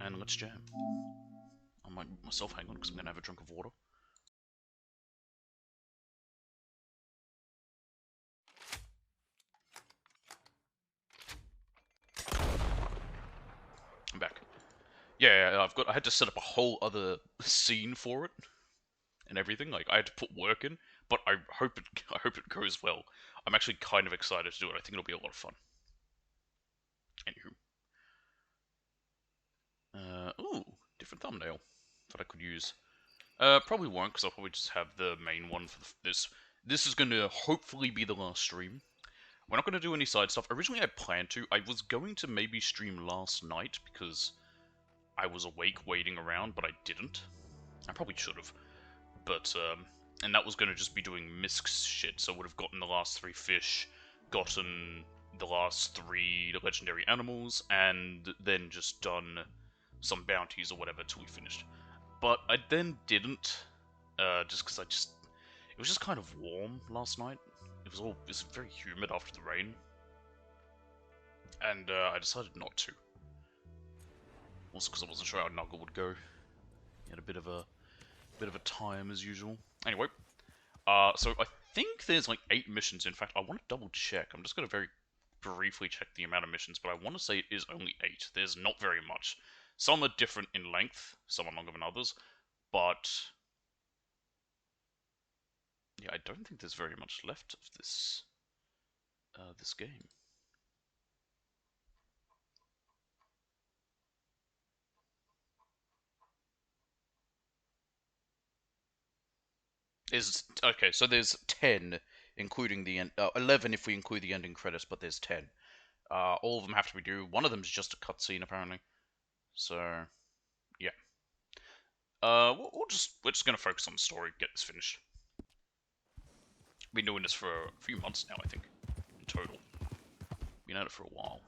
and let's jam. I might myself hang on because I'm gonna have a drink of water. I'm back. Yeah, I had to set up a whole other scene for it and everything. Like I had to put work in, but I hope it goes well. I'm actually kind of excited to do it. I think it'll be a lot of fun. Anywho. Ooh, different thumbnail that I could use. Probably won't, because I'll probably just have the main one for this. This is going to hopefully be the last stream. We're not going to do any side stuff. Originally, I planned to. I was going to maybe stream last night, because I was awake waiting around, but I didn't. I probably should have. But, and that was going to just be doing Misk's shit, so I would have gotten the last 3 fish, gotten the last 3 legendary animals, and then just done some bounties or whatever till we finished. But I then didn't, just because it was just kind of warm last night. It was very humid after the rain. And I decided not to. Also because I wasn't sure how Nuggle would go. He had a bit of a time as usual. Anyway, so I think there's like 8 missions. In fact, I want to double check. I'm just going to very briefly check the amount of missions, but I want to say it is only 8. There's not very much. Some are different in length, some are longer than others, but yeah, I don't think there's very much left of this this game. Okay, so there's 10, including the end. 11 if we include the ending credits, but there's 10. All of them have to be due. One of them is just a cutscene, apparently. So, yeah. We're just gonna focus on the story, get this finished. Been doing this for a few months now, I think, in total. Been at it for a while.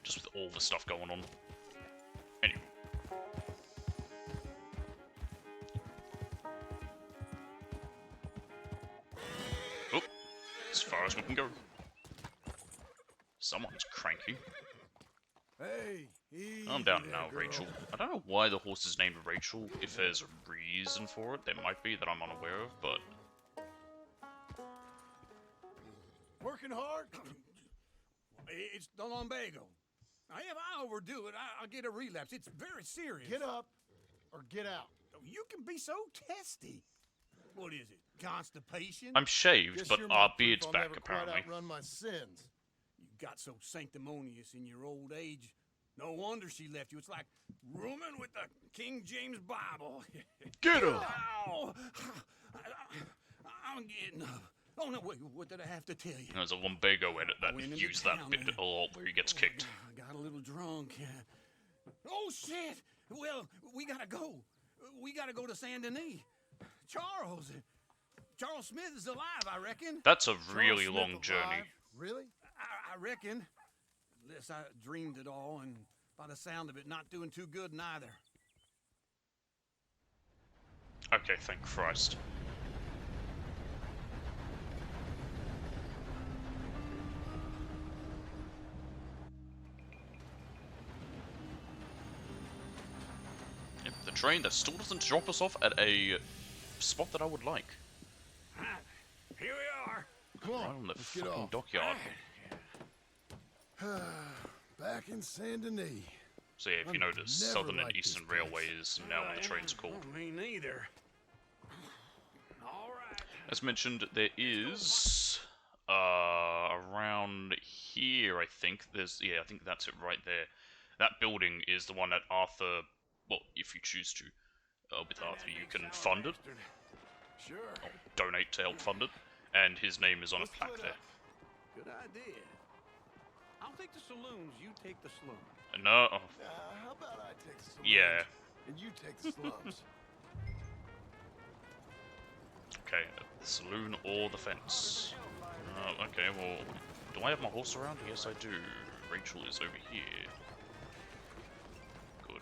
Just with all the stuff going on. Anyway. Oh, as far as we can go. Someone's cranky. Hey, I'm down now, girl. Rachel. I don't know why the horse is named Rachel. If there's a reason for it, there might be that I'm unaware of, but... Working hard? It's the lumbago. Now, if I overdo it, I'll get a relapse. It's very serious. Get up or get out. You can be so testy. What is it? Constipation? I'm shaved, Guess but you're our my proof beard's I'll back, never quite apparently. outrun my sins. You got so sanctimonious in your old age. No wonder she left you. It's like rooming with the King James Bible. Get up! Ow! I'm getting up. Oh, no, wait, what did I have to tell you? There's a lumbago edit that Went into used that town bit and- a lot where he gets kicked. I got a little drunk. Oh, shit! Well, we gotta go. We gotta go to Saint Denis. Charles Smith is alive, I reckon. That's a Charles really Smith long alive? journey. Really? I reckon. Unless I dreamed it all, and by the sound of it, not doing too good neither. Okay, thank Christ. Yep, the train that still doesn't drop us off at a spot that I would like. Here we are. Come on, Right on the let's get fucking off. dockyard. Back in Saint Denis. So yeah, if you I've notice, never Southern and liked this Eastern place. Railway is now what the trains are called. Me neither. All right. As mentioned, there is around here, I think. I think that's it right there. That building is the one that Arthur, well, if you choose to, with Arthur, you can fund it, Sure. or donate to help fund it, and his name is on a Let's plaque split there. up. Good idea. I'll take the saloons, you take the slums. No, How about I take the slums yeah, and you take the slums? okay, the saloon or the fence. Okay, well, do I have my horse around? Yes, I do. Rachel is over here. Good.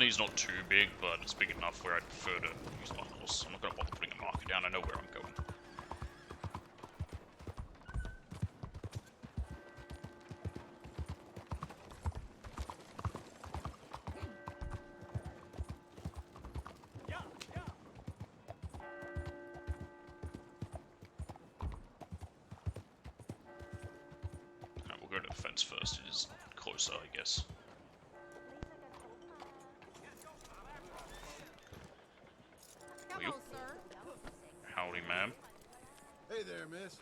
He's not too big, but it's big enough where I'd prefer to use my horse. I'm not going to bother putting a marker down, I know where I'm going. the fence first. It is closer, I guess. Hello, You? sir. Howdy, ma'am. Hey there, miss.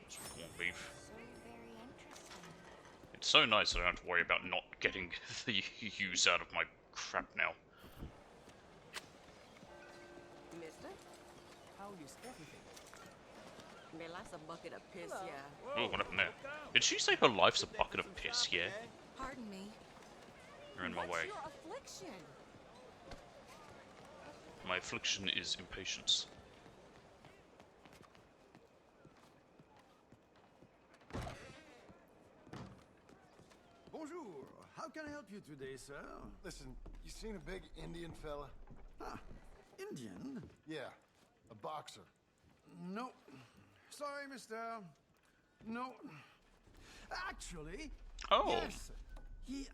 Some corned beef. So very interesting. It's so nice that I don't have to worry about not getting the use out of my crap now. Mister, how is everything? Me likes a bucket of piss, yeah. Oh, what happened there? Did she say her life's a bucket of piss? Yeah. Pardon me. You're in my What's way. your affliction? My affliction is impatience. Bonjour. How can I help you today, sir? Listen, you seen a big Indian fella? Ah, Indian? Yeah, a boxer. No. Sorry, mister. No. Actually, Oh, yes.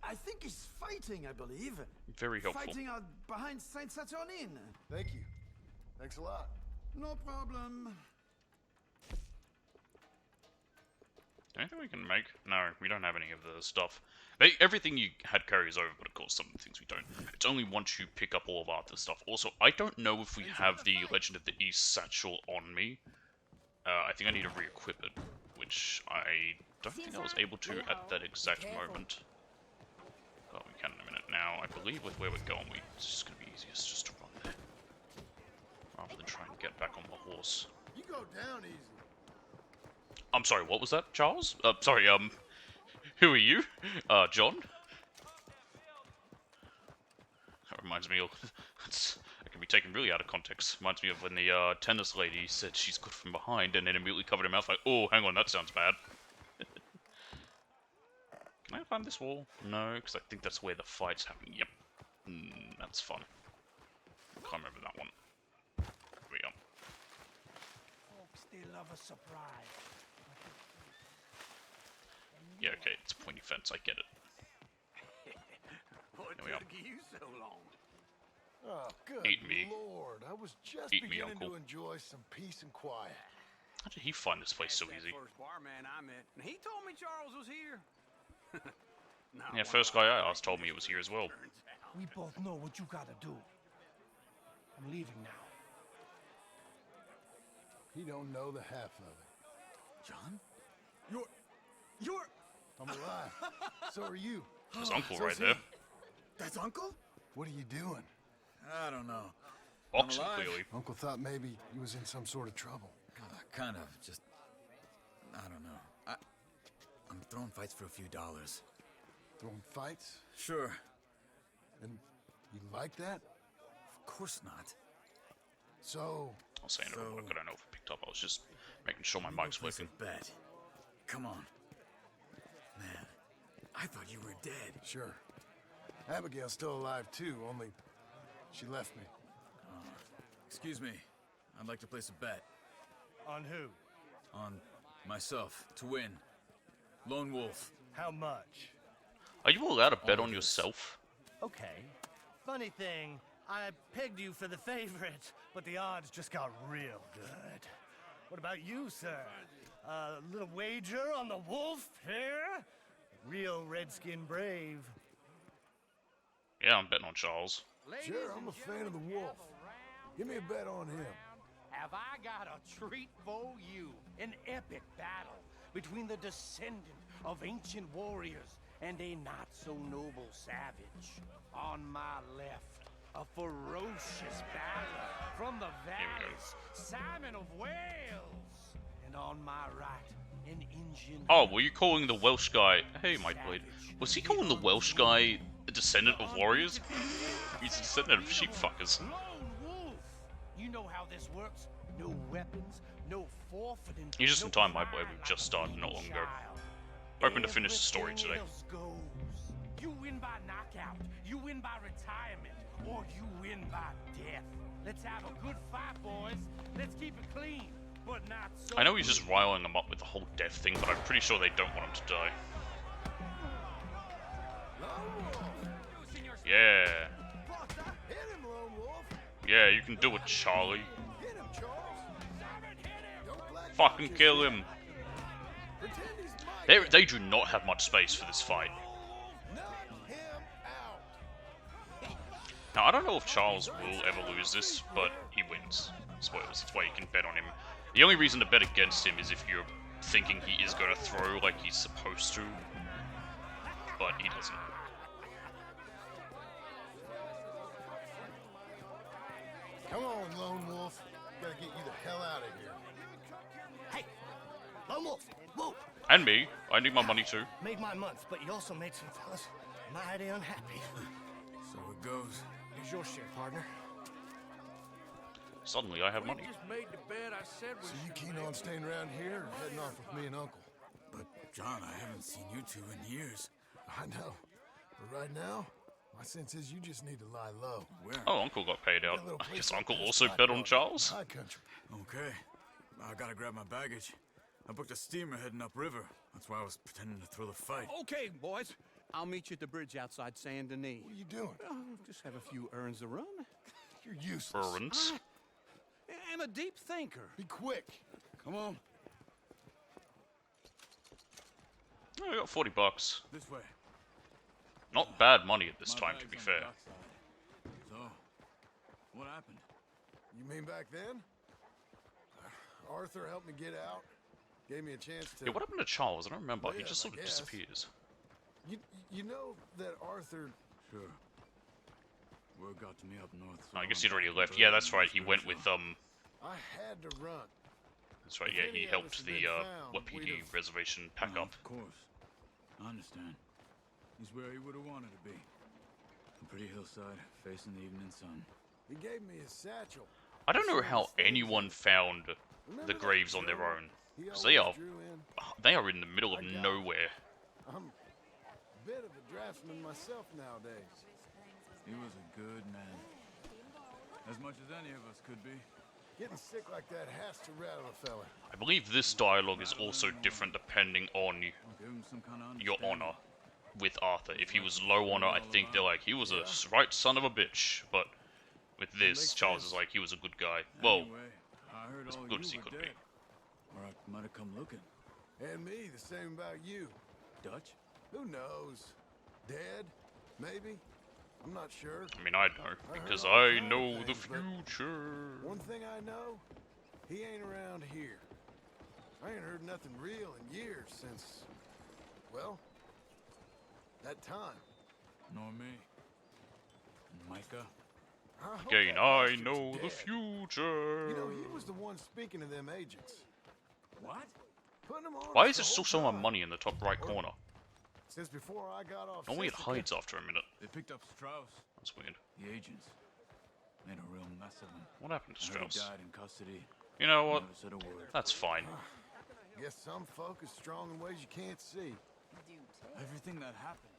I think he's fighting, I believe. very helpful. Fighting out behind Saint Saturnin. Thank you. Thanks a lot. No problem. Anything we can make? No, we don't have any of the stuff. Everything you had carries over, but of course some things we don't. It's only once you pick up all of our other stuff. Also, I don't know if we have the Legend of the East satchel on me. I think I need to re-equip it, which I don't think I was able to at that exact moment. Oh, we can in a minute now. I believe with where we're going, it's just going to be easiest just to run there. Rather than try and get back on the horse. You go down easy. I'm sorry, what was that, Charles? Sorry, who are you? John? That reminds me of... It can be taken really out of context. Reminds me of when the, tennis lady said she's good from behind and then immediately covered her mouth like, oh, hang on, that sounds bad. Can I climb this wall? No, because I think that's where the fight's happening. Yep. That's fun. Can't remember that one. There we go. Folks, they love a surprise. Yeah, okay, it's a pointy fence, I get it. What There we are. took you so long? Oh, good Eat me. Lord. I was just Eat me, beginning Uncle. to enjoy some peace and quiet. How did he find this place so That's easy? that first barman I met, and he told me Charles was here. Not Yeah, one first of guy our I asked told me he was here as well. turns out. We both know what you gotta do. I'm leaving now. He don't know the half of it. John? You're... I'm alive. So are you. His uncle So right is there. he. That's Uncle? What are you doing? I don't know. Boxing, alive. clearly. Uncle thought maybe he was in some sort of trouble. Kind of. Just, I don't know. I'm throwing fights for a few dollars. Throwing fights? Sure. And you like that? Of course not. So, I'll say another So- word I know if it picked up. I was just making sure my We go mic's place working. a bet. Come on. Man, I thought you were dead. sure. Abigail's still alive too, only she left me. Excuse me. I'd like to place a bet. On who? On myself. To win. Lone Wolf. How much? Are you allowed to bet All on of this. yourself? Okay. Funny thing, I pegged you for the favorite, but the odds just got real good. What about you, sir? A little wager on the wolf here? Real redskin brave. Yeah, I'm betting on Charles. Sure, I'm a fan of the wolf. Give me a bet on him. Have I got a treat for you? An epic battle between the descendant of ancient warriors and a not-so-noble savage. On my left, a ferocious battler from the we go. valleys, Simon of Wales. And on my right, an Indian... Oh, were you calling the Welsh guy... Hey, my blade. Was he calling the Welsh guy a descendant of warriors? He's a descendant of sheep fuckers. Lone Wolf! You know how this works. No weapons, no forfeiting. You're just no in time, my cry boy. We've like just a started not baby long ago. child. Hoping to finish the story Everything today. else goes. You win by knockout, you win by retirement, or you win by death. Let's have a good fight, boys. Let's keep it clean, but not so. I know he's just riling them up with the whole death thing, but I'm pretty sure they don't want him to die. Yeah. Hit him, Lone Wolf. Yeah, you can do it, Charlie. Hit him, Charles. Don't black Fucking kill him. Pretend he's Mike. They do not have much space for this fight. Knock him out. Now, I don't know if Charles will ever lose this, but he wins. Spoilers, that's why you can bet on him. The only reason to bet against him is if you're thinking he is going to throw like he's supposed to, but he doesn't. Come on, Lone Wolf. Gotta get you the hell out of here. Hey, Lone Wolf, whoa! And me, I need my money too. Made my month, but you also made some fellas mighty unhappy. So it goes. Here's your share, partner. Suddenly I have money. Just made the bed I said So you keen on staying around here or heading off with me and Uncle? But, John, I haven't seen you two in years. I know. But right now, my sense is you just need to lie low. Where? Oh, Uncle got paid out. That little I place guess up Uncle there is also Black bet on Rock, Charles? High country. Okay. I gotta grab my baggage. I booked a steamer heading upriver. That's why I was pretending to throw the fight. Okay, boys. I'll meet you at the bridge outside Saint Denis. What are you doing? Oh, just have a few errands to run. You're useless. Errands? I'm a deep thinker. Be quick. Come on. Oh, I got $40. This way. Not bad money at this My time, bag's to be on the fair. dockside. So, what happened? You mean back then? Arthur helped me get out. Gave me a chance to... Yeah, what happened to Charles? I don't remember. He Live, just I sort of guess. disappears. You know that Arthur... Sure. Word got to me up north. Oh, I guess he'd already left. Yeah, that's right. He went with, I had to run. That's right, yeah, he helped the, Wapiti reservation pack up. Of course. I understand. He's where he would have wanted to be. A pretty hillside, facing the evening sun. He gave me his satchel. I don't know how anyone found the graves on their own. Because they are in the middle of nowhere. I'm a bit of a draftsman myself nowadays. He was a good man. As much as any of us could be. Getting sick like that has to rattle a fella. I believe this dialogue is also different depending on I'll give him some kind of your understanding. honor with Arthur. If he was low honor, I think they're like, he was a right son of a bitch. But with this, Charles is like, he was a good guy. Well, Anyway, I heard as all good you as he were could dead. be. Or I might have come looking. And me, the same about you. Dutch? Who knows? Dead? Maybe? I'm not sure. I mean, I know, because all I kinds of know the things, but future. One thing I know, he ain't around here. I ain't heard nothing real in years since, well, that time. Nor me. Micah? I hope Again, that I bastard's know the dead. future. You know, he was the one speaking to them agents. What? Putting them on Why us is the there still whole some time. money in the top right corner? Since before I got off Normally it Sitka, hides after a minute. They picked up Strauss, That's weird. the agents. Made a real mess of him. What happened to I heard he Strauss? died in custody. You know what? Never said a word. That's fine. Guess some folk is strong in ways you can't see. Everything that happened.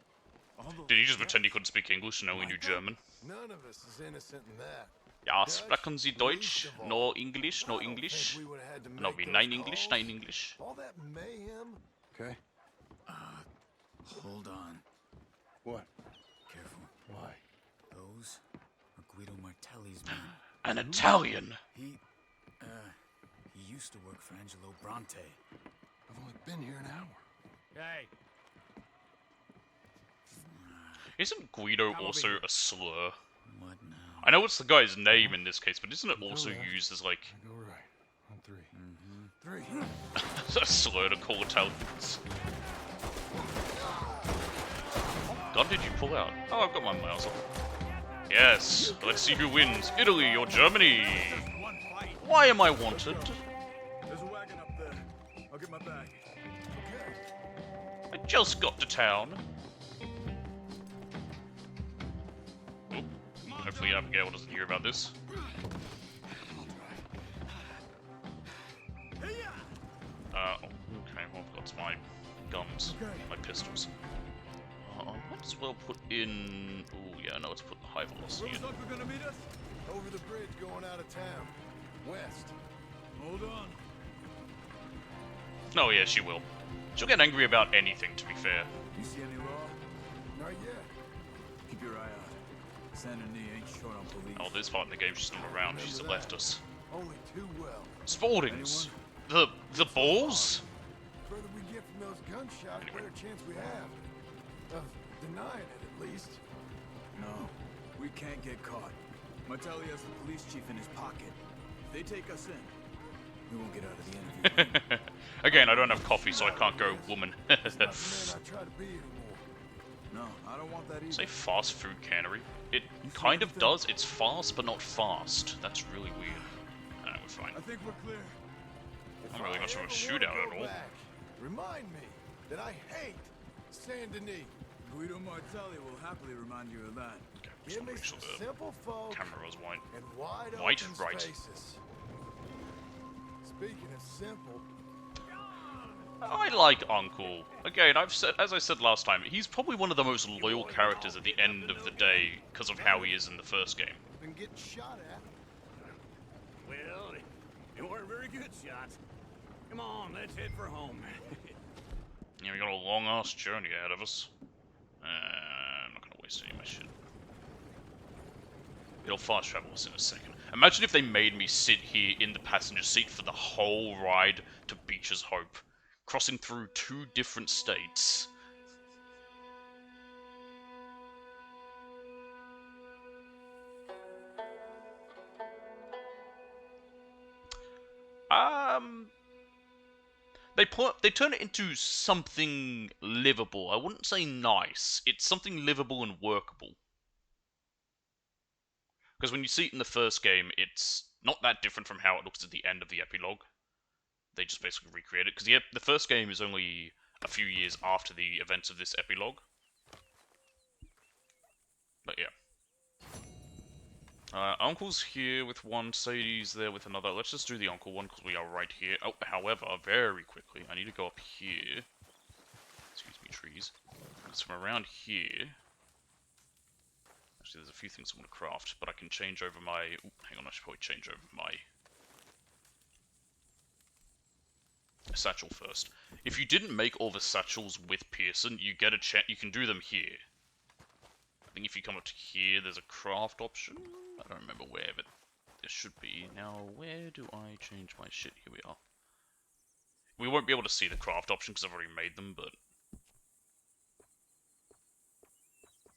All those Did he just deaths, pretend he couldn't speak English and only knew German? None of us is innocent in that. Ja, Dutch, sprechen Sie least Deutsch? of all. No English, I no don't think English. we would've had to No, make wie, those nein English, calls. nein English. All that mayhem. Okay. Hold on. What? Careful. Why? Those are Guido Martelli's men. An Italian! He used to work for Angelo Bronte. I've only been here an hour. Hey, Isn't Guido also a slur? What now? I know it's the guy's name in this case, but isn't it also left. used as like I go right. On three. Three. a slur to call Italians? Gun did you pull out? Oh, I've got my Mauser. Yes, let's see who wins, Italy or Germany. one fight. Why am I wanted? There's a wagon up there. I'll get my bag. I just got to town. Oop. Hopefully Abigail doesn't hear about this. Okay, well, that's my guns, my pistols. Might as well put in... Oh yeah, no, let's put the high velocity in. Uncle gonna meet us? Over the bridge going out of town. West. Hold on. Oh yeah, she will. She'll get angry about anything, to be fair. You see any law? Not yet. Keep your eye out. Saint Denis ain't short on police. Oh, this part in the game she's not around, she's left us. Only too well. Spaldings! the balls. The further we get from those gunshots, the better chance we have of denying it, at least. No, we can't get caught. Martelli has the police chief in his pocket. If they take us in, we won't get out of the interview. Again, I don't have coffee, so I can't go woman. It's not the man I try to be anymore. No, I don't want that either. Say fast food cannery. It kind of does. It's fast, but not fast. That's really weird. No, we're fine. I think we're clear. Not really much of a Ever shootout wanna at go all. back, remind me that I hate Saint Denis. Guido Martelli will happily remind you of that. Okay, just Give wanna me make sure some the simple folk camera was white. and wide White? open Right. spaces. Speaking of simple, I like Uncle. Again, as I said last time, he's probably one of the most loyal characters at the end of the day because of how he is in the first game. been getting shot at. Well, they weren't very good shots. Come on, let's head for home. Yeah, we got a long ass journey ahead of us. I'm not gonna waste any of my shit. It'll fast travel us in a second. Imagine if they made me sit here in the passenger seat for the whole ride to Beecher's Hope, crossing through 2 different states. They turn it into something livable. I wouldn't say nice. It's something livable and workable. Because when you see it in the first game, it's not that different from how it looks at the end of the epilogue. They just basically recreate it. Because the first game is only a few years after the events of this epilogue. But yeah. Uncle's here with one, Sadie's there with another. Let's just do the Uncle one because we are right here. Oh, however, very quickly, I need to go up here. Excuse me, trees. It's from around here. Actually, there's a few things I want to craft, but I can change over my... Ooh, hang on, I should probably change over my satchel first. If you didn't make all the satchels with Pearson, you get a chance. You can do them here. I think if you come up to here, there's a craft option. I don't remember where, but there should be. Now, where do I change my shit? Here we are. We won't be able to see the craft option because I've already made them, but...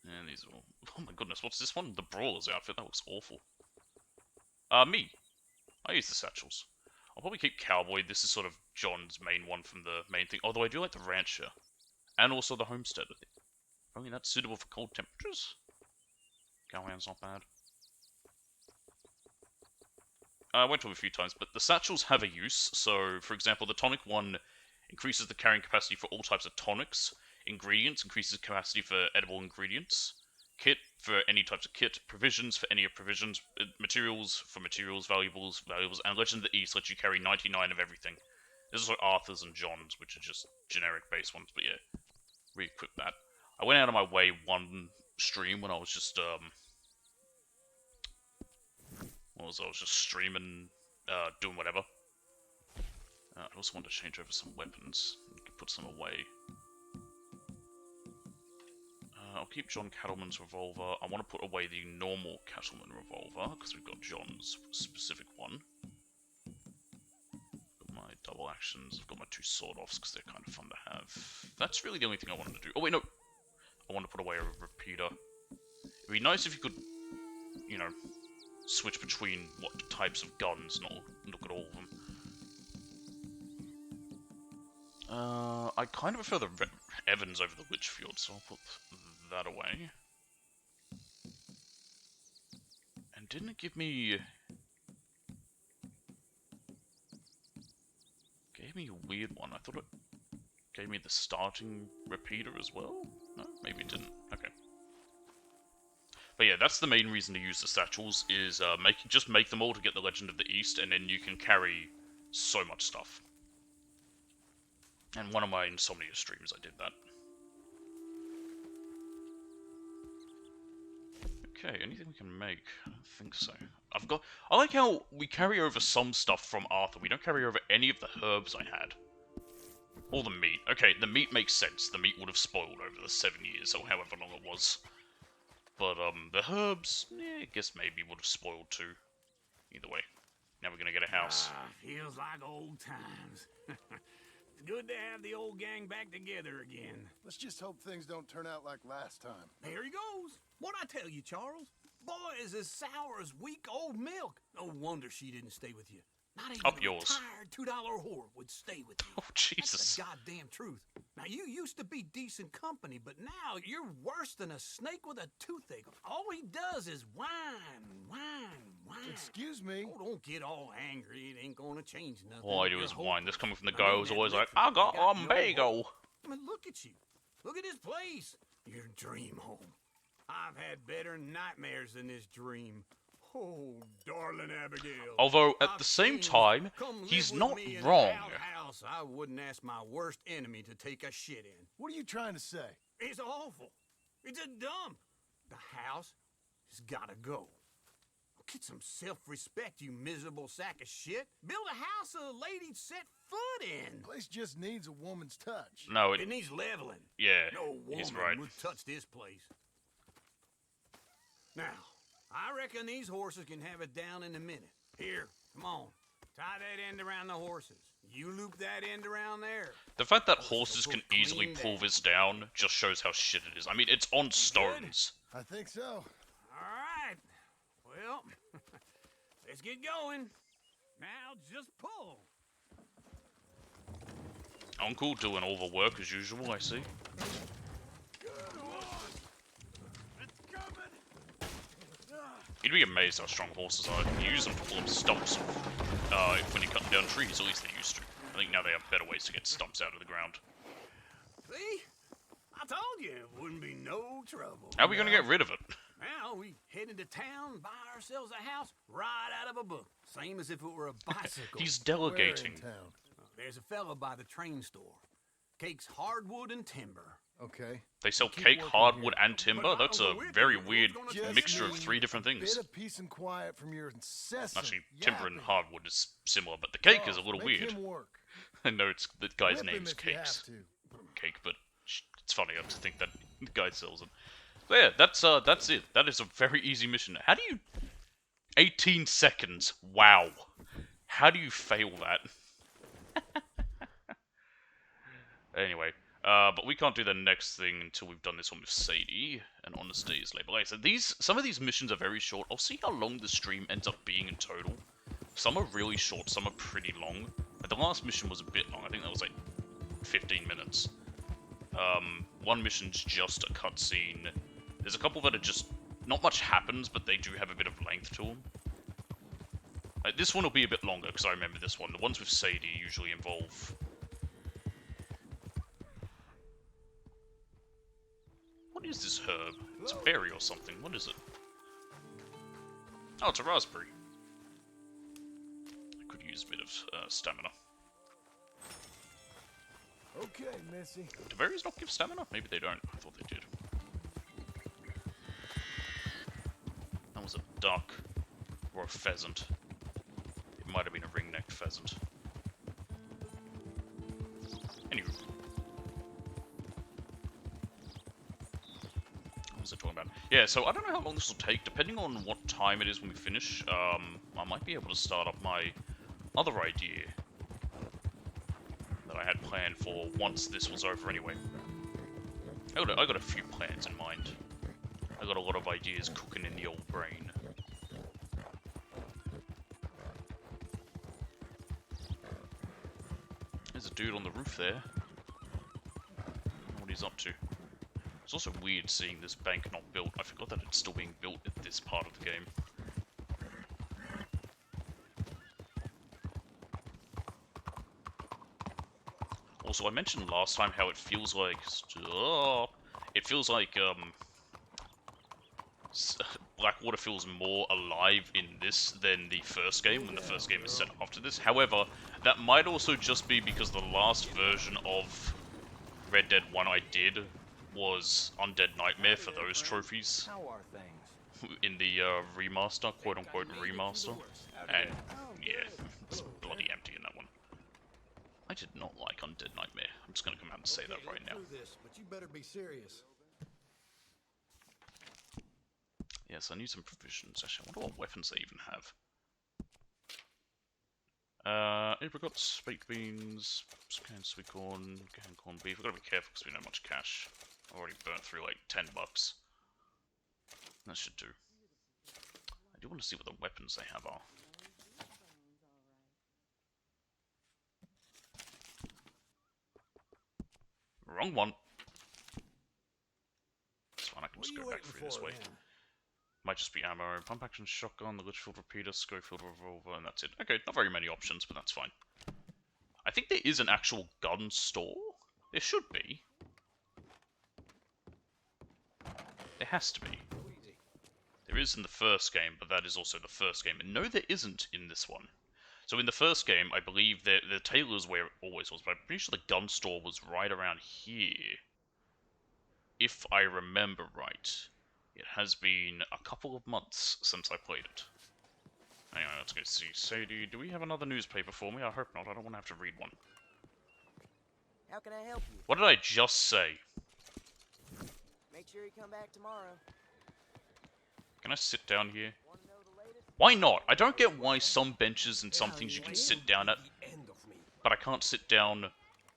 And these are all... Oh my goodness, what's this one? The Brawler's outfit. That looks awful. Me. I use the satchels. I'll probably keep Cowboy. This is sort of John's main one from the main thing. Although I do like the Rancher. And also the Homestead, I think. Only that's suitable for cold temperatures. Cowhand's not bad. I went to it a few times, but the satchels have a use. So, for example, the tonic one increases the carrying capacity for all types of tonics. Ingredients increases capacity for edible ingredients. Kit for any types of kit. Provisions for any of provisions. Materials for materials. Valuables, and Legend of the East lets you carry 99 of everything. This is like Arthur's and John's, which are just generic base ones, but yeah. Re-equip that. I went out of my way one stream when I was just, I was just streaming, doing whatever. I also want to change over some weapons. Put some away. I'll keep John Cattleman's revolver. I want to put away the normal Cattleman revolver, because we've got John's specific one. Got my double actions. I've got my 2 sword-offs, because they're kind of fun to have. That's really the only thing I wanted to do. Oh, wait, no! I want to put away a repeater. It'd be nice if you could, you know, switch between what types of guns, not look at all of them. I kind of prefer the Evans over the Litchfield, so I'll put that away. And didn't it give me... Gave me a weird one. I thought it gave me the starting repeater as well? No, maybe it didn't. Okay. But yeah, that's the main reason to use the satchels, is just make them all to get the Legend of the East, and then you can carry so much stuff. And one of my Insomnia streams, I did that. Okay, anything we can make? I don't think so. I like how we carry over some stuff from Arthur. We don't carry over any of the herbs I had. Or the meat. Okay, the meat makes sense. The meat would have spoiled over the 7 years, or however long it was. But, the herbs, I guess maybe would have spoiled too. Either way. Now we're gonna get a house. Feels like old times. It's good to have the old gang back together again. Let's just hope things don't turn out like last time. There he goes. What'd I tell you, Charles? Boy is as sour as weak old milk. No wonder she didn't stay with you. Not even Up a yours. retired $2 whore would stay with you. Oh, Jesus. That's the goddamn truth. Now, you used to be decent company, but now you're worse than a snake with a toothache. All he does is whine. Excuse me? Oh, don't get all angry. It ain't gonna change nothing. All I do You're is hoping. whine. This coming from the I guy mean, who's that always like, liquor, I got you got lumbago. I mean, look at you. Look at this place. Your dream home. I've had better nightmares than this dream. Oh, darling Abigail. Although, at I've the same seen time, come live he's with not me in wrong. an outhouse I wouldn't ask my worst enemy to take a shit in. What are you trying to say? It's awful. It's a dump. The house has gotta go. Get some self-respect, you miserable sack of shit. Build a house a lady'd set foot in. Place just needs a woman's touch. No, It needs leveling. yeah, No he's woman right. would touch this place. Now, I reckon these horses can have it down in a minute. Here, come on. Tie that end around the horses. You loop that end around there. The fact that horses can easily pull this down just shows how shit it is. I mean, it's on stones. I think so. All right. Well, let's get going. Now just pull. Uncle doing all the work as usual, I see. You'd be amazed how strong horses are. You use them to pull up stumps when you cut down trees, at least they used to. I think now they have better ways to get stumps out of the ground. See? I told you it wouldn't be no trouble. How are we gonna get rid of it? Now we head into town, buy ourselves a house right out of a book. Same as if it were a bicycle. He's Where delegating. in town? There's a fella by the train store. Cakes hardwood and timber. Okay. They sell Keep cake, working hardwood, here. and timber? But That's a Uncle Wick, very who's weird gonna Just mixture of need 3 different a things. bit of peace and quiet from your incessant Actually, timber and yapping. hardwood is similar, but the cake is a Oh, little make weird. him work. I know it's the guy's Whip him name's if you have Cakes. to. Cake, but it's funny to think that the guy sells it. So yeah, that's it. That is a very easy mission. How do you 18 seconds? Wow. How do you fail that? Anyway, but we can't do the next thing until we've done this one with Sadie, and Honesty is labeled. Like I said, some of these missions are very short. I'll see how long the stream ends up being in total. Some are really short, some are pretty long. Like the last mission was a bit long. I think that was like 15 minutes. One mission's just a cutscene. There's a couple that are just... not much happens, but they do have a bit of length to them. Like, this one will be a bit longer, because I remember this one. The ones with Sadie usually involve... What is this herb? It's a berry or something. What is it? Oh, it's a raspberry. I could use a bit of stamina. Okay, Missy. Do berries not give stamina? Maybe they don't. I thought they did. That was a duck. Or a pheasant. It might have been a ring-necked pheasant. Anywho. What was I talking about? Yeah, so I don't know how long this will take. Depending on what time it is when we finish, I might be able to start up my other idea that I had planned for once this was over anyway. I got a few plans in mind. I got a lot of ideas cooking in the old brain. There's a dude on the roof there. I don't know what he's up to. It's also weird seeing this bank not built. I forgot that it's still being built at this part of the game. Also, I mentioned last time how it feels like... Blackwater feels more alive in this than the first game, when the first game is set after this. However, that might also just be because the last version of Red Dead 1 I did was Undead Nightmare for those trophies. How are things? In the remaster, quote-unquote remaster. And, yeah, it's bloody empty in that one. I did not like Undead Nightmare. I'm just gonna come out and say that right now. But you better be serious. Yes, I need some provisions. Actually, I wonder what weapons they even have. Apricots, baked beans, canned sweet corn, canned corned beef. I've got to be careful because we don't have much cash. I've already burnt through like $10. That should do. I do want to see what the weapons they have are. Wrong one. It's fine, I can just go back through this way. Might just be ammo, pump action shotgun, the Litchfield repeater, Schofield revolver, and that's it. Okay, not very many options, but that's fine. I think there is an actual gun store. There should be. There has to be. There is in the first game, but that is also the first game. And no, there isn't in this one. So in the first game, I believe the tailor's where it always was, but I'm pretty sure the gun store was right around here. If I remember right. It has been a couple of months since I played it. Anyway, let's go see. Sadie, do we have another newspaper for me? I hope not. I don't want to have to read one. How can I help you? What did I just say? Make sure you come back tomorrow. Can I sit down here? Why not? I don't get why some benches and some things you can sit down at, but I can't sit down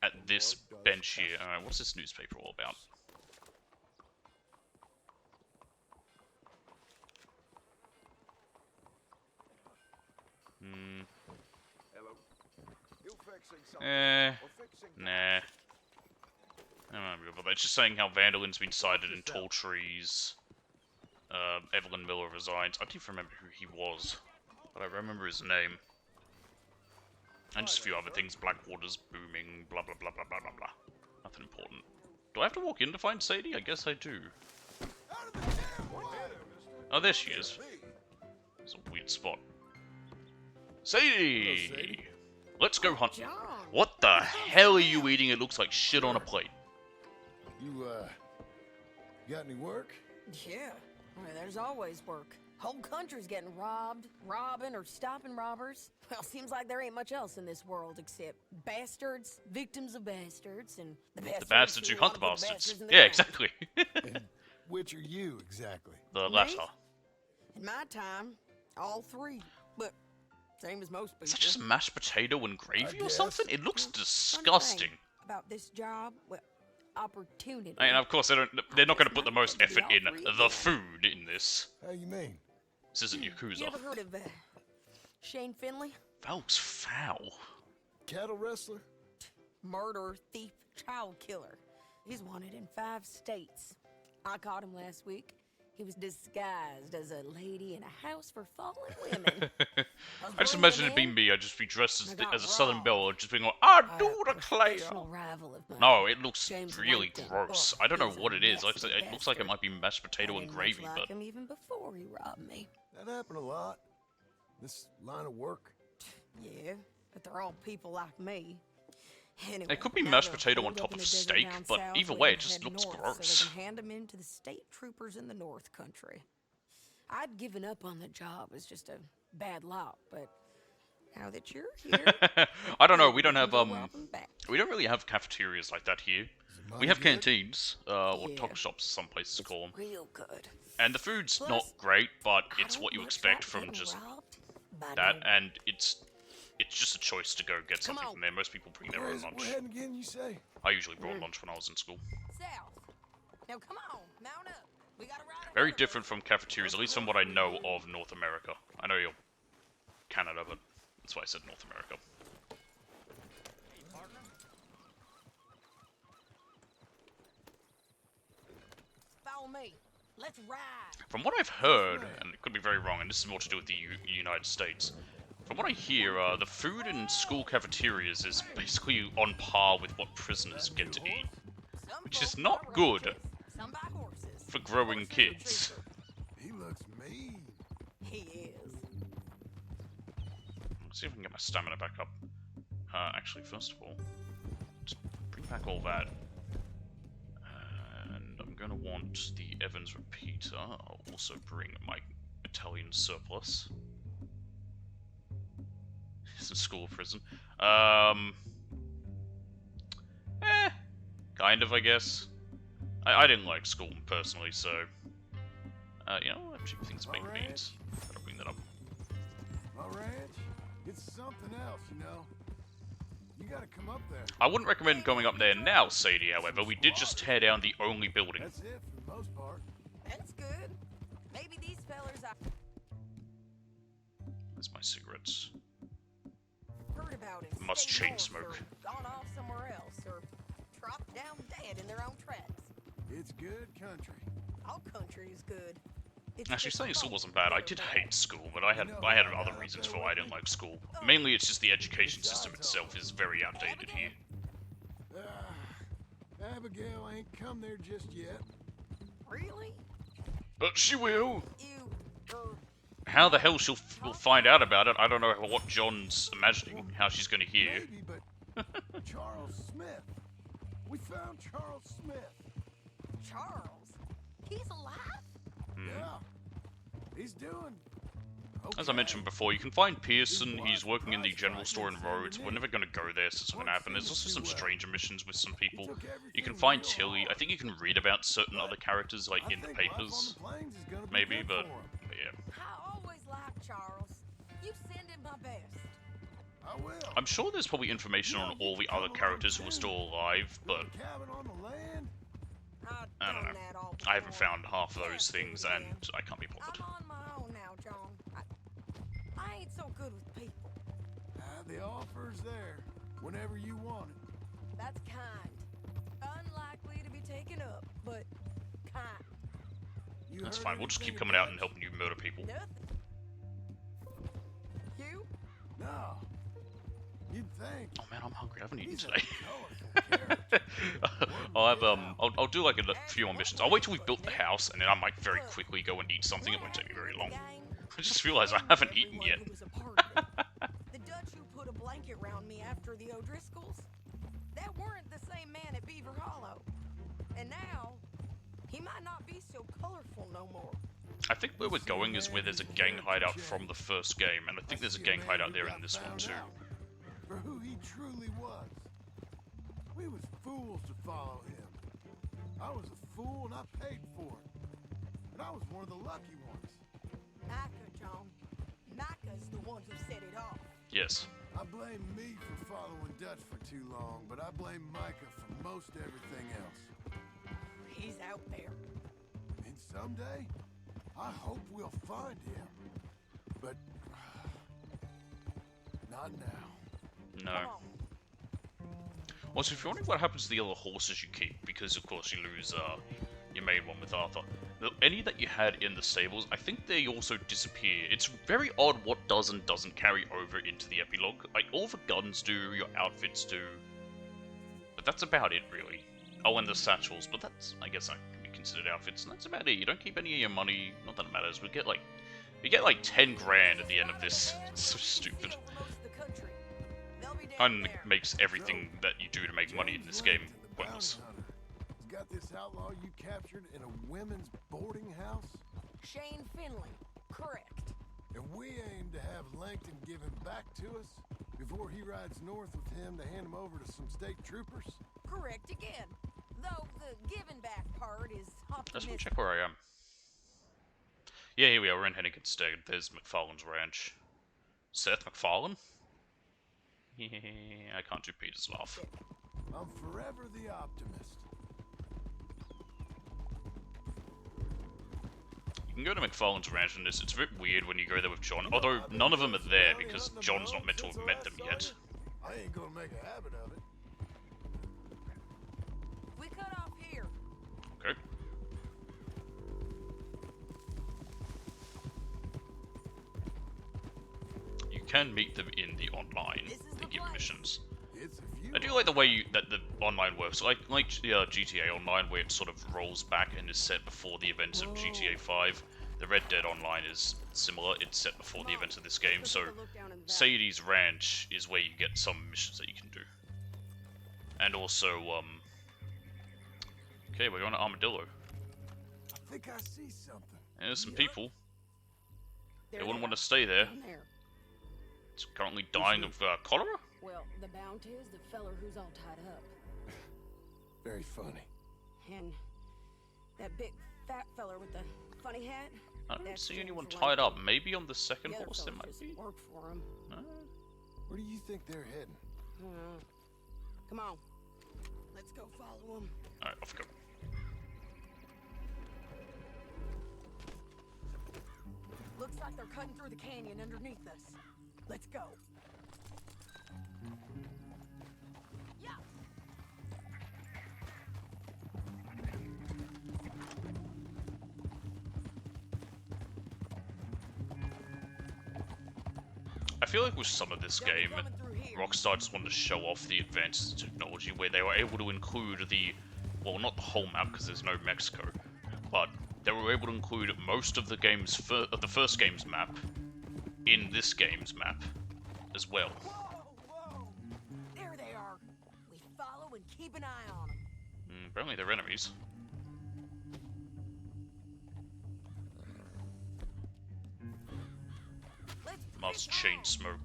at this bench here. Alright, what's this newspaper all about? Nah. It's just saying how Vandolin's been sighted in tall trees. Evelyn Miller resigns. I don't even remember who he was, but I remember his name. And just a few other things. Blackwater's booming, blah blah blah blah blah blah blah. Nothing important. Do I have to walk in to find Sadie? I guess I do. Oh, there she is. It's a weird spot. Sadie! Hello, Sadie. Let's go hunt. John. What the hell are you eating? It looks like shit on a plate. You, got any work? Yeah. Well, there's always work. Whole country's getting robbed, robbing, or stopping robbers. Well, seems like there ain't much else in this world except bastards, victims of bastards, and The bastards who hunt the bastards. in the Yeah, ground. exactly. And which are you, exactly? The Me? latter. In my time, all three. But same as most people. Is that just mashed potato and gravy or guess. something? It looks Fun disgusting. thing about this job, well, opportunity. And of course, they're not going to put the most Might be effort all in three the again. food in this. How you mean? This isn't You Yakuza. ever heard of Shane Finley? That looks foul. Cattle wrestler? Murderer, thief, child killer. He's wanted in 5 states. I caught him last week. He was disguised as a lady in a house for fallen women. I just imagine it being me. I'd just be dressed I got as a Southern robbed. Belle, just being like, "I by do a the Claire." professional rival of mine. No, it looks James really Langton. gross. Oh, I don't know he's a what it is. Like I said, nasty it looks like it bastard. might be mashed I potato and didn't gravy, much like but him even before he robbed me. That happened a lot. This line of work. Yeah, but they're all people like me. Anyway, it could be now mashed they're potato on holed up top in of the desert steak, down but south, either waiting way, to it just head looks north gross. So they can hand them in to the state troopers in the North Country. I'd given up on the job as just a bad lot, but now that you're here, I don't know. We don't we have can go rob 'em back. we don't really have cafeterias like that here. We money have good? canteens, or Yeah. talk shops, some places It's call them. real good. And the food's Plus, not great, but I it's don't what you much expect like from getting just robbed by that, no- and it's just a choice to go get Come something on. from there. Most people bring their Where own is it? lunch. We're heading again, you say? I usually brought lunch when I was in school. South. Now come on, mount up. We gotta ride. Very ahead of different from cafeterias, at least from what I know of North America. I know you're Canada, but that's why I said North America. Follow me. Let's ride. From what I've heard, and it could be very wrong, and this is more to do with the United States, from what I hear, the food in school cafeterias is basically on par with what prisoners get to eat, Some which folks is not buy good roaches, some buy horses. for growing Horses are kids. cheaper. He looks mean. He is. Let's see if I can get my stamina back up. Actually, first of all, just bring back all that. And I'm gonna want the Evans repeater. I'll also bring my Italian surplus. It's a school prison. Kind of, I guess. I didn't like school personally, so you know, cheap things, baked Alright. beans. Gotta bring that up. My ranch? It's something else, you know. You gotta come up there. I wouldn't recommend going up there now, Sadie, however. We did just tear down the only building. That's it for the most part. That's good. Maybe these fellers I've There's my cigarettes. heard about it. Must stayed chain north smoke. or gone off somewhere else, or dropped down dead in their own tracks. It's good country. All country is good. It's Actually, just saying school folk wasn't bad. I that are did bad. hate school, but I had other reasons for why I didn't like school. Mainly, it's just the education system itself is very outdated here. Abigail ain't come there just yet. Really? But she will. You, How the hell will find out about it? I don't know what John's imagining. How she's going to hear. Maybe, but Charles Smith. We found Charles Smith. Charles? He's alive? Yeah. He's doing. As I mentioned before, you can find Pearson. He's working in the general store in Rhodes. We're never going to go there, so it's not going to happen. There's also some stranger missions with some people. You can find Tilly. I think you can read about certain other characters, like in the papers. Maybe, but yeah. I always liked Charles. You send him my best. I will. I'm sure there's probably information on all the other characters who are still alive, but Cabin on the land. I don't know. I haven't found half of those things, and I can't be bothered. I'm on my own now, John. I ain't so good with people. The offer's there. Whenever you want it. That's kind. Unlikely to be taken up, but kind. You That's heard fine. We'll just keep anything coming out about and helping you murder people. Nothing. You? No. You'd think. Oh man, I'm hungry. I haven't eaten He's a today. colorful character. I'll have I'll do like a few more missions. I'll wait till we've built the house, and then I might very quickly go and eat something. It won't take me very long. I just realized I haven't eaten yet. The Dutch who put a blanket around me after the O'Driscolls, that weren't the same man at Beaver Hollow. And now, he might not be so colorful no more. I think where we're going is where there's a gang hideout from the first game, and I think there's a gang hideout there in this one too. For who he truly was. We was fools to follow him. I was a fool and I paid for it. And I was one of the lucky ones. Micah, John. Micah's the one who set it off. Yes. I blame me for following Dutch for too long, but I blame Micah for most everything else. He's out there. And someday, I hope we'll find him. But not now. No. Come on. Also, if you're wondering what happens to the other horses you keep, because of course you lose your main one with Arthur, any that you had in the stables, I think they also disappear. It's very odd what does and doesn't carry over into the epilogue. Like, all the guns do, your outfits do, but that's about it, really. Oh, and the satchels, but that's, I guess, that can be considered outfits, and that's about it. You don't keep any of your money, not that it matters. We get like 10 grand at the end of this. It's so stupid. And makes everything that you do to make money in this game pointless. He's got this outlaw you captured in a women's boarding house? Shane Finley. Correct. And we aim to have Langton give him back to us before he rides north with him to hand him over to some state troopers? Correct again. Though the giving back part is Let's optimistic. check where I am. Yeah, here we are. We're in Hennigan Stead. There's McFarlane's ranch. Seth MacFarlane? I can't do Peter's laugh. I'm forever the optimist. You can go to McFarlane's ranch in this. It's a bit weird when you go there with John, although none of them are there because John's not meant to have met them yet. I ain't gonna make a habit of it. We cut off here. Okay. You can meet them in the online and give missions. It's a few. I do like the way that the online works. Like GTA Online, where it sort of rolls back and is set before the events of GTA 5. The Red Dead Online is similar. It's set before the events of this game. So Sadie's Ranch is where you get some missions that you can do. And also, okay, we're going to Armadillo. I think I see something. And there's some people. They wouldn't want to stay there. Down there. It's currently dying of cholera? Well, the Bounty is the feller who's all tied up. Very funny. And that big fat feller with the funny hat? I don't That's see James anyone Langton. tied up. Maybe on the second The other horse there feller might just be. worked for him. Where do you think they're heading? Come on. Let's go follow them. Alright, off we go. Looks like they're cutting through the canyon underneath us. Let's go. Yeah. I feel like with some of this game, Rockstar just wanted to show off the advances in technology where they were able to include the, well, not the whole map because there's no Mexico, but they were able to include most of the game's the first game's map in this game's map as well. Whoa! There they are. We follow and keep an eye on them. Apparently they're enemies. Must chain smoke.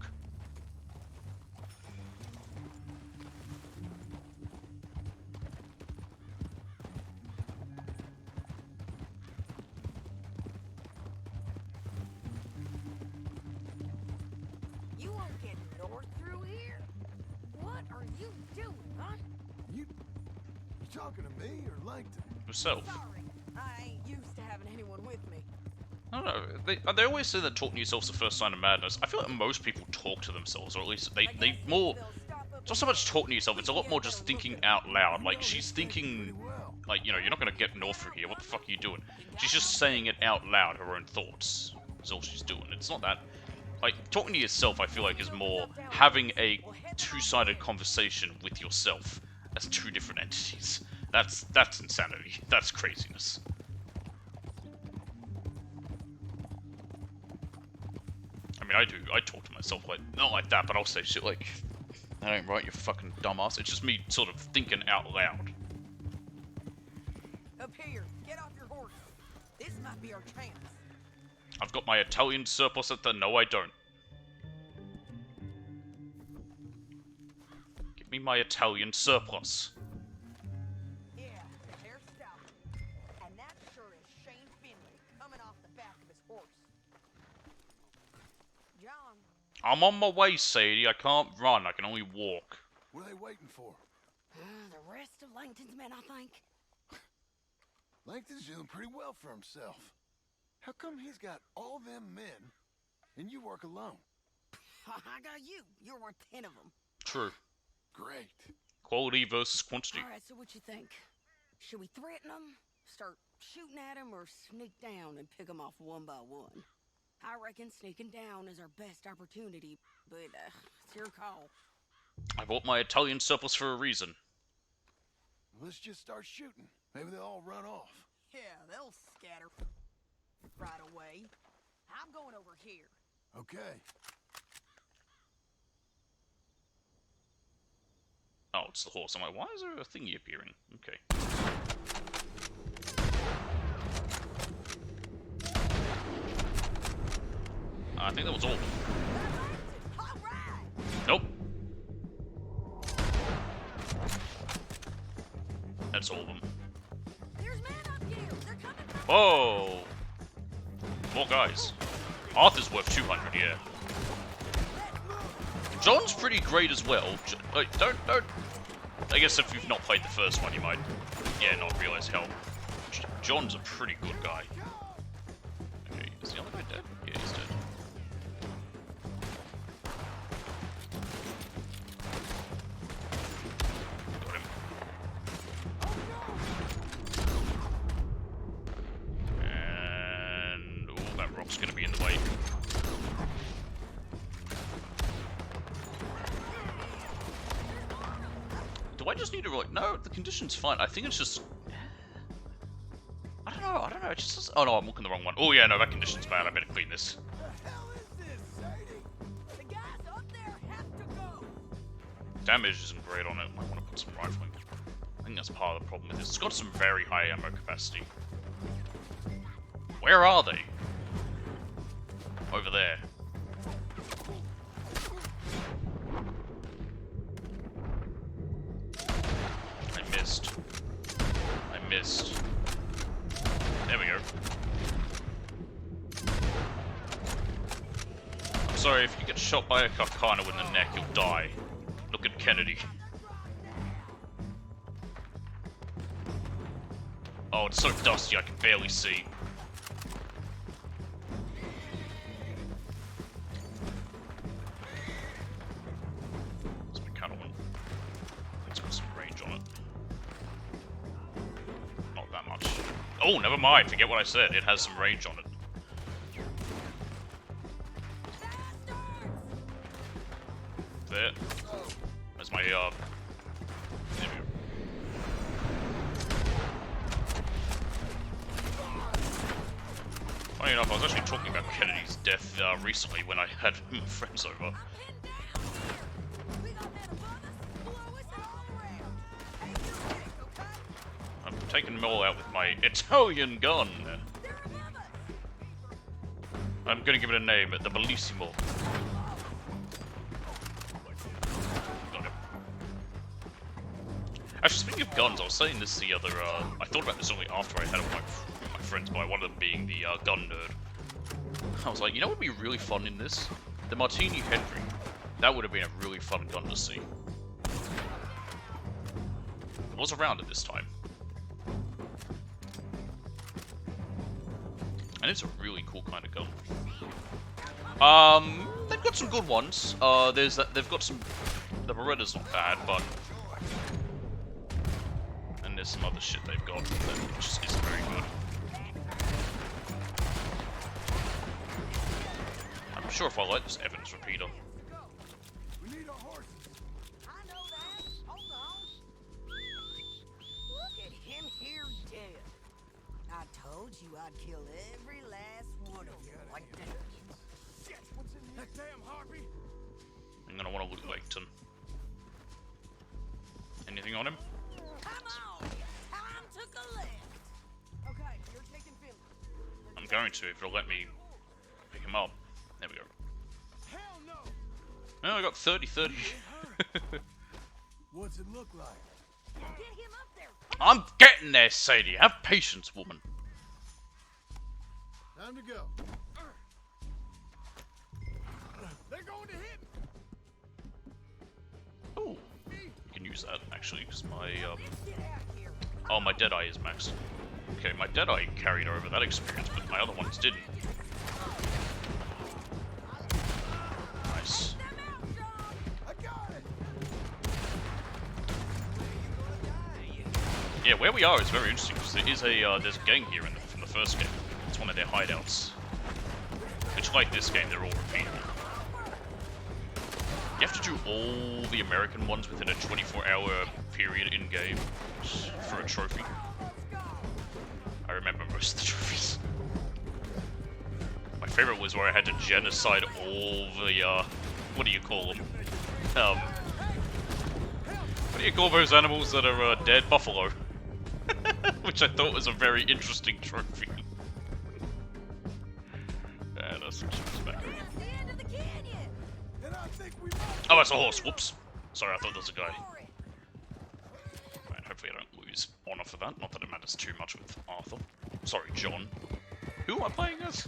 You won't get north through here. What are you doing, huh? You talking to me or Langton? Yourself. Sorry, I ain't used to having anyone with me. I don't know. They always say that talking to yourself is the first sign of madness. I feel like most people talk to themselves, or at least they more. It's not so much talking to yourself. It's a lot more just thinking out loud. Like she's thinking, like, you know, you're not gonna get north through here. What the fuck are you doing? She's just saying it out loud. Her own thoughts is all she's doing. It's not that. Like talking to yourself, I feel like is more having a two-sided conversation with yourself as two different entities. That's insanity. That's craziness. I mean, I talk to myself like, not like that, but I'll say shit like, that ain't right, you fucking dumbass. It's just me sort of thinking out loud. Up here, get off your horse. This might be our chance. I've got my Italian surplus at the... No, I don't. Give me my Italian surplus. Yeah, they're stopping. And that sure is Shane Finley coming off the back of his horse. John. I'm on my way, Sadie. I can't run. I can only walk. What are they waiting for? The rest of Langton's men, I think. Langton's doing pretty well for himself. How come he's got all them men, and you work alone? I got you. You're worth 10 of them. True. Great. Quality versus quantity. All right, so what you think? Should we threaten them, start shooting at them, or sneak down and pick them off one by one? I reckon sneaking down is our best opportunity, but it's your call. I bought my Italian surplus for a reason. Let's just start shooting. Maybe they'll all run off. Yeah, they'll scatter right away. I'm going over here. Okay. Oh, it's the horse. I'm like, why is there a thingy appearing? Okay. I think that was all of them. All right. Nope. That's all of them. There's men up here. They're coming from... Whoa! More guys. Arthur's worth 200, yeah. John's pretty great as well. Don't. I guess if you've not played the first one, you might, yeah, not realize how. John's a pretty good guy. Okay, is the other guy dead? Yeah, he's dead. Got him. And oh, that rock's gonna be in the way. Do I just need to like? No, the condition's fine. I think it's just. I don't know. It just. Oh no, I'm looking the wrong one. Oh yeah, no, that condition's bad. I better clean this. The hell is this, Sadie? The guys up there have to go. Damage isn't great on it. I want to put some rifling. I think that's part of the problem with this. It's got some very high ammo capacity. Where are they? Over there. I missed. There we go. I'm so sorry, if you get shot by a Carcano in the neck, you'll die. Look at Kennedy. Oh, it's so dusty I can barely see. It's been kind of one. It's got some range on it. Not that much. Oh, never mind. Forget what I said. It has some range on it. There. There's my, there we go. Funny enough, I was actually talking about Kennedy's death recently when I had my friends over. I'm taking them all out with my Italian gun. I'm gonna give it a name, the Bellissimo. Actually, speaking of guns, I was saying this the other, I thought about this only after I had it with my friends, by one of them being the gun nerd. I was like, you know what would be really fun in this? The Martini Henry. That would have been a really fun gun to see. It was around at this time. And it's a really cool kind of gun. They've got some good ones. There's that, they've got some, the Beretta's not bad, but there's some other shit they've got that just isn't very good. I'm sure if I like this Evans repeater. We need our horses. I know that. Hold on. Look at him here dead. I told you I'd kill every last one of you like that. Shit, what's in that damn harpy? I'm gonna want to loot Layton. Anything on him? Come on. Time to collect. Okay, you're taking Finley. I'm going to, if it'll let me pick him up. There we go. Hell no! Oh, I got 30-30. What's it look like? Get him up there. I'm getting there, Sadie. Have patience, woman. Time to go. They're going to hit me. Ooh. You can use that, actually, because my, oh, my Deadeye is maxed. Okay, my Deadeye carried over that experience, but my other ones didn't. Nice. I got it. Yeah, where we are is very interesting, because there is a, there's a gang here from the first game. It's one of their hideouts. Which, like this game, they're all repeatable. You have to do all the American ones within a 24-hour period in-game for a trophy. I remember most of the trophies. My favorite was where I had to genocide all the, what do you call them? What do you call those animals that are dead? Buffalo. Which I thought was a very interesting trophy. And that's back. Oh, that's a horse. Whoops. Sorry, I thought there was a guy. Right, hopefully I don't lose honor for that. Not that it matters too much with Arthur. Sorry, John. Who am I playing as?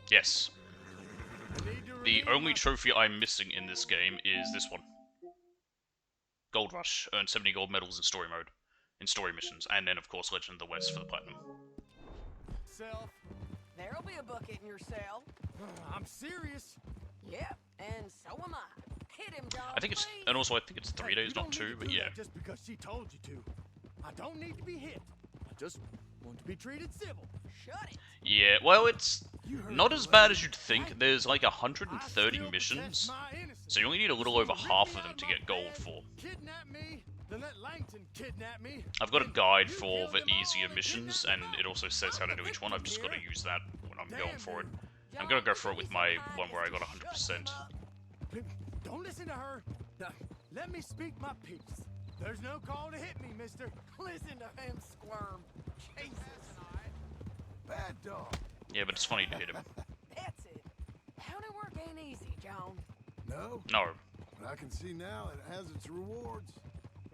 Yes. The only trophy I'm missing in this game is this one. Gold Rush. Earn 70 gold medals in story mode. In story missions. And then, of course, Legend of the West for the platinum. Self. There'll be a bucket in your cell. I'm serious. Yep, and so am I. Hit him, dog. I think it's... And also, I think it's 3 days, not 2, but yeah. Just because she told you to. I don't need to be hit. I just want to be treated civil. Shut it. Yeah, well, it's not as bad as you'd think. There's like 130 missions, so you only need a little over half of them to get gold for. Kidnap me, then let Langton kidnap me. I've got a guide for the easier missions, and it also says how to do each one. I've just got to use that when I'm going for it. I'm going to go for it with my one where I got 100%. Don't listen to her. Now, let me speak my piece. There's no call to hit me, mister. Listen to him squirm. Jesus. Bad dog. Yeah, but it's funny to hit him. That's it. County work ain't easy, John. No, No. but I can see now it has its rewards.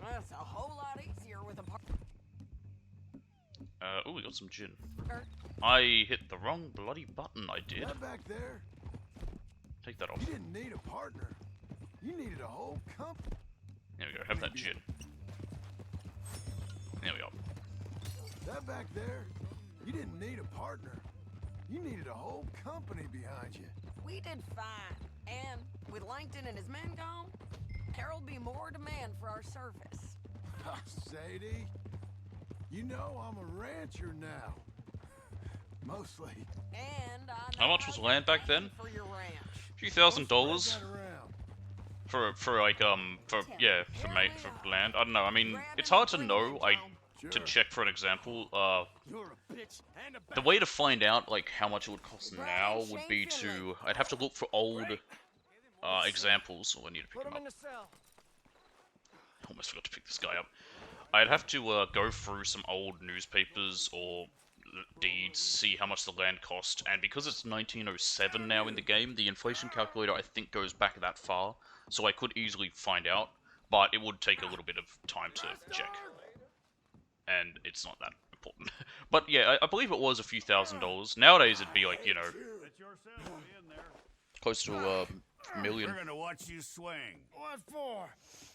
That's a whole lot easier with a partner. Oh, we got some gin. I hit the wrong bloody button, I did. That back there, Take that off. you didn't need a partner. You needed a whole company. There we go, have that gin. There we go. That back there, you didn't need a partner. You needed a whole company behind you. We did fine. And with Langton and his men gone, there'll be more demand for our service. Sadie, you know I'm a rancher now. Mostly. And I How know much was you land back pay then? For your ranch. $2,000 Spread that around. for like for land. I don't know. I mean, it's hard to know. To check for an example, You're a bitch and a the way to find out like how much it would cost now would be to I'd have to look for old examples. Oh, I need to pick Put him him in up. the cell. Almost forgot to pick this guy up. I'd have to go through some old newspapers or deeds, see how much the land cost, and because it's 1907 now in the game, the inflation calculator I think goes back that far, so I could easily find out, but it would take a little bit of time to check. And it's not that important. But yeah, I believe it was a few $1,000s. Nowadays it'd be like, you know, close to $1 million. We're gonna watch you swing. What for?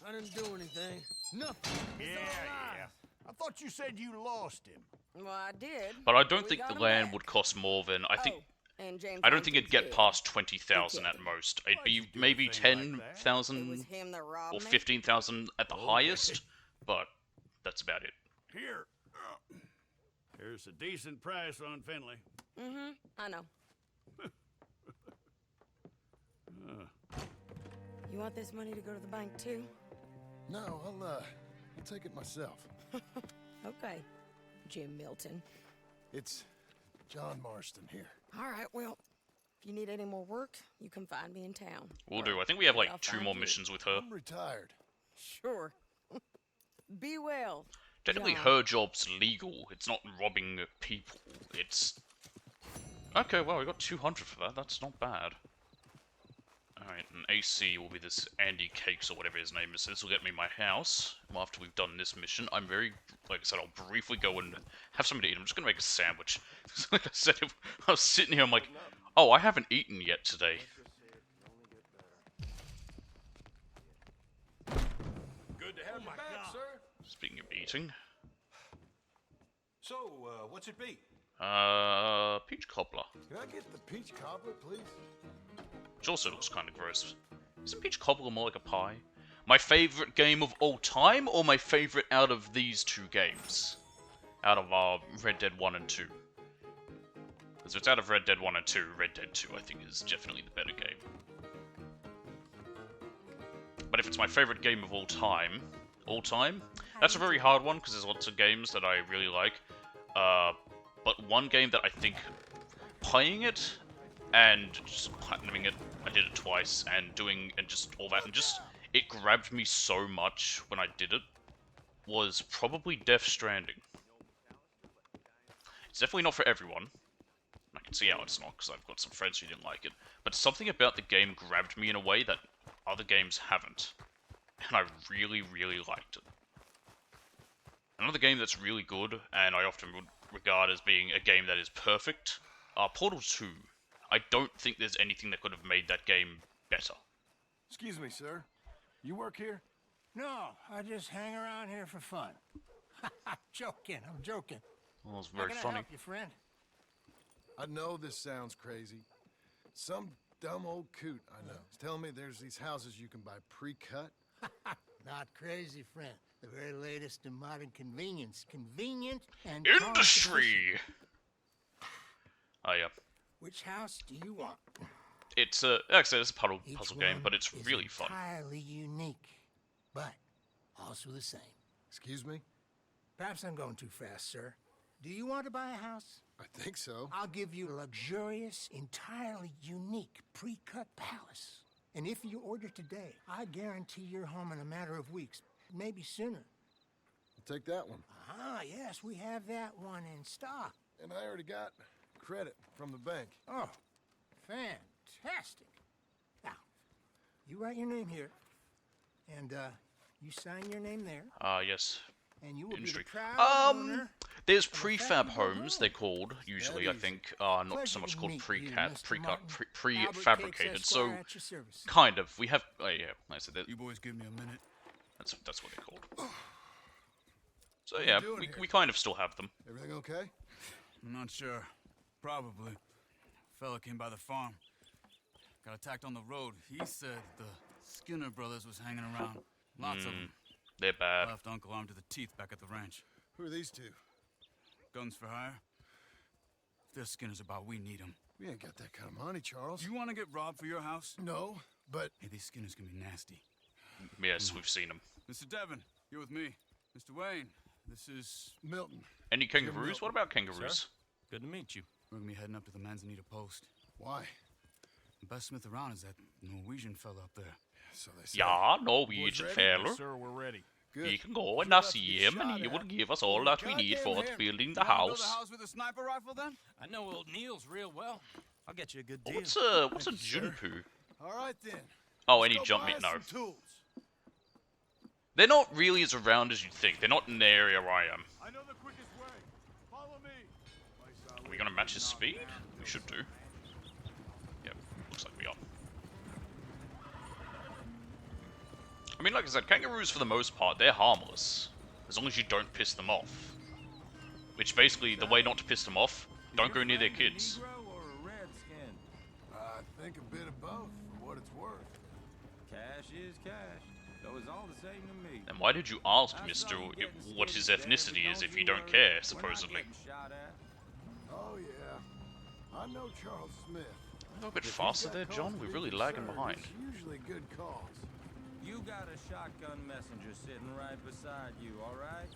I didn't do anything. Nothing. Yeah. I thought you said you lost him. Well, I did. But I don't We think got the him land back. would cost more than I think. Oh, and James I don't think it'd Langton's get dead. past 20,000 at Okay. most. It'd be Why'd you do a maybe thing like that? It 10,000 was him that robbed or me. 15,000 at the highest, but that's about it. Here. Here's a decent price on Finley. Mm-hmm. I know. You want this money to go to the bank too? No, I'll take it myself. Okay, Jim Milton. It's John Marston here. All right, well, if you need any more work, you can find me in town. We'll do. I think we have I'll like 2 find more you. missions with her. I'm retired. Sure. Be well. Technically, John. her job's legal. It's not robbing people. It's okay. Well, we got 200 for that. That's not bad. All right, and AC will be this Andy Cakes or whatever his name is. This will get me my house. Well, after we've done this mission, I'm very, like I said, I'll briefly go and have something to eat. I'm just gonna make a sandwich. Like I said, I was sitting here, I'm like, oh, I haven't eaten yet today. Good to have you back, sir. Speaking of eating, So, what's it be? peach cobbler, Can I get the peach cobbler, please? which also looks kind of gross. Isn't peach cobbler more like a pie? My favorite game of all time, or my favorite out of these two games? Out of Red Dead 1 and 2. Because if it's out of Red Dead 1 and 2, Red Dead 2 I think is definitely the better game. But if it's my favorite game of all time, that's a very hard one because there's lots of games that I really like. But one game that I think playing it and just platinuming it, I did it twice, and doing and just all that, and just it grabbed me so much when I did it, was probably Death Stranding. It's definitely not for everyone. I can see how it's not, because I've got some friends who didn't like it. But something about the game grabbed me in a way that other games haven't. And I really, really liked it. Another game that's really good, and I often would regard as being a game that is perfect, Portal 2. I don't think there's anything that could have made that game better. Excuse me, sir. You work here? No, I just hang around here for fun. I'm joking. Well, it's How very can I funny. help you, friend? I know this sounds crazy. Some dumb old coot I know is telling me there's these houses you can buy pre-cut. Not crazy, friend. The very latest in modern convenience. Convenient and Industry! Oh yeah. Which house do you want? It's like I said, it's a puzzle Each game, one but it's is really fun. entirely unique, but also the same. Excuse me? Perhaps I'm going too fast, sir. Do you want to buy a house? I think so. I'll give you a luxurious, entirely unique pre-cut palace. And if you order today, I guarantee you're home in a matter of weeks, maybe sooner. I'll take that one. Ah, yes, we have that one in stock. And I already got credit from the bank. Oh, fantastic. Now, you write your name here, and you sign your name there, Yes. and you will Industry. be the proud owner. There's of a prefab fashionable homes, they're home. called, usually, I That is think. Not so Pleasure much to called meet you, pre-cut, Mr. pre-cut, Martin. Albert prefabricated, Cates, so Esquire, at your service. kind of. We have, yeah, like I said, You boys give me a minute. that's what they're called. So yeah, doing here? we kind of still have them. Everything okay? I'm not sure. Probably. Fella came by the farm. Got attacked on the road. He said the Skinner brothers was hanging around. Lots of them. They're bad. Left Uncle armed to the teeth back at the ranch. Who are these two? Guns for hire. If they're Skinner's about, we need them. We ain't got that kind of money, Charles. You want to get robbed for your house? No, but Hey, these Skinners can be nasty. Yes, we've seen them. Mr. Devon, you're with me. Mr. Wayne, this is... Milton. Any kangaroos? What about kangaroos? Good to meet you. We're gonna be heading up to the Manzanita Post. Why? The best smith around is that Norwegian fella up there. So they say. Yeah, Norwegian ready? fella. Sir, we're ready. Good. You can go and You're about to see get him, and shot he at. will give us all that we need for Goddamn building the You wanna build house. a house with a sniper rifle, then? I know old Niels real well. I'll get you a good deal. What's a junpu? All right then. Oh, any Go jump buy meat? us No. some tools. They're not really as around as you'd think. They're not in the area I am. I know the quickest way. Follow me. Are we gonna match his speed? We should do. Yep, looks like we are. I mean, like I said, kangaroos for the most part, they're harmless. As long as you don't piss them off. Which basically, the way not to piss them off, don't go near their kids. I think a bit of both for what it's worth. Cash is cash. Though it's all the same to me. Then why did you ask Mr. what his ethnicity is if you don't care, supposedly? Oh yeah. I know Charles Smith. A little bit faster there, John. We're really lagging behind. Usually good calls. You got a shotgun messenger sitting right beside you, alright?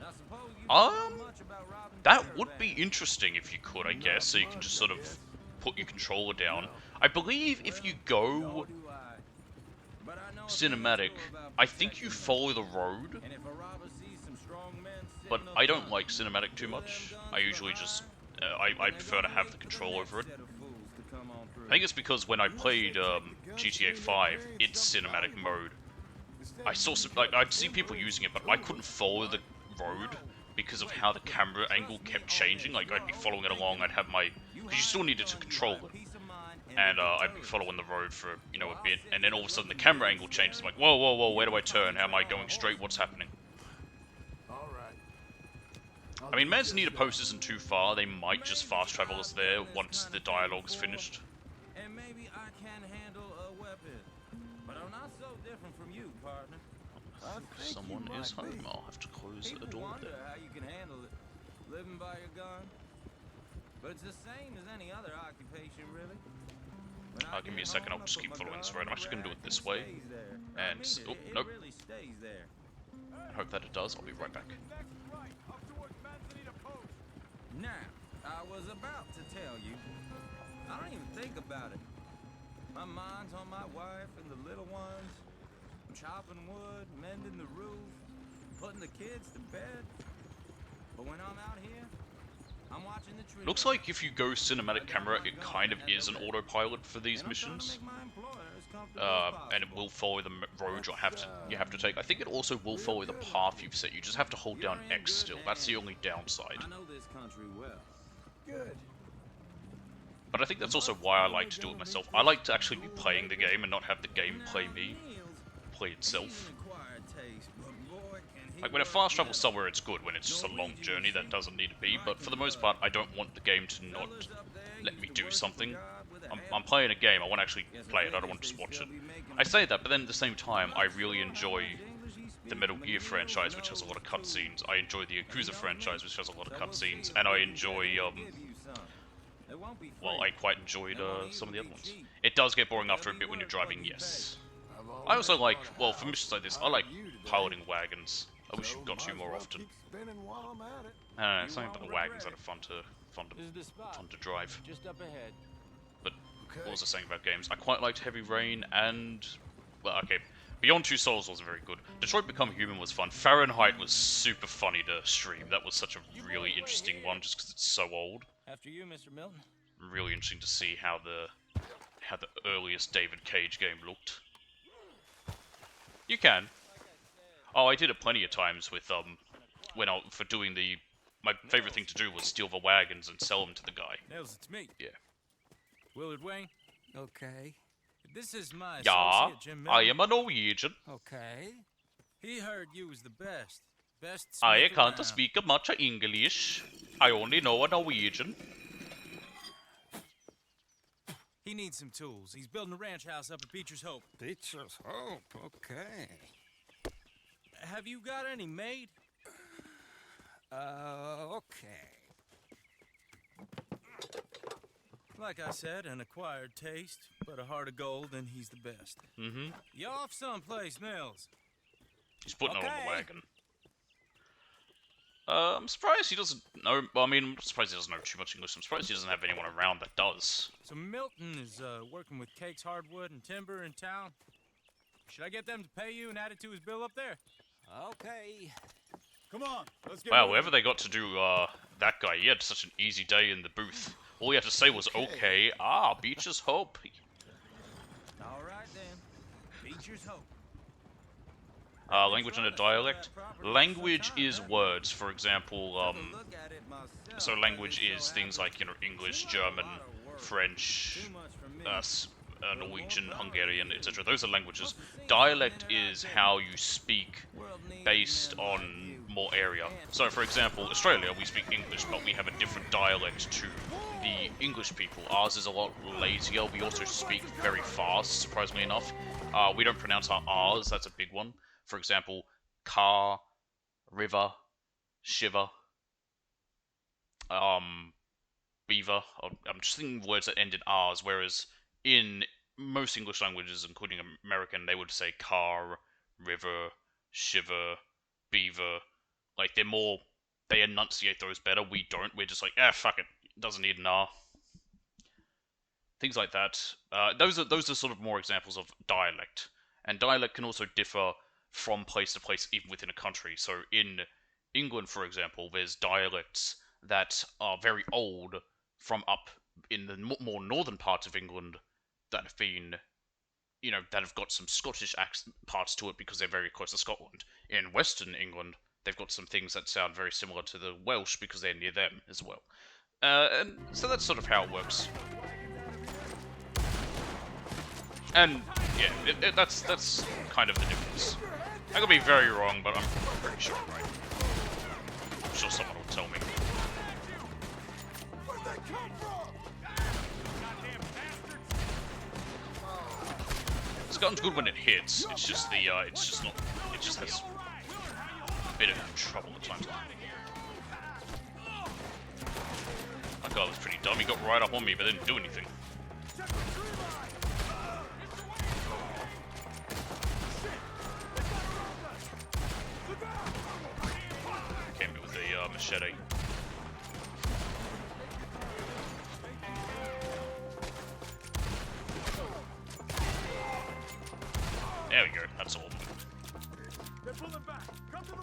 Now suppose you don't know much about robbing That would be caravans. interesting if you could, I guess, so you can just sort of put your controller down. I believe if you go Nor do I. But I know a thing or cinematic, two about I think you protecting follow the road, And if a robber sees some strong men but sitting I up don't front, like cinematic too throw much. them I guns usually for just, hire, I and prefer to they're have gonna the wait for control next over it. set of fools to come on through. I think it's because when I played GTA 5, it's cinematic mode. I saw some, like, I'd see people using it, but I couldn't follow the road because of how the camera angle kept changing. Like, I'd be following it along, I'd have my, because you still needed to control it. And I'd be following the road for, you know, a bit, and then all of a sudden the camera angle changes. I'm like, whoa, whoa, whoa, where do I turn? How am I going straight? What's happening? All right. I mean, Manzanita Post isn't too far. They might just fast travel us there once the dialogue's finished. And maybe I can handle a weapon. But I'm not so different from you, partner. I think Someone you is might home. be. I'll have to close the People door wonder there. how you can handle it, living by your gun. But it's the same as any other occupation, really. When I Give me a get second, home, I'll I just put keep my following this gun road. I'm on actually the gonna do it rack this and way. stays there. And I mean, nope. it really stays there. I hope that it does. I'll be right back. Now, I was about to tell you. I don't even think about it. My mind's on my wife and the little ones. I'm chopping wood, mending the roof, putting the kids to bed. But when I'm out here, I'm watching the tree. Looks like if you go cinematic camera, it kind of is an autopilot for these missions. And it will follow the road you have to take. I think it also will follow the path you've set. You just have to hold down X still. That's the only downside. I know this country well. Good. But I think that's also why I like to do it myself. I like to actually be playing the game and not have the game play me, play itself. Like when it fast travels somewhere, it's good. When it's just a long journey, that doesn't need to be. But for the most part, I don't want the game to not let me do something. I'm playing a game. I want to actually play it. I don't want to just watch it. I say that, but then at the same time, I really enjoy the Metal Gear franchise, which has a lot of cutscenes. I enjoy the Yakuza franchise, which has a lot of cutscenes, and I enjoy well, I quite enjoyed some of the other ones. It does get boring after a bit when you're driving, yes. I also like, well, for missions like this, I like piloting wagons. I wish you got to more often. I don't know, something about the wagons that are fun to drive. Just up ahead. But what was I saying about games? I quite liked Heavy Rain and, well, okay, Beyond Two Souls was very good. Detroit Become Human was fun. Fahrenheit was super funny to stream. That was such a really interesting one just because it's so old. After you, Mr. Milton. Really interesting to see how the earliest David Cage game looked. You can. Oh, I did it plenty of times with for doing the. My favorite thing to do was steal the wagons and sell them to the guy. Nels, it's me. Yeah. Willard Wayne. Okay. This is my Yeah, associate, Jim Milton. I am a Norwegian. Okay. He heard you was the best. Best I smith can't around. speak much English. I only know a Norwegian. He needs some tools. He's building a ranch house up at Beecher's Hope. Beecher's Hope, okay. Have you got any made? Okay. Like I said, an acquired taste, but a heart of gold, and he's the best. Mm-hmm. You off someplace, Mills? He's putting it on the Okay. wagon. I'm surprised he doesn't know. Well, I mean, I'm surprised he doesn't know too much English. I'm surprised he doesn't have anyone around that does. So Milton is working with Cakes Hardwood and Timber in town. Should I get them to pay you and add it to his bill up there? Okay. Come on, let's get Wow, moving. whoever they got to do that guy, he had such an easy day in the booth. All he had to say was, okay, Beecher's Hope. All right, then. Beecher's Hope. Language and a dialect. Language is words, for example, so language is things like, you know, English, German, French, Norwegian, Hungarian, etc. Those are languages. Dialect is how you speak based on more area. So, for example, Australia, we speak English, but we have a different dialect to the English people. Ours is a lot lazier. We also speak very fast, surprisingly enough. We don't pronounce our R's, that's a big one. For example, car, river, shiver, beaver. I'm just thinking of words that end in R's, whereas in most English languages, including American, they would say car, river, shiver, beaver. Like, they enunciate those better. We don't. We're just like, fuck it. It doesn't need an R. Things like that. Those are sort of more examples of dialect. And dialect can also differ from place to place, even within a country. So in England, for example, there's dialects that are very old from up in the more northern parts of England that have been, you know, that have got some Scottish accent parts to it because they're very close to Scotland. In Western England, they've got some things that sound very similar to the Welsh because they're near them as well. And so that's sort of how it works. And yeah, that's kind of the difference. I could be very wrong, but I'm pretty sure I'm right. I'm sure someone will tell me. Where'd they come from? This gun's good when it hits. It's just the it's just not. It just has a bit of trouble at times. My guy was pretty dumb. He got right up on me, but didn't do anything. Came in with a machete. There we go. That's all. They're pulling back. Come to the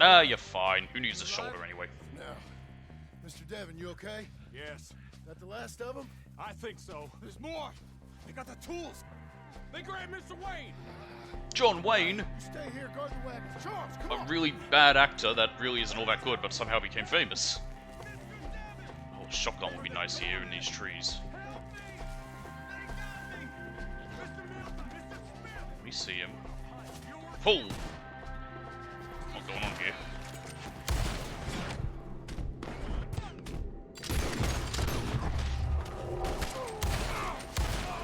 way. You're fine. Who needs a shoulder anyway? Now, Mr. Devon, you okay? Yes, That the last of them? I think so. There's more. They got the tools. They grabbed Mr. Wayne. John Wayne, You stay here, guard the wagons. Charles, come a on. really bad actor that really isn't all that good, but somehow became famous. Oh, a shotgun would be nice here in these trees. Let me see him. Pull! What's going on here?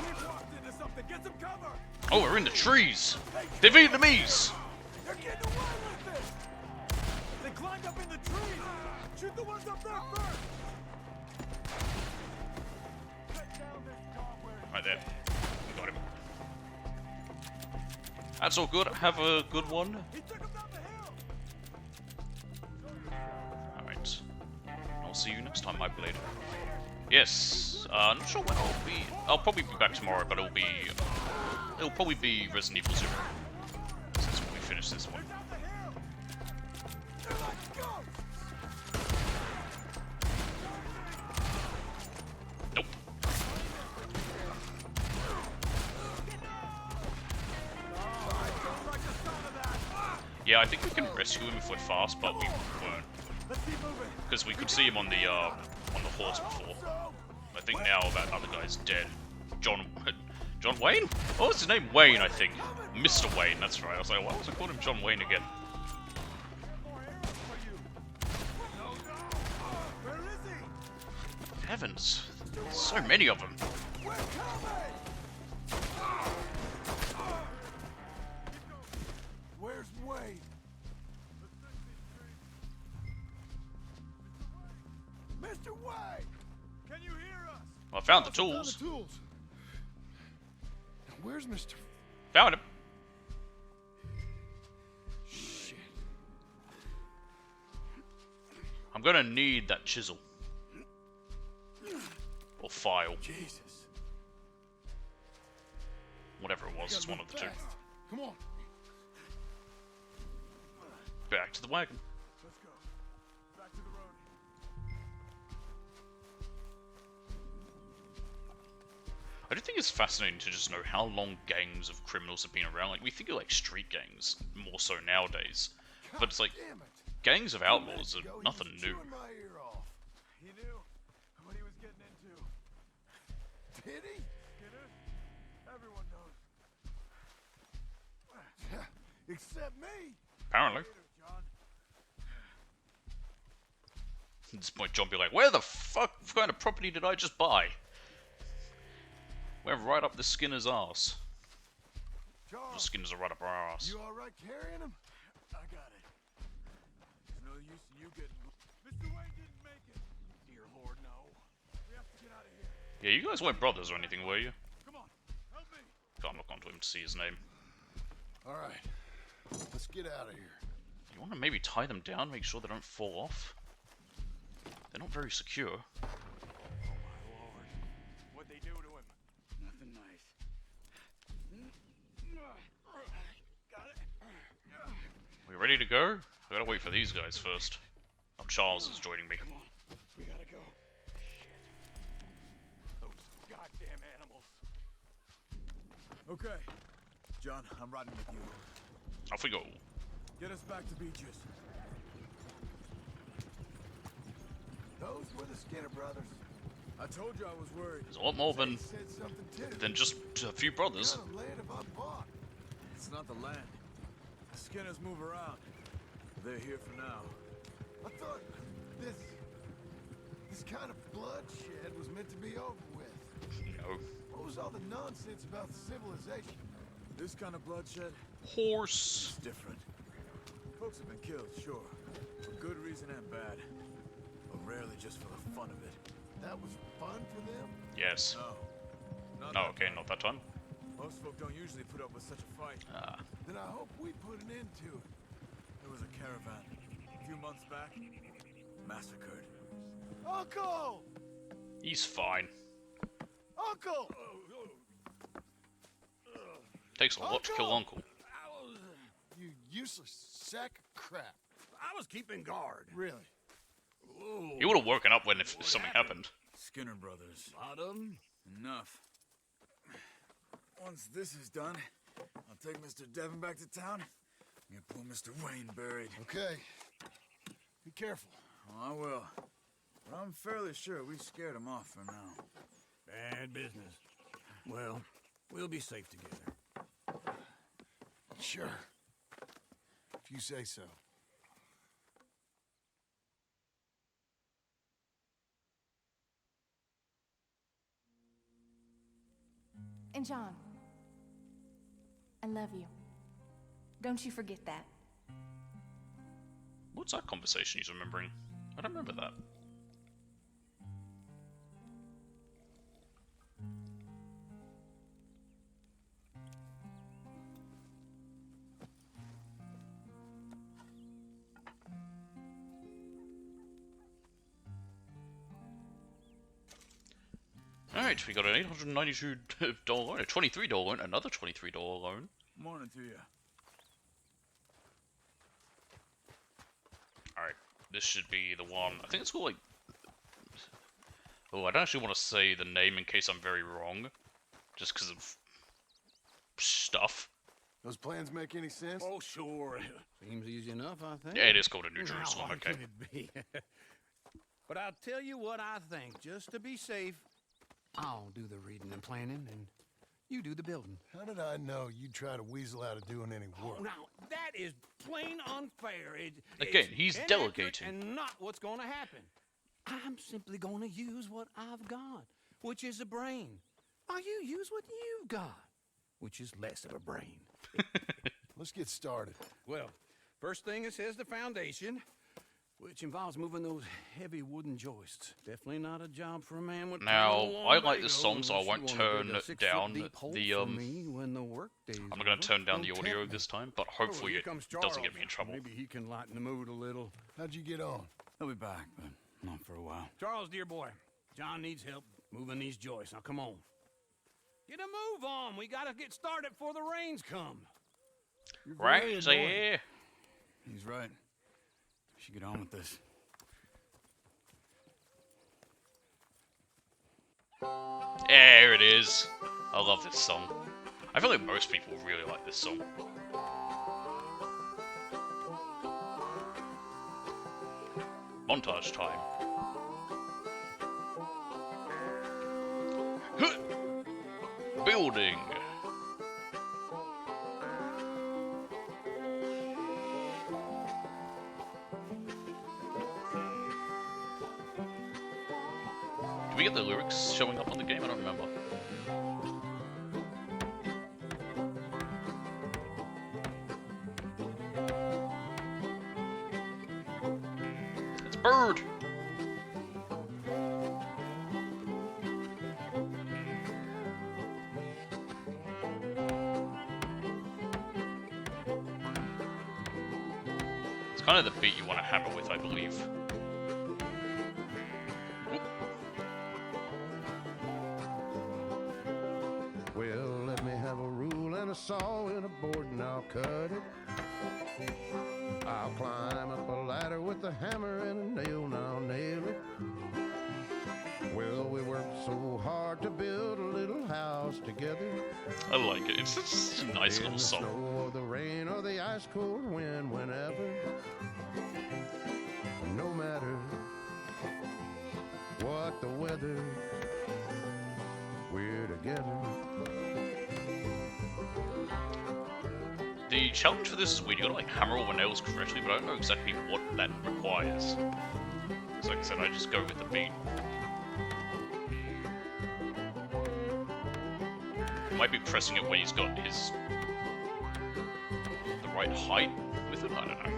We've walked into something. Get some cover. Oh, we're in the trees! They're Vietnamese! They're getting away with it. They climbed up in the trees. Shoot the ones up there first. Cut down this cobweb. Right there. Got him. That's all good. Have a good one. He took him down the hill. Alright. I'll see you next time, my blade. Yes. I'm not sure when I'll be. I'll probably be back tomorrow, but it'll probably be Resident Evil 0. Since we finish this one. They're like ghosts. Yeah, I think we can rescue him if we're fast, but we won't. Because we could see him on the horse before. I think now that other guy's dead. John Wayne? Oh, what's his name? Wayne, I think. Mr. Wayne, that's right. I was like, why was I calling him John Wayne again? Heavens. So many of them. Where's Wade? Mr. Wade! Can you hear us? Well, I found the Found tools. the tools. Now, where's Mr. Found him. Shit. I'm gonna need that chisel. Or file. Jesus. Whatever it was, it's one of the two. Come on. Back to the wagon. Let's go. Back to the road. I do think it's fascinating to just know how long gangs of criminals have been around. Like, we think of like street gangs more so nowadays. But it's like, Damn it. gangs of outlaws are nothing new. Chewing my ear off. He knew what he was getting into. Did he? Skinner? Everyone knows. Except me. Apparently. John. At this point, John be like, where the fuck kind of property did I just buy? We're right up the Skinner's arse. The Charles, Skinners are right up our arse. you alright carrying him? I got it. There's no use in you getting... Mr. Wayne didn't make it. Dear Lord, no. We have to get out of here. Yeah, you guys weren't brothers or anything, were you? Come on, help me. Can't look onto him to see his name. Alright, let's get out of here. You want to maybe tie them down, make sure they don't fall off? They're not very secure. Oh my Lord. What'd they do to him? Nothing nice. Got it. We ready to go? I gotta wait for these guys first. Oh, Charles is joining me. We gotta go. Those goddamn animals. Okay. John, I'm riding with you. Off we go. Get us back to Beaches. Those were the Skinner brothers. I told you I was worried. There's a lot more than, They said something too. than just a few brothers. What kind of land have I bought? It's not the land. The Skinners move around. They're here for now. I thought this kind of bloodshed was meant to be over with. No. What was all the nonsense about civilization? This kind of bloodshed Horse. is different. Folks have been killed, sure, for good reason and bad, but rarely just for the fun of it. That was fun for them? Yes. No. Not Oh, that okay, kind. not that time. Most folk don't usually put up with such a fight. Ah. Then I hope we put an end to it. There was a caravan a few months back, massacred. Uncle! He's fine. Uncle! Takes a lot to kill Uncle. You useless sack of crap. I was keeping guard. Really? He would have woken up when if something happened. Skinner brothers. Lot of 'em? Enough. Once this is done, I'll take Mr. Devon back to town and get poor Mr. Wayne buried. Okay. Be careful. Oh, I will. But I'm fairly sure we scared him off for now. Bad business. Well, we'll be safe together. Sure. If you say so. And John, I love you. Don't you forget that. What's that conversation he's remembering? I don't remember that. Alright, we got an $892 loan, a $23 loan, another $23 loan. Morning to you. Alright, this should be the one. I think it's called like... Oh, I don't actually want to say the name in case I'm very wrong. Just because of stuff. Those plans make any sense? Oh, sure. Seems easy enough, I think. Yeah, it is called a New How Jerusalem, hard okay. can it be? But I'll tell you what I think. Just to be safe, I'll do the reading and planning, and you do the building. How did I know you'd try to weasel out of doing any work? Oh, now, that is plain unfair. Again, it's he's inaccurate delegating. And not what's going to happen. I'm simply going to use what I've got, which is a brain. While you use what you've got, which is less of a brain. Let's get started. Well, first thing it says the foundation, which involves moving those heavy wooden joists. Definitely not a job for a man with Now, long I like this bagels song, so I unless won't you wanna dig turn a 6 down foot deep hole the, for me when the work day's I'm not going to over. turn down the Don't audio tempt me. this time, but Oh, hopefully here it comes doesn't Charles. get me in trouble. Maybe he can lighten the mood a little. How'd you get on? He'll be back, but not for a while. Charles, dear boy, John needs help moving these joists. Now, come on. Get a move on. We got to get started before the rains come. You're very Right, annoying. yeah. He's right. We should get on with this. There it is. I love this song. I feel like most people really like this song. Montage time. Huh. Building. Do we get the lyrics showing up on the game? I don't remember. It's Bird! It's kind of the beat you want to hammer with, I believe. Oop. Well, let me have a rule and a saw and a board and I'll cut it. I'll climb up a ladder with a hammer and a nail and I'll nail it. Well, we worked so hard to build a little house together. I like it. It's just a nice In little the song. snow or the rain or the ice cold wind, whenever. No matter what the weather, we're together. The challenge for this is weird. You gotta like hammer all the nails correctly, but I don't know exactly what that requires. So like I said, I just go with the beat. Might be pressing it when he's got his the right height with it. I don't know.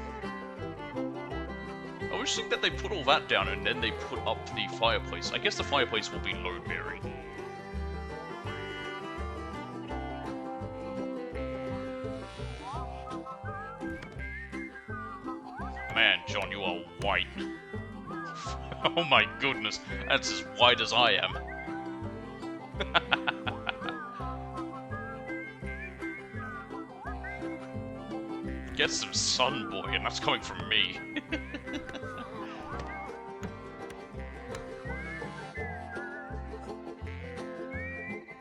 I was thinking that they put all that down and then they put up the fireplace. I guess the fireplace will be load bearing. Man, John, you are white. Oh my goodness, that's as white as I am. Get some sun, boy, and that's coming from me.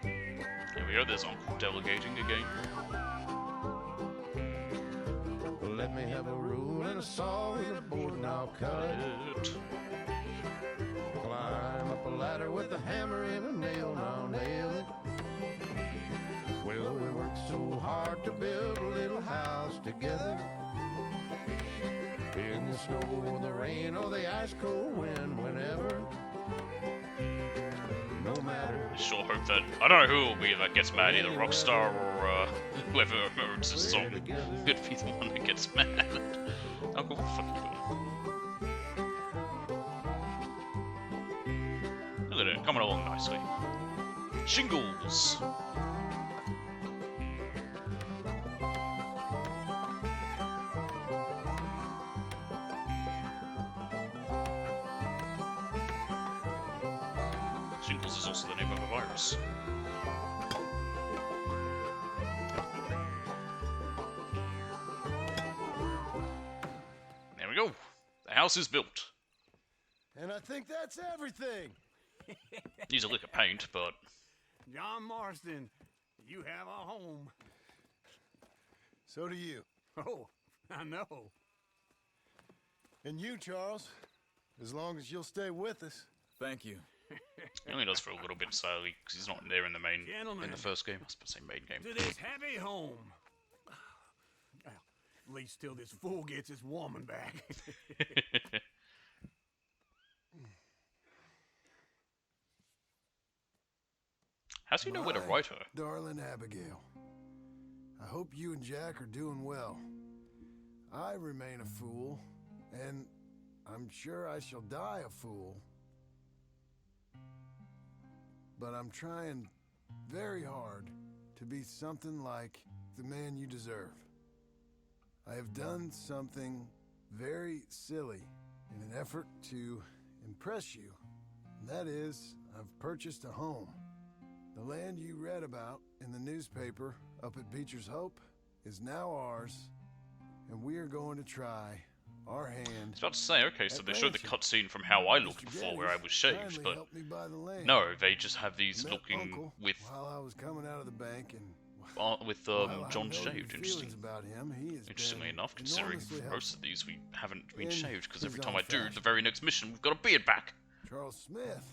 Here we go, there's Uncle delegating again. Let me have a rule and a saw and a board and I'll cut it. Climb up a ladder with a hammer and a nail and I'll nail it. Well, we worked so hard to build a little house together. In the snow or the rain or the ice cold wind, whenever. No matter. I sure hope that... I don't know who will be that gets mad, either Rockstar or whoever owns this song. Could be the one that gets mad. Uncle, what the fuck are you doing? Look at it, coming along nicely. Shingles! Shingles is also the name of a virus. There we go. The house is built. And I think that's everything. Needs a lick of paint, but John Marston, you have a home. So do you. Oh, I know. And you, Charles. As long as you'll stay with us. Thank you. He only does for a little bit, sadly, because he's not there in the main, Gentlemen, in the first game. I was supposed to say main game. To this happy home. Well, at least till this fool gets his woman back. How's he know where to write her? Darling Abigail, I hope you and Jack are doing well. I remain a fool, and I'm sure I shall die a fool. But I'm trying very hard to be something like the man you deserve. I have done something very silly in an effort to impress you. And that is, I've purchased a home. The land you read about in the newspaper up at Beecher's Hope is now ours, and we are going to try our hand. I was about to say, okay, so they showed the cutscene from how I looked before, where I was shaved, but no, they just have these looking with while I was coming out of the bank and John shaved. Interesting. About him, he has Interestingly been enough, considering enormously most of these we haven't been in shaved, because every his time own I do, fashion. the very next mission, we've got a beard back. Charles Smith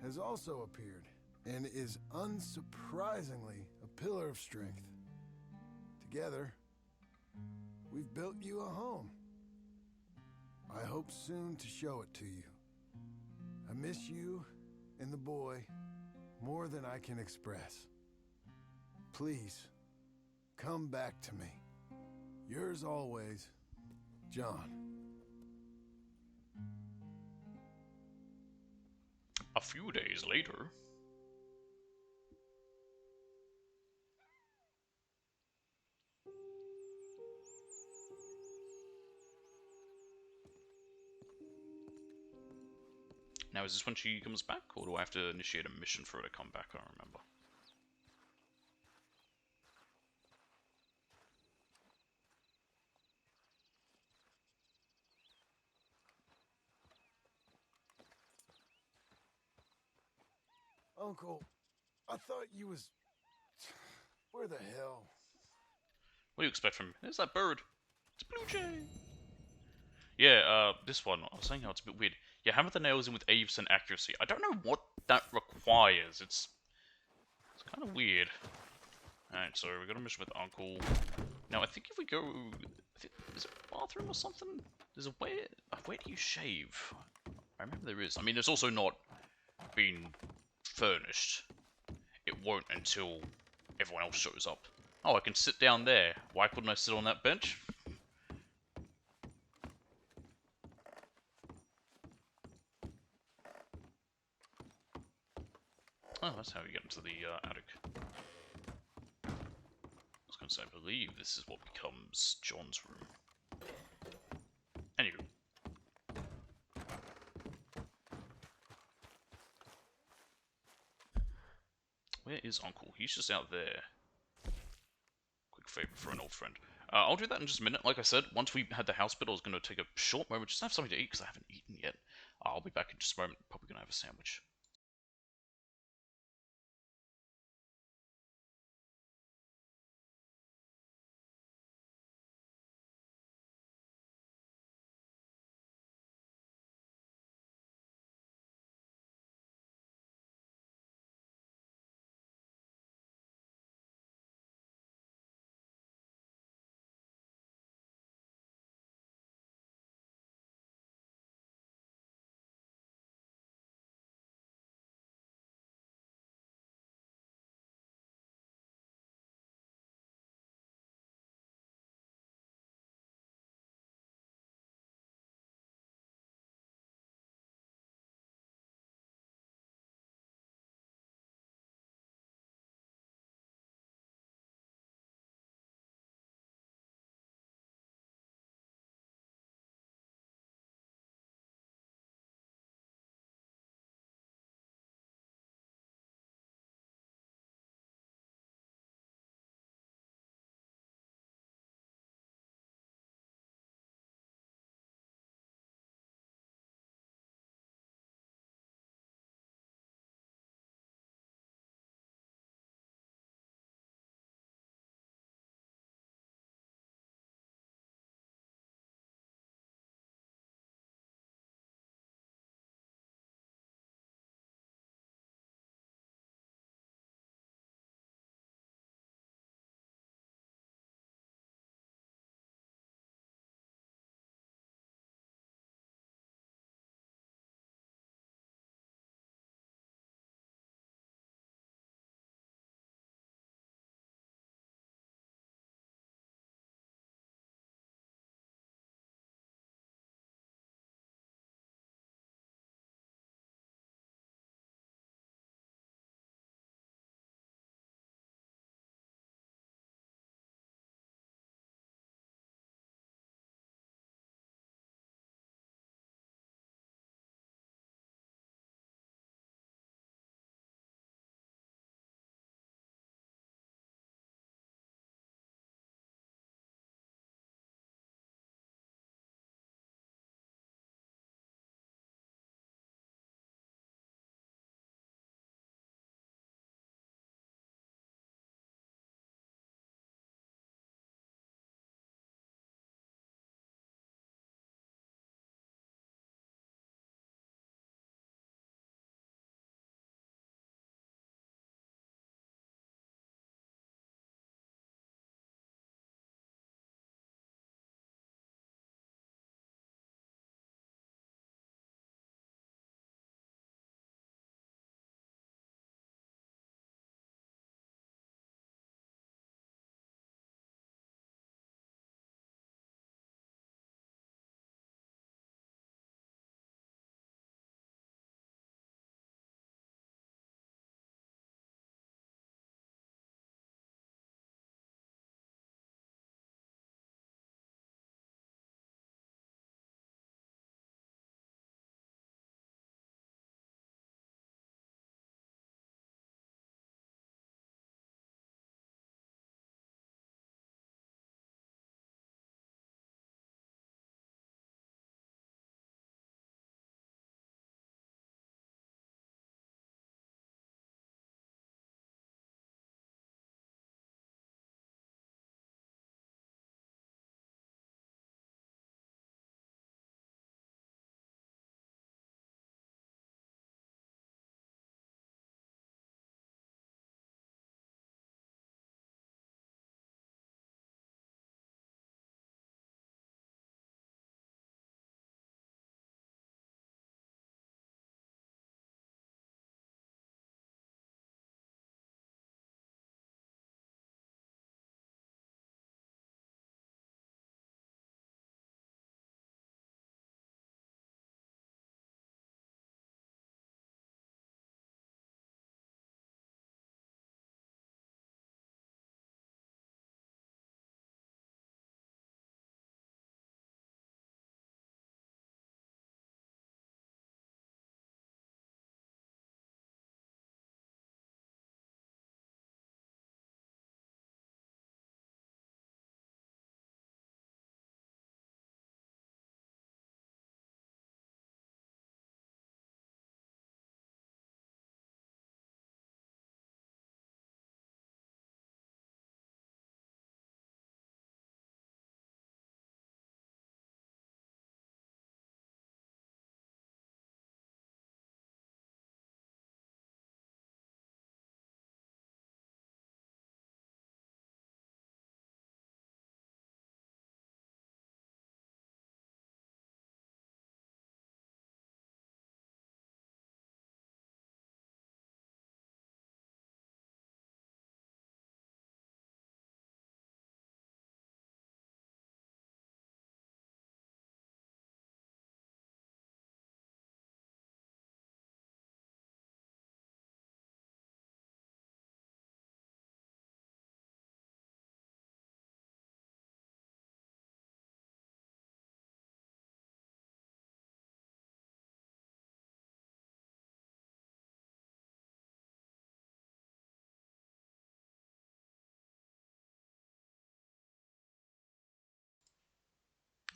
has also appeared and is unsurprisingly a pillar of strength. Together, we've built you a home. I hope soon to show it to you. I miss you and the boy more than I can express. Please, come back to me. Yours always, John. A few days later. Now, is this when she comes back, or do I have to initiate a mission for her to come back? I don't remember. Uncle, I thought you was... Where the hell? What do you expect from me? There's that bird. It's a blue jay. Yeah, this one, I was saying how it's a bit weird. You hammer the nails in with 80% accuracy. I don't know what that requires. It's kind of weird. Alright, so we got a mission with Uncle. Now, I think if we go... is it a bathroom or something? There's a way... Where do you shave? I remember there is. I mean, it's also not been furnished. It won't until everyone else shows up. Oh, I can sit down there. Why couldn't I sit on that bench? Oh, that's how you get into the attic. I was going to say, I believe this is what becomes John's room. Anywho. Where is Uncle? He's just out there. Quick favor for an old friend. I'll do that in just a minute. Like I said, once we had the house built, I was going to take a short moment just to have something to eat because I haven't eaten yet. I'll be back in just a moment. Probably going to have a sandwich.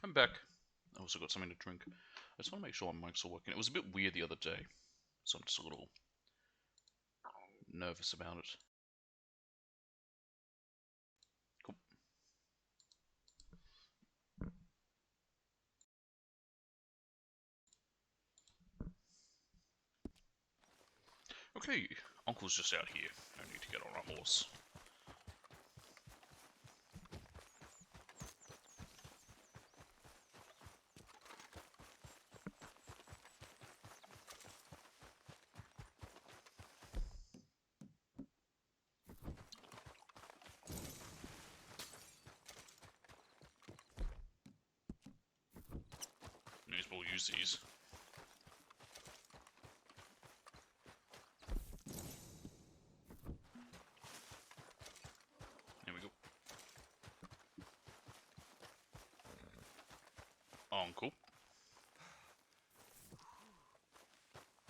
I'm back. I also got something to drink. I just want to make sure my mics are working. It was a bit weird the other day, so I'm just a little nervous about it. Cool. Okay, Uncle's just out here. I need to get on a horse. May as well use these. There we go. Uncle.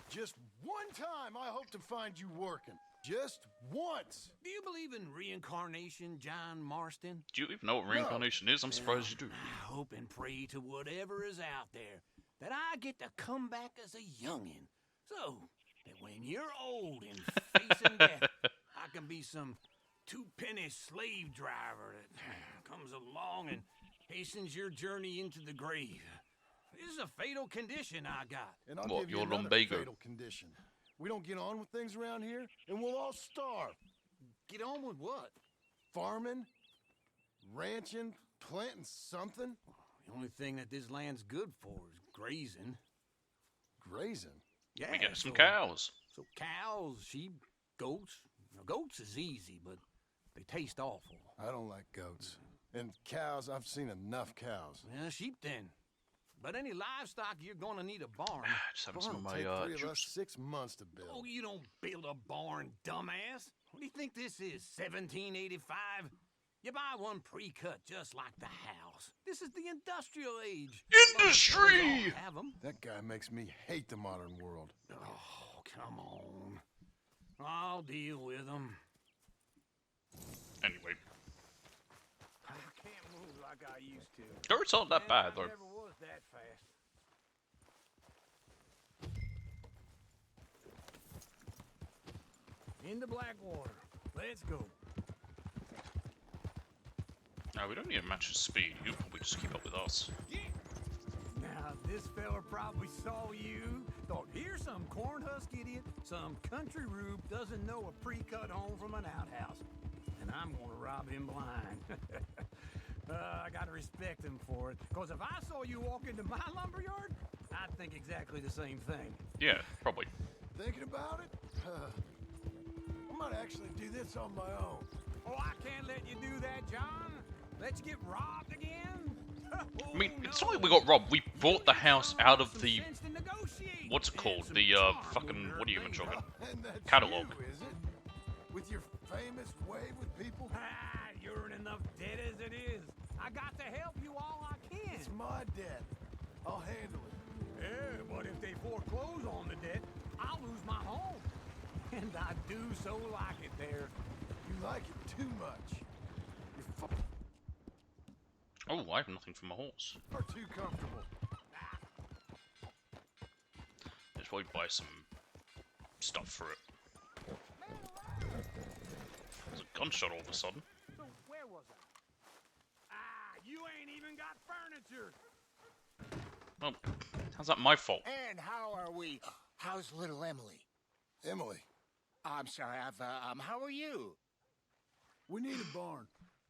Just one time I hope to find you working. Just once. Do you believe in reincarnation, John Marston? Do you even know what reincarnation is? I'm surprised you do. I hope and pray to whatever is out there that I get to come back as a youngin'. So that when you're old and facing death, I can be some two-penny slave driver that comes along and hastens your journey into the grave. This is a fatal condition I got. And I'll What, give you your another lumbago? fatal condition. We don't get on with things around here, and we'll all starve. Get on with what? Farming, ranching, planting something. The only thing that this land's good for is grazing. Grazing? Yeah, We get some so- cows. So cows, sheep, goats. Now, goats is easy, but they taste awful. I don't like goats. And cows, I've seen enough cows. Yeah, sheep then. But any livestock, you're gonna need a barn. Just having some of It'll my take three of us juice. 6 months to build. Oh, you don't build a barn, dumbass. What do you think this is, 1785? You buy one pre-cut just like the house. This is the industrial age. Industry! All have 'em. That guy makes me hate the modern world. Oh, come on. I'll deal with them. Anyway, I can't move like I used to. goats aren't that And bad I though. never was that fast. Into Blackwater. Let's go. No, we don't need to match his speed. He'll probably just keep up with us. Now, this fella probably saw you, thought, here's some cornhusk idiot, some country rube doesn't know a pre-cut home from an outhouse. And I'm gonna rob him blind. I gotta respect him for it, because if I saw you walk into my lumberyard, I'd think exactly the same thing. Yeah, probably. Thinking about it? I might actually do this on my own. Oh, I can't let you do that, John. Let you get robbed again? I mean, it's not like we got robbed. We bought the house out of the... What's it called? The, fucking... What are you even talking? And that's Catalog. you, is it? With your famous way with people? Ah, you're in enough debt as it is. I got to help you all I can. It's my debt. I'll handle it. Yeah, but if they foreclose on the debt, I'll lose my home. And I do so like it there. You like it too much. You're Oh, I have nothing for my horse. far too comfortable. I should probably buy some stuff for it. There's a gunshot all of a sudden. So where was I? Ah, you ain't even got furniture. Well, how's that my fault? And how are we? How's little Emily? Emily, I'm sorry, how are you? we need a barn.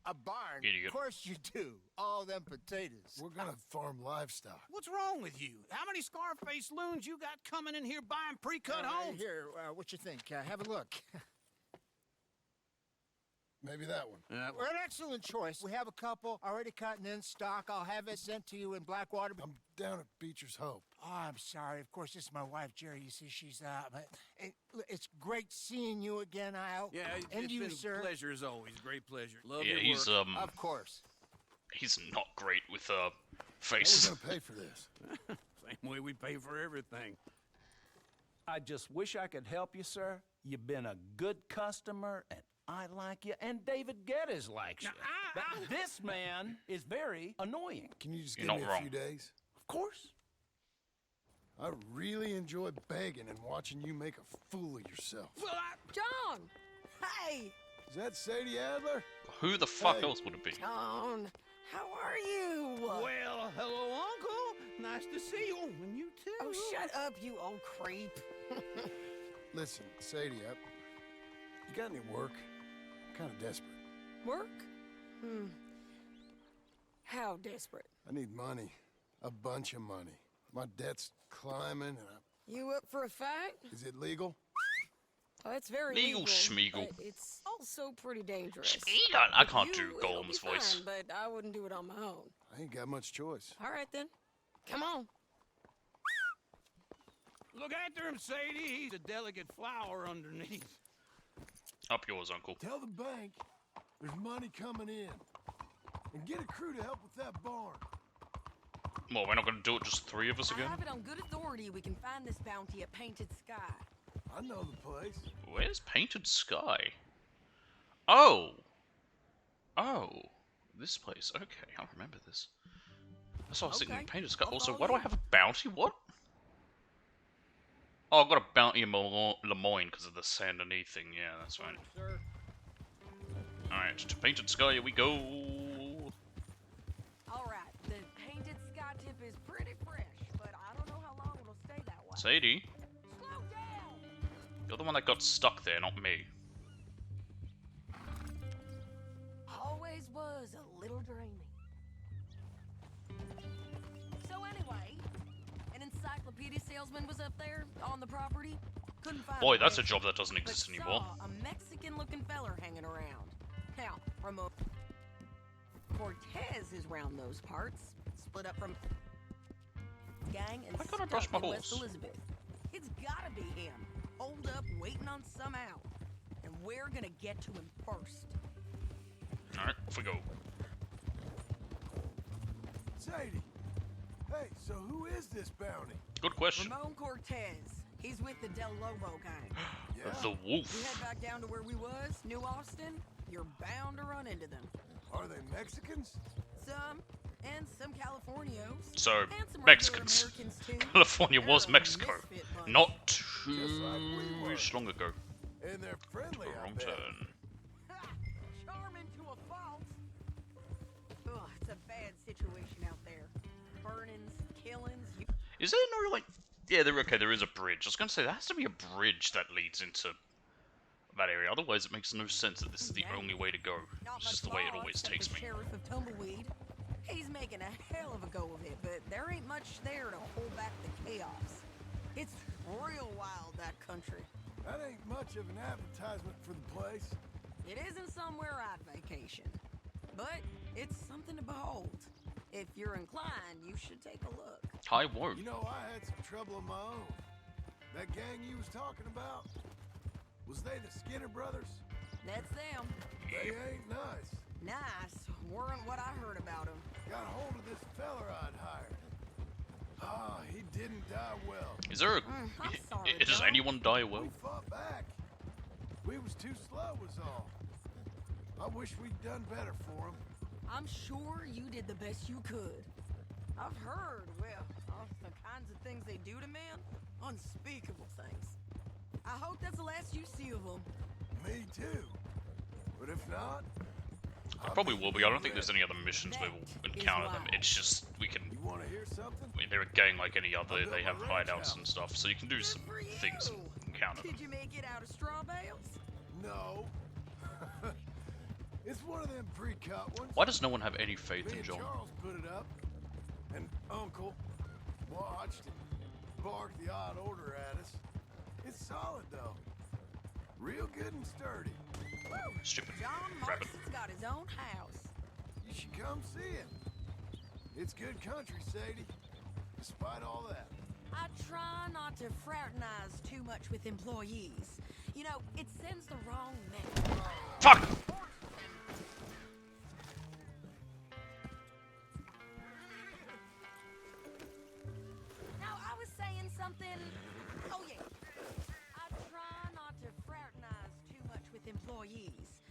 A barn? Idiot. Of course you do. All them potatoes. We're gonna farm livestock. What's wrong with you? How many Scarface loons you got coming in here buying pre-cut homes? Here, what you think? Have a look. Maybe that one. We're an excellent choice. We have a couple already cut and in stock. I'll have it sent to you in Blackwater. I'm down at Beecher's Hope. Oh, I'm sorry. Of course, this is my wife, Jerry. You see, she's but it's great seeing you again, Al. Yeah, and it's you, been sir. a pleasure as always. Great pleasure. Love Yeah, your he's, work. Of course. he's not great with, How faces. we gonna pay for this? Same way we pay for everything. I just wish I could help you, sir. You've been a good customer, and I like you, and David Geddes likes you. This man is very annoying. Can you just You're give me not a wrong. few days? Of course. I really enjoy begging and watching you make a fool of yourself. Well, John! Hey! Is that Sadie Adler? Who the fuck Hey. else would it be? John! How are you? Well, hello, Uncle. Nice to see you. And you too. Oh, shut up, you old creep. Listen, Sadie, you got any work? I'm kind of desperate. Work? How desperate? I need money. A bunch of money. My debt's climbing, and You up for a fight? is it legal? Oh, it's very Legal legal, schmeagle. but it's also pretty dangerous. I With can't you, do it'll Golem's be voice. fine, but I wouldn't do it on my own. I ain't got much choice. All right, then. Come on. Look after him, Sadie. He's a delicate flower underneath. Up yours, Uncle. Tell the bank there's money coming in. And get a crew to help with that barn. Well, we're not going to do it just 3 of us I again? have it on good authority we can find this bounty at Painted Sky. I know the place. Where's Painted Sky? Oh! Oh. This place. Okay, I remember this. That's what I was thinking. Okay, Painted Sky. I'll Also, follow why do I you. have a bounty? What? Oh, I've got a bounty in Lemoyne because of the Saint Denis thing. Yeah, that's fine. Sir. Alright, to Painted Sky, here we go. All right, the Painted Sky tip is pretty fresh, but I don't know how long it'll stay that way. Sadie, Slow down! you're the one that got stuck there, not me. Always was a little dreamy. So anyway, an encyclopedia salesman was up there on the property. Couldn't find Boy, the that's a place, job that doesn't but exist anymore. saw a Mexican-looking feller hanging around. Now, from a Cortez is round those parts, split up from gang and Why can't I brush stuck my in West horse? Elizabeth. It's gotta be him, holed up, waiting on some out, and we're gonna get to him first. Alright, off we go. Sadie. Hey, so who is this bounty? Good question. Ramon Cortez. He's with the Del Lobo gang. Yeah. The We wolf. head back down to where we was, New Austin. You're bound to run into them. Are they Mexicans? Some, and some Californios. So, And some regular Mexicans. Americans too. California They're was a Mexico. misfit bunch. Not Just like we were. too long ago. And they're friendly, I Wrong bet. turn. Ha! Charming to a fault. Ugh, it's a bad situation out there. Burnings, killings. Is there no, like... Yeah, there is a bridge. I was going to say, there has to be a bridge that leads into that area. Otherwise, it makes no sense that this is the only way to go. Not It's much just the way it law always except takes the me. Sheriff of Tumbleweed. He's making a hell of a go of it, but there ain't much there to hold back the chaos. It's real wild, that country. That ain't much of an advertisement for the place. It isn't somewhere I'd vacation, but it's something to behold. If you're inclined, you should take a look. I won't. You know, I had some trouble of my own. That gang you was talking about, was they the Skinner brothers? That's them. They ain't nice. Nice. Weren't what I heard about them. Got hold of this feller I'd hired. Ah, he didn't die well. Is there a... I'm sorry, Does John. anyone die well? We fought back. We was too slow was all. I wish we'd done better for him. I'm sure you did the best you could. I've heard, well, of the kinds of things they do to men. Unspeakable things. I hope that's the last you see of them. Me too. But if not, I probably will be. I don't think there's any other missions where we'll That is encounter them. why. It's just, we can... you want to hear something? I mean, they're a gang like any other. I'll They have build my ranch hideouts house. and stuff, so you can do Good some for you. things and encounter them. Did you make it out of straw bales? No. It's one of them pre-cut ones. Why does no one have any faith Me in and John? Charles put it up, and Uncle watched and barked the odd order at us. It's solid though, real good and sturdy. Stupid John rabbit. Marston's got his own house. You should come see it. It's good country, Sadie. Despite all that. I try not to fraternize too much with employees. You know, it sends the wrong message. Fuck! Now, I was saying something. Oh, yeah. I try not to fraternize too much with employees.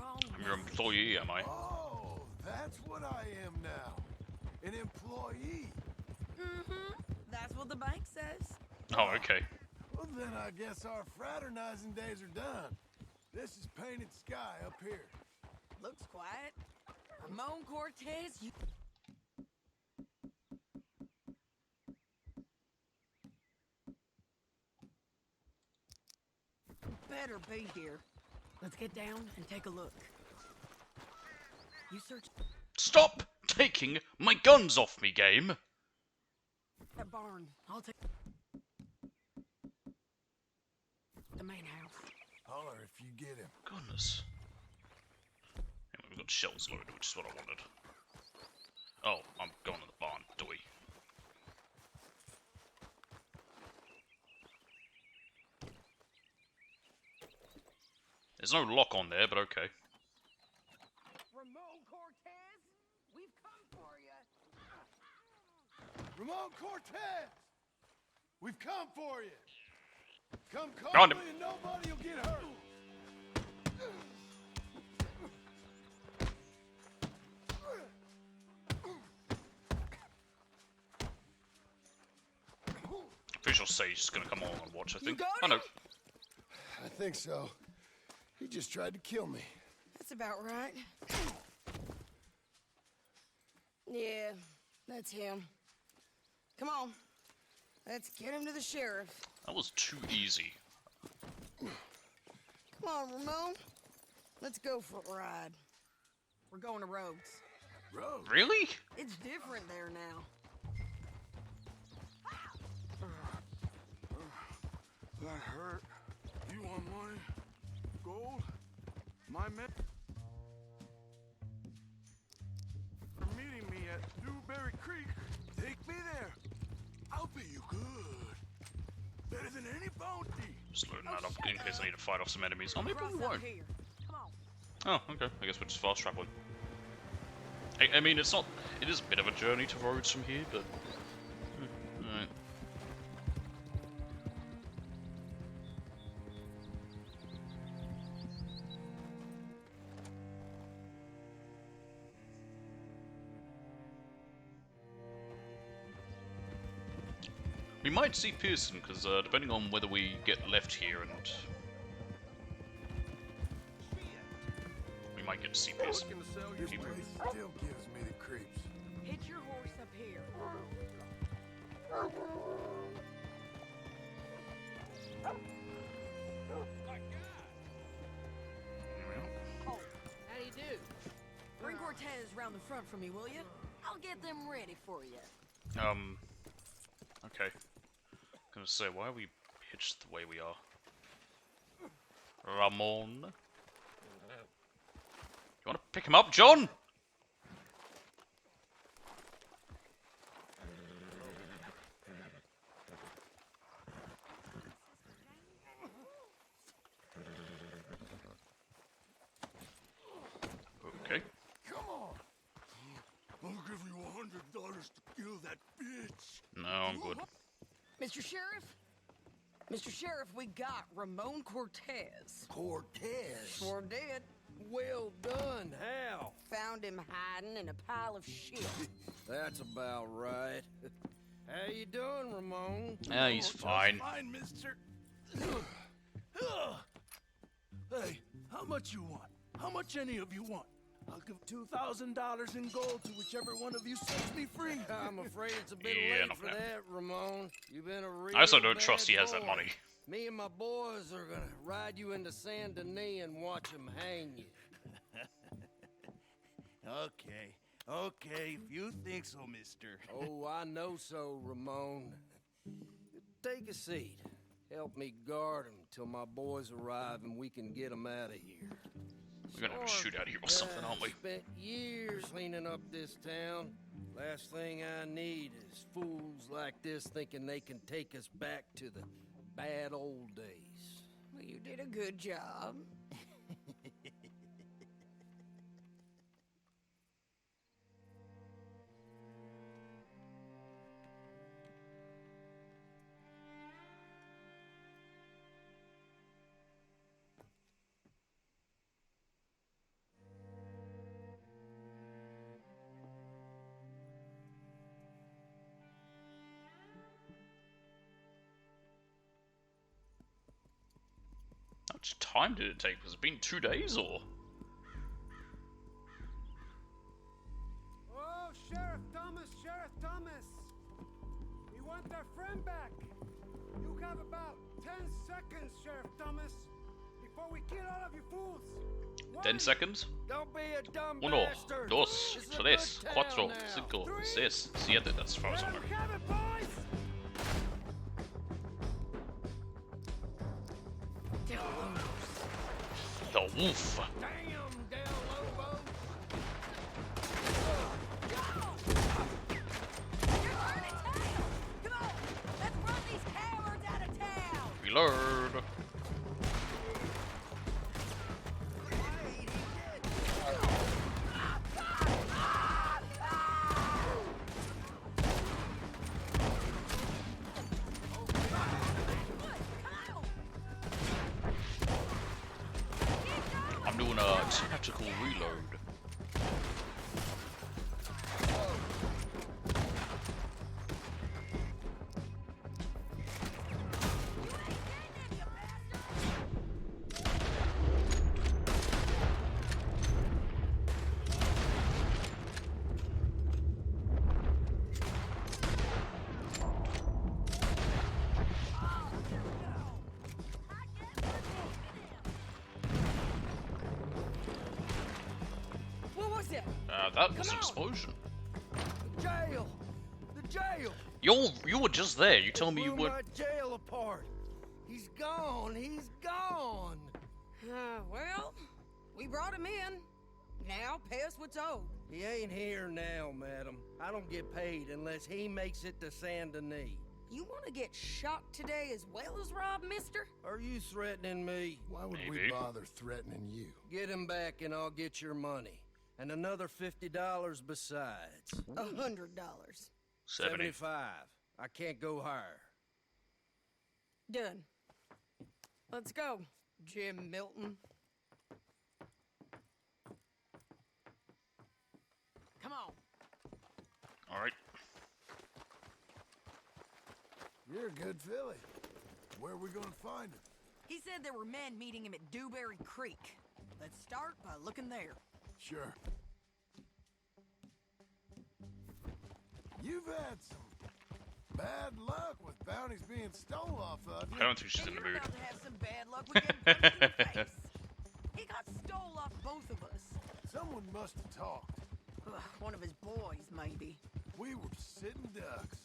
wrong I'm your employee, am I? Oh, that's what I am now. An employee. Mm-hmm. That's what the bank says. Oh, okay. Well, then I guess our fraternizing days are done. This is painted sky up here. Looks quiet. Ramon Cortez, you... better be here. Let's get down and take a look. You search Stop taking my guns off me, game! that barn. I'll take the main house. Holler if you get him. Goodness. Anyway, we've got shells loaded, which is what I wanted. Oh, I'm going to the barn. Do we? There's no lock on there, but okay. Ramon Cortez, we've come for you. Ramon Cortez! We've come for you! Come Found him. calmly and nobody will get hurt! Official Sage is gonna come on and watch, I think. got Oh no. I think so. He just tried to kill me. That's about right. Yeah, that's him. Come on. Let's get him to the sheriff. That was too easy. Come on, Ramon. Let's go for a ride. We're going to Rogues. Rogue? Really? It's different there now. That hurt. You want money? Gold? My men are meeting me at Newberry Creek. Take me there. I'll pay you good. Better than any bounty. Just loading that up in case I need to fight off some enemies. Oh, maybe Cross we up won't. here. Come on. Oh, okay. I guess we're just fast traveling. I mean, it's not. It is a bit of a journey to Rhodes from here, but. Alright. We might see Pearson, because depending on whether we get left here and... We might get to see Pearson. This place still gives me the creeps. Hitch your horse up here. Oh, how do you do? Bring Cortez round the front for me, will you? I'll get them ready for you. Okay. Gonna say, why are we hitched the way we are? Ramon? You wanna pick him up, John? Okay. Come on. I'll give you $100 to kill that bitch. No, I'm good. Mr. Sheriff? Mr. Sheriff, we got Ramon Cortez. Cortez? Sure did. Well done. How? Found him hiding in a pile of shit. That's about right. How you doing, Ramon? Yeah, he's fine. Fine, mister. Hey, how much you want? How much any of you want? I'll give $2,000 in gold to whichever one of you sets me free. I'm afraid it's a bit Yeah, late not for gonna that, Ramon. You've been a real I also don't bad trust he has that boy. money. Me and my boys are gonna ride you into Saint Denis and watch him hang you. Okay, if you think so, mister. Oh, I know so, Ramon. Take a seat. Help me guard him till my boys arrive and we can get him out of here. We're gonna have a shootout here or something, aren't we? Spent years cleaning up this town. Last thing I need is fools like this thinking they can take us back to the bad old days. Well, you did a good job. much time did it take? Has it been 2 days or? Oh, Sheriff Thomas, Sheriff Thomas! We want our friend back. You have about 10 seconds, Sheriff Thomas, before we kill all of you fools. 10 seconds. Don't be a dumb 1, bastard. 2, This is a 3, good 4, town now. 5, 6, 7. That's as far as I know. Let 'em have it, boys! The wolf. Damn, Del Lobo. Come on, let's run these cowards out of town. Reload. I'm doing a tactical reload. What was it? That was an explosion. Jail. The jail. You were just there. You told me you Blew would. my jail apart. He's gone. He's gone. Well, we brought him in. Now pay us what's owed. He ain't here now, madam. I don't get paid unless he makes it to Saint Denis. You want to get shot today as well as Rob, mister? Are you threatening me? Why would we Maybe. bother threatening you? Get him back and I'll get your money. And another $50 besides. $100. 70. 75. I can't go higher. Done. Let's go, Jim Milton. Come on. Alright. You're a good filly. Where are we gonna find him? He said there were men meeting him at Dewberry Creek. Let's start by looking there. Sure. You've had some bad luck with bounties being stole off of you. I don't think she's in the You're mood. about to have some bad luck with getting punched in the face. He got stole off both of us. Someone must have talked. Ugh, one of his boys, maybe. We were sitting ducks,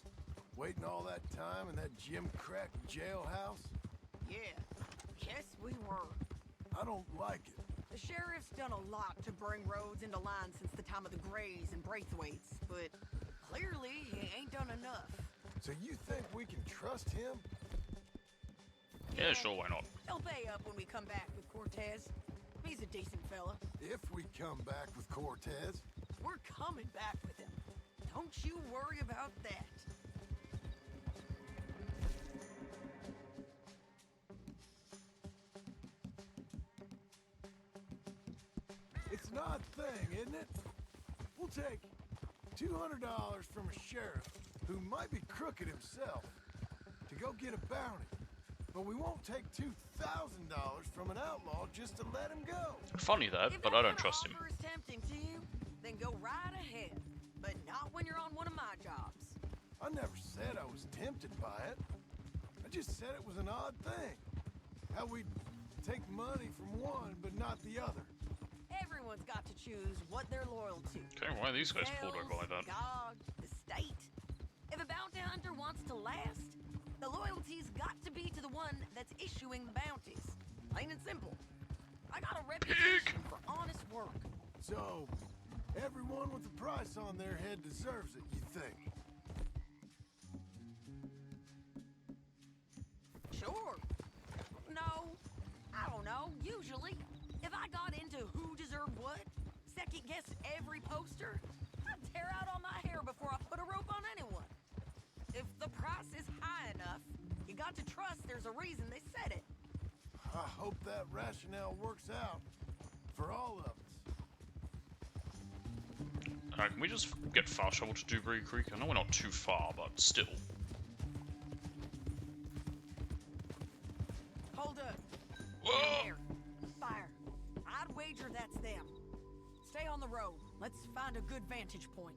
waiting all that time in that Jim Crack jailhouse. Yeah. Yes, we were. I don't like it. The sheriff's done a lot to bring roads into line since the time of the Grays and Braithwaites, but clearly he ain't done enough. So you think we can trust him? Yeah, sure, why not? He'll pay up when we come back with Cortez. He's a decent fella. If we come back with Cortez. We're coming back with him. Don't you worry about that. It's an odd thing, isn't it? We'll take $200 from a sheriff who might be crooked himself to go get a bounty. But we won't take $2,000 from an outlaw just to let him go. Funny that, If but that I don't kind of trust him. offer is tempting to you, then go right ahead. But not when you're on one of my jobs. I never said I was tempted by it. I just said it was an odd thing. How we'd take money from one but not the other. Everyone's got to choose what they're loyal to. Okay, why are these guys pulled over like that? God, the state. If a bounty hunter wants to last, the loyalty's got to be to the one that's issuing the bounties. Plain and simple. I got a reputation for honest work. So, everyone with a price on their head deserves it, you think? Sure. No. I don't know. Usually. If I got into who deserved what, second-guess every poster, I'd tear out all my hair before I put a rope on anyone. If the price is high enough, you got to trust there's a reason they said it. I hope that rationale works out for all of us. Can we just get fast travel to Dewberry Creek? I know we're not too far, but still. Hold up. Whoa! There. that's them. Stay on the road. Let's find a good vantage point.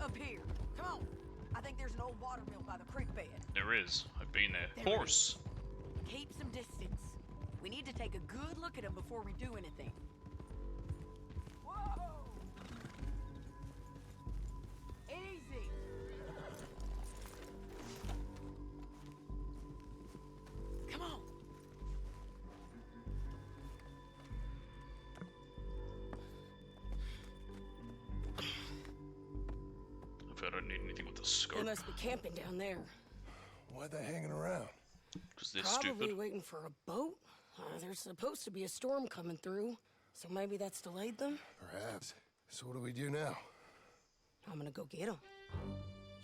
Up here. Come on. I think there's an old water mill by the creek bed. There is. I've been there. There it Horse. Keep some distance. We need to take a good look at him before we do anything. Whoa! Easy. Come on. If I don't need anything with the scope. They must be camping down there. Why they hanging around? Because they're Probably stupid. waiting for a boat. There's supposed to be a storm coming through, so maybe that's delayed them. Perhaps. So what do we do now? I'm gonna go get them.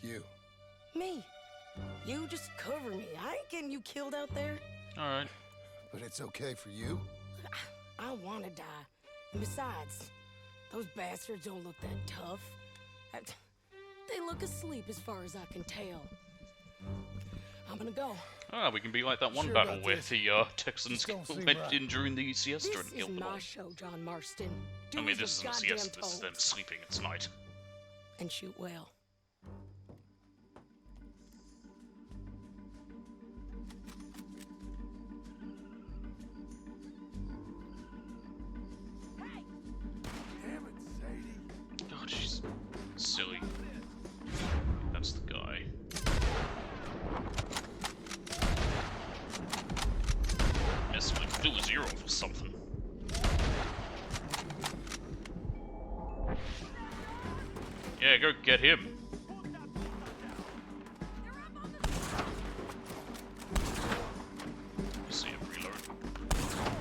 You. Me. You just cover me. I ain't getting you killed out there. Alright. But it's okay for you? I want to die. And besides, those bastards don't look that tough. They look asleep as far as I can tell. I'm gonna go. Ah, we can be like that one Sure battle about where this. the Texans This don't seem went right. in during the siesta This and is killed them all. my show, John Marston. Do I mean, as this you're isn't goddamn siesta, this is told. them sleeping. It's night. And shoot well. Damn it, Sadie. God, she's silly. That's the guy. Yes, like do a 0 for something. Yeah, go get him. See him reload.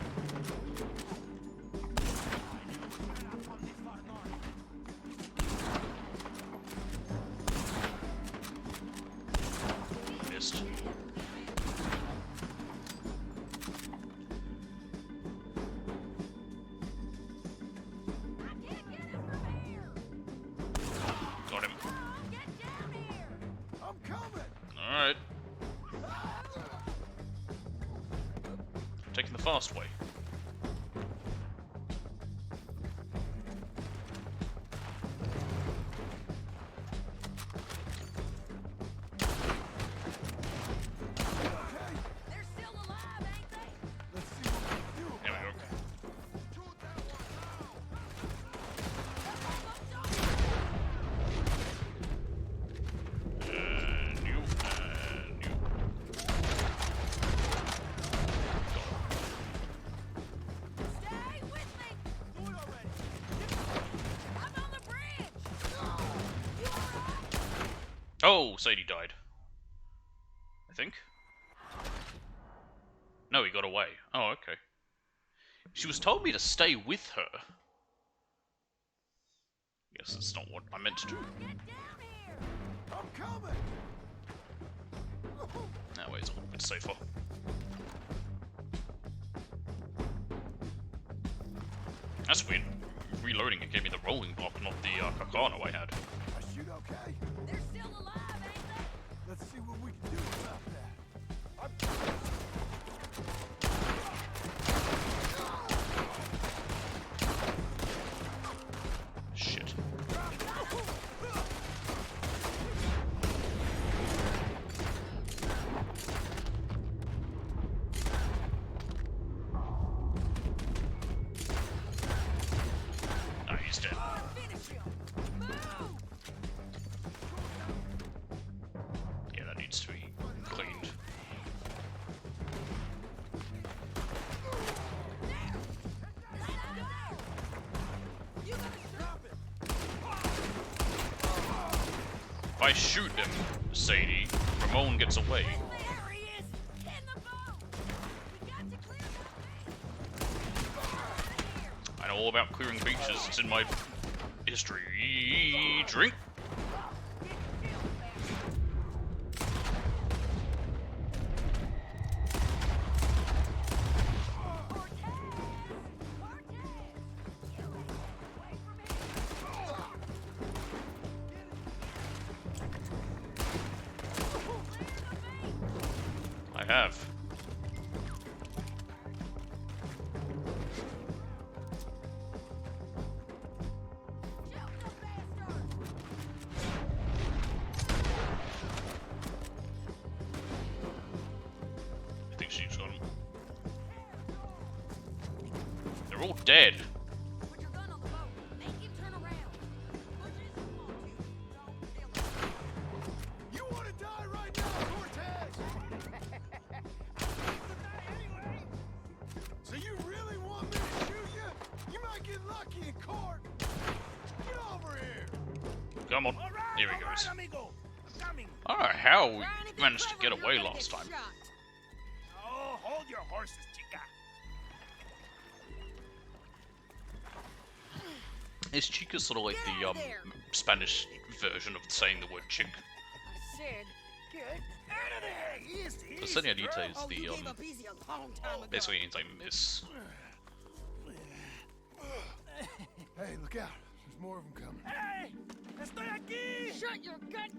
Missed. Got him. I'm coming! Alright. Taking the fast way. They're still alive, ain't they? Let's see what we can do. There we go. And you. Stay with me. Do it already. I'm on the bridge. You all right? Oh, Sadie died. I think. No, he got away. Oh, okay. She was told me to stay with her. Guess that's not what I meant to do. Get down here. I'm coming! That way is a little bit safer. That's weird. Reloading it gave me the rolling block, not the Kakano I had. I shoot okay? They're still alive, ain't they? Let's see what we can do about that. I'm Shit. No, he's dead. Finish him. Move. Yeah, that needs to be cleaned. You gotta stop it. If I shoot him, Sadie, Ramon gets away. There he is. In the boat. We got to clear that I know all about clearing beaches. It's in my history. Drink. have. I think she's got him. They're all dead. You want to die right now, Cortez? So you really want me to shoot you? You might get lucky in court. Get over here. Come on. Here he goes. I don't know how we managed to get away last time. Oh, hold your horses, chica. Is Chica sort of like the Spanish version of saying the word chick? I said, get out of there! Easy, The Señorita is Oh, the you gave up easy a long time ago. basically means like miss. Hey, look out. There's more of them coming. Hey! Estoy aquí! Shut your gut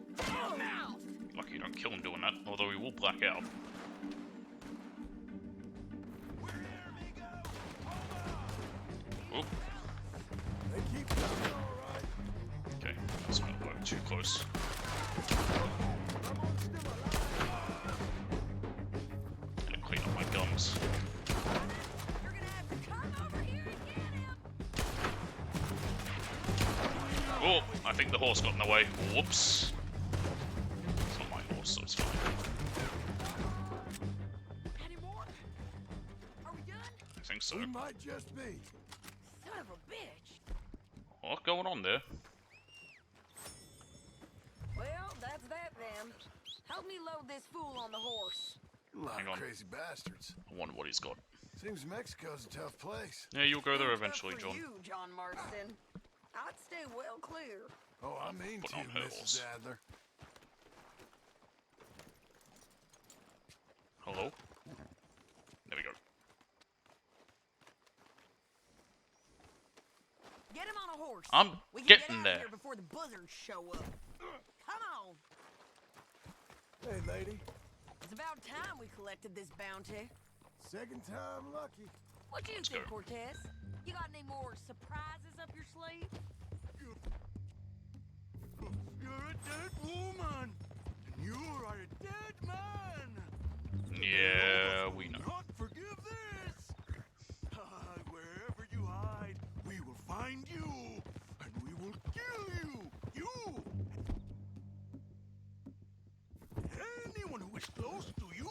mouth! Lucky you don't kill him doing that, although he will black out. Oh. They keep coming, all right. Okay, that's not gonna work too close. Gotta clean up my gums. You're gonna have to come over here and get him! Oh, I think the horse got in the way. Whoops. It's not my horse, so it's fine. Any more? Are we done? I think so. We might just be. Son of a bitch! What's going on there? Well, that's that then. Help me load this fool on the horse. A lot Hang of on. crazy bastards. I wonder what he's got. Seems Mexico's a tough place. Yeah, you'll go there Tough eventually, for John. you, John Marston. I'd stay well clear. Oh, I mean Put to, on her Mrs. horse. Adler. Hello? There we go. Get him on a horse. I'm we can getting get out there. Of here before the buzzards show up. Come on. Hey, lady. It's about time we collected this bounty. Second time lucky. What do you Let's think, go. Cortez? You got any more surprises up your sleeve? You're a dead woman. And you are a dead man. Yeah, we know. Not forgive this. Wherever you hide, we will find you, and we will kill you. You. Anyone who is close to you.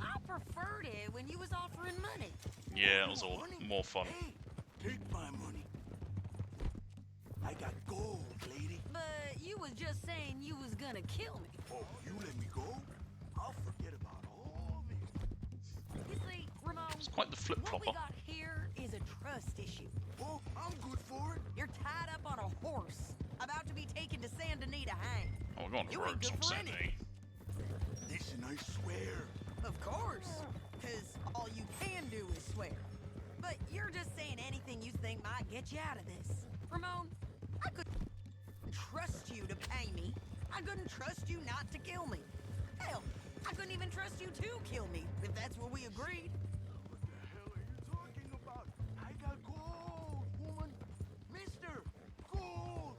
I preferred it when you was offering money. Yeah, it was all more fun. Hey, take my money. I got gold, lady. But you was just saying you was gonna kill me. Oh, you let me go? I'll forget about all this. You see, Ramon, It's quite the what we flip-flopper. got here is a trust issue. Oh, I'm good for it. You're tied up on a horse, about to be taken to San Denis to hang. Oh, we're going to You ain't rogues good on for Saturday. Listen, I swear. Of course, because all you can do is swear. But you're just saying anything you think might get you out of this. Ramon, I couldn't trust you to pay me. I couldn't trust you not to kill me. Hell, I couldn't even trust you to kill me, if that's what we agreed. What the hell are you talking about? I got gold, woman. Mister, gold.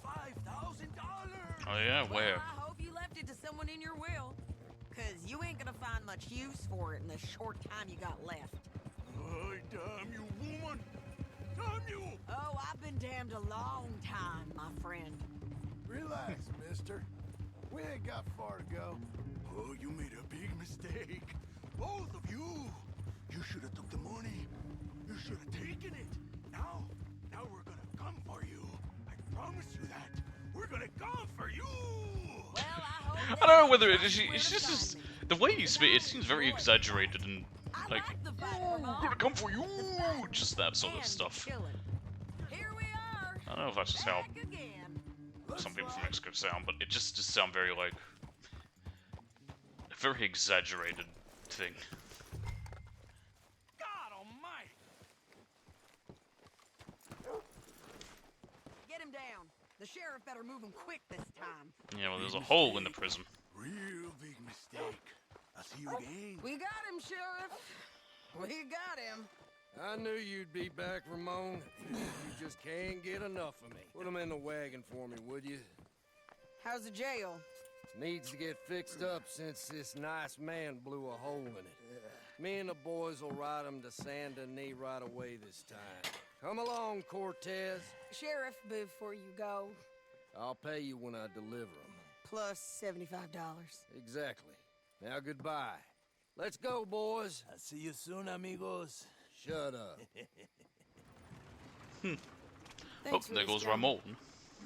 $5,000. Oh yeah, where? Well, I hope you left it to someone in your will. Because you ain't gonna find much use for it in the short time you got left. Oh, damn you, woman. Damn you. Oh, I've been damned a long time, my friend. Relax, mister. We ain't got far to go. Oh, you made a big mistake. Both of you. You should have took the money. You should have taken it. Now we're gonna come for you. I promise you that. We're gonna come for you. Well, I hope I don't know whether that's it's where to just find me. the way you speak. It seems very exaggerated and I like, like the fight, "Oh, Ramon. I'm gonna come for you," just that sort of And stuff. killing. Here we are. I don't know if that's just how Back again. some people from Mexico sound, but it just sound very like a very exaggerated thing. God almighty! Get him down. The sheriff better move him quick this time. Yeah, well, there's a hole in the prism. Real big mistake. A see you again. We got him, Sheriff. We got him. I knew you'd be back, Ramon. You just can't get enough of me. Put him in the wagon for me, would you? How's the jail? Needs to get fixed up since this nice man blew a hole in it. Me and the boys will ride him to San Denis right away this time. Come along, Cortez. Sheriff, before you go, I'll pay you when I deliver him. plus $75. Exactly. Now goodbye. Let's go, boys. I'll see you soon, amigos. Shut up. Oh, there goes Ramon.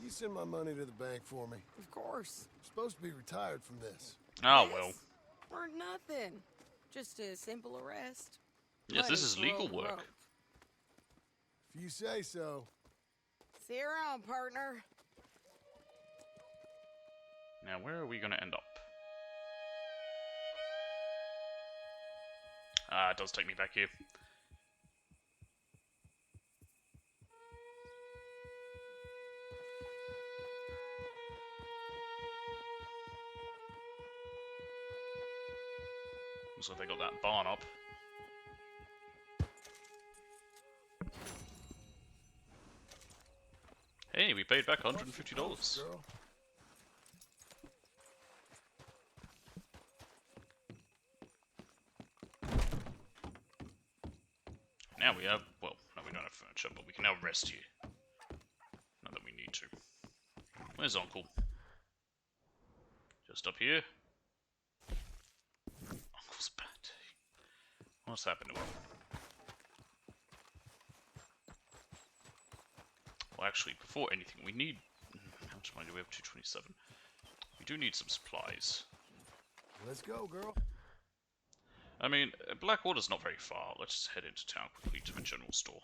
You send my money to the bank for me. Of course. I'm supposed to be retired from this. Ah, well. Or nothing. Just a simple arrest. Yes, this is Plenty legal for work. rope. If you say so. See you around, partner. Now, where are we going to end up? Ah, it does take me back here. Looks like they got that barn up. Hey, we paid back $150. Girl. Now we have, well, no we don't have furniture, but we can now rest here. Not that we need to. Where's Uncle? Just up here. Uncle's bad. What's happened to him? Well, actually, before anything, we need... How much money do we have? 227. We do need some supplies. Let's go, girl. I mean, Blackwater's not very far. Let's just head into town quickly to the general store.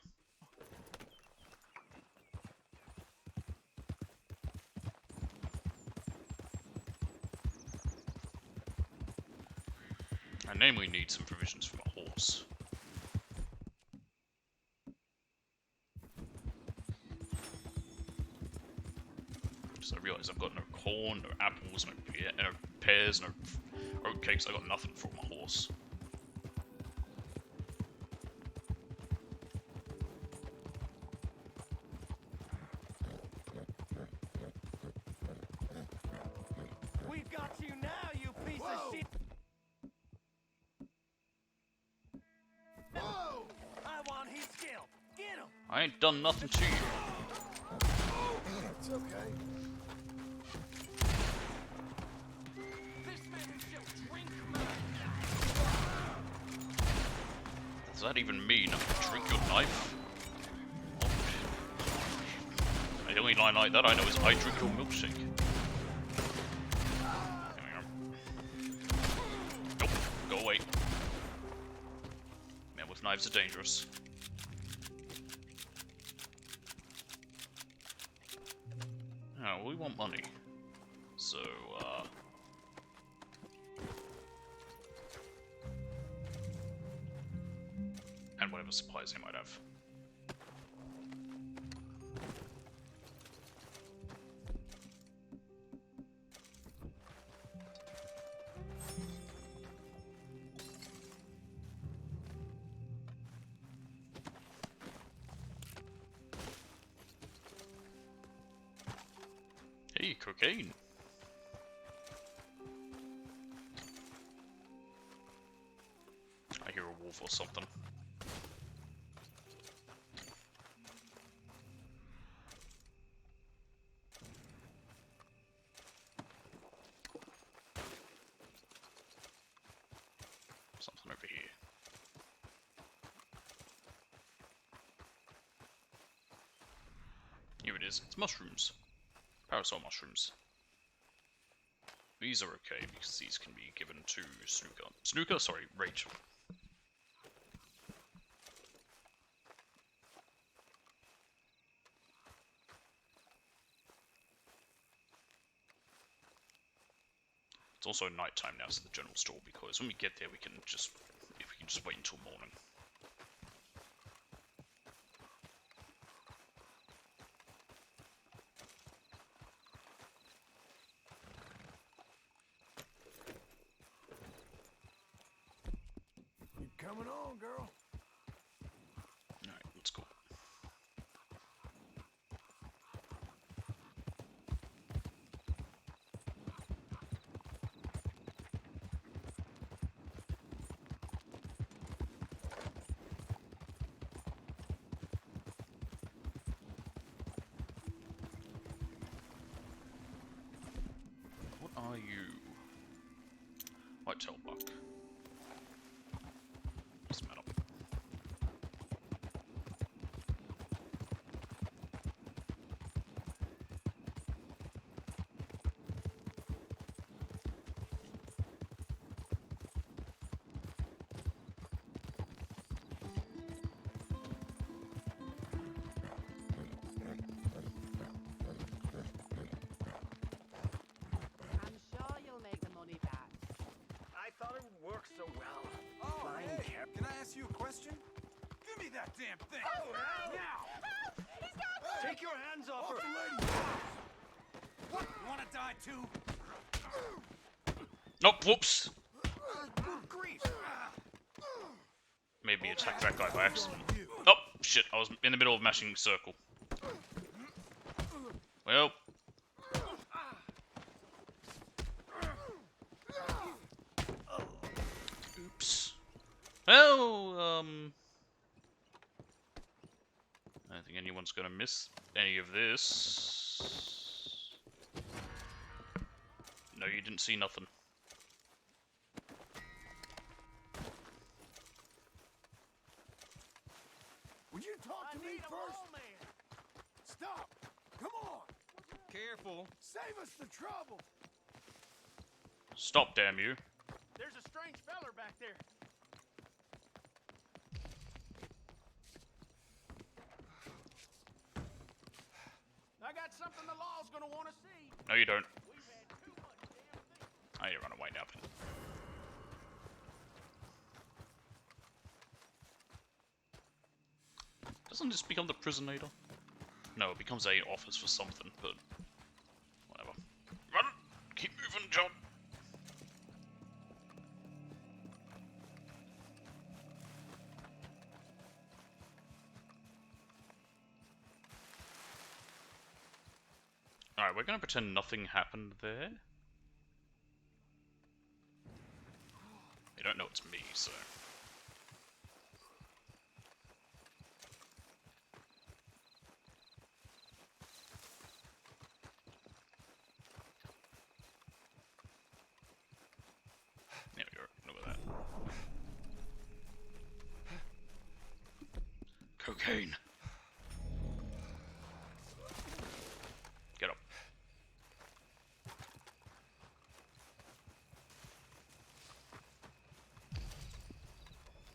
I namely need some provisions for my horse. So I realise I've got no corn, no apples, no pears, no oatcakes. I got nothing for my horse. We've got you now, you piece of shit! Whoa! I want his scalp! Get him! I ain't done nothing to you. It's okay. This man shall drink mine! Does that even mean I can drink your knife? Oh, the only line like that I know is I drink your milkshake. Nope, go away. Men with knives are dangerous. Oh, we want money. So, and whatever supplies they might have. Hey, cocaine. I hear a wolf or something. Something over here. Here it is. It's mushrooms. Parasol mushrooms. These are okay because these can be given to Snooker. Snooker? Sorry, Rachel. It's also nighttime now, so the general store, because when we get there, we can just wait until morning. coming on, girl. Alright, let's go. What are you? Whitetail buck. What's the matter? I'm sure you'll make the money back. I thought it would work so well. Oh, Flying hey, car- can I ask you a question? Give me that damn thing! Oh, now! Take your hands off her! What? You wanna die too? Nope, whoops! Good grief! Maybe attack that guy by accident. Oh, shit, I was in the middle of mashing circle. Well. Oops. Well, I don't think anyone's gonna miss any of this. No, you didn't see nothing. Would you talk to me first? Stop! Come on! Careful. Save us the trouble! Stop, damn you. There's a strange feller back there. I got something the law's gonna want to see. No, you don't. We've had too much damn thing. I need to run away now, then. Doesn't this become the prisonator? No, it becomes a office for something, but whatever. Run! Keep moving, John! Alright, we're gonna pretend nothing happened there. They don't know it's me, so... There we go, look at that. Cocaine! Get up.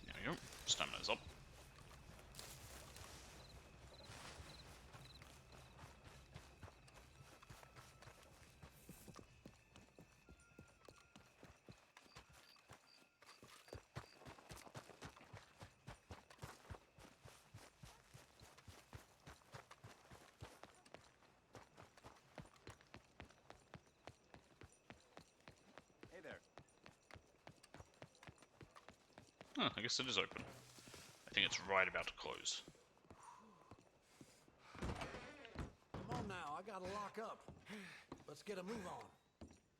There we go. Stamina's up. Hey there. Huh, I guess it is open. I think it's right about to close. Come on now, I gotta lock up. Let's get a move on.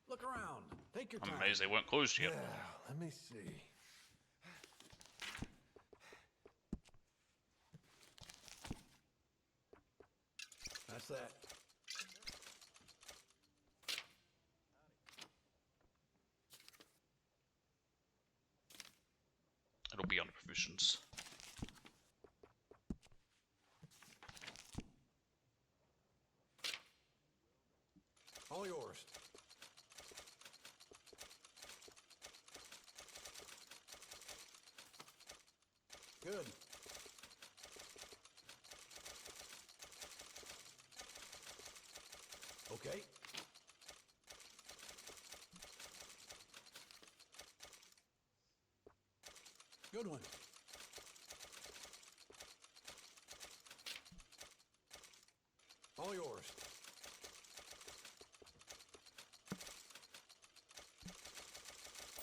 Look around. Take your I'm time. amazed they weren't closed yet. Yeah, let me see. That's that. It'll be under provisions. All yours. Good. Okay. Good one. All yours.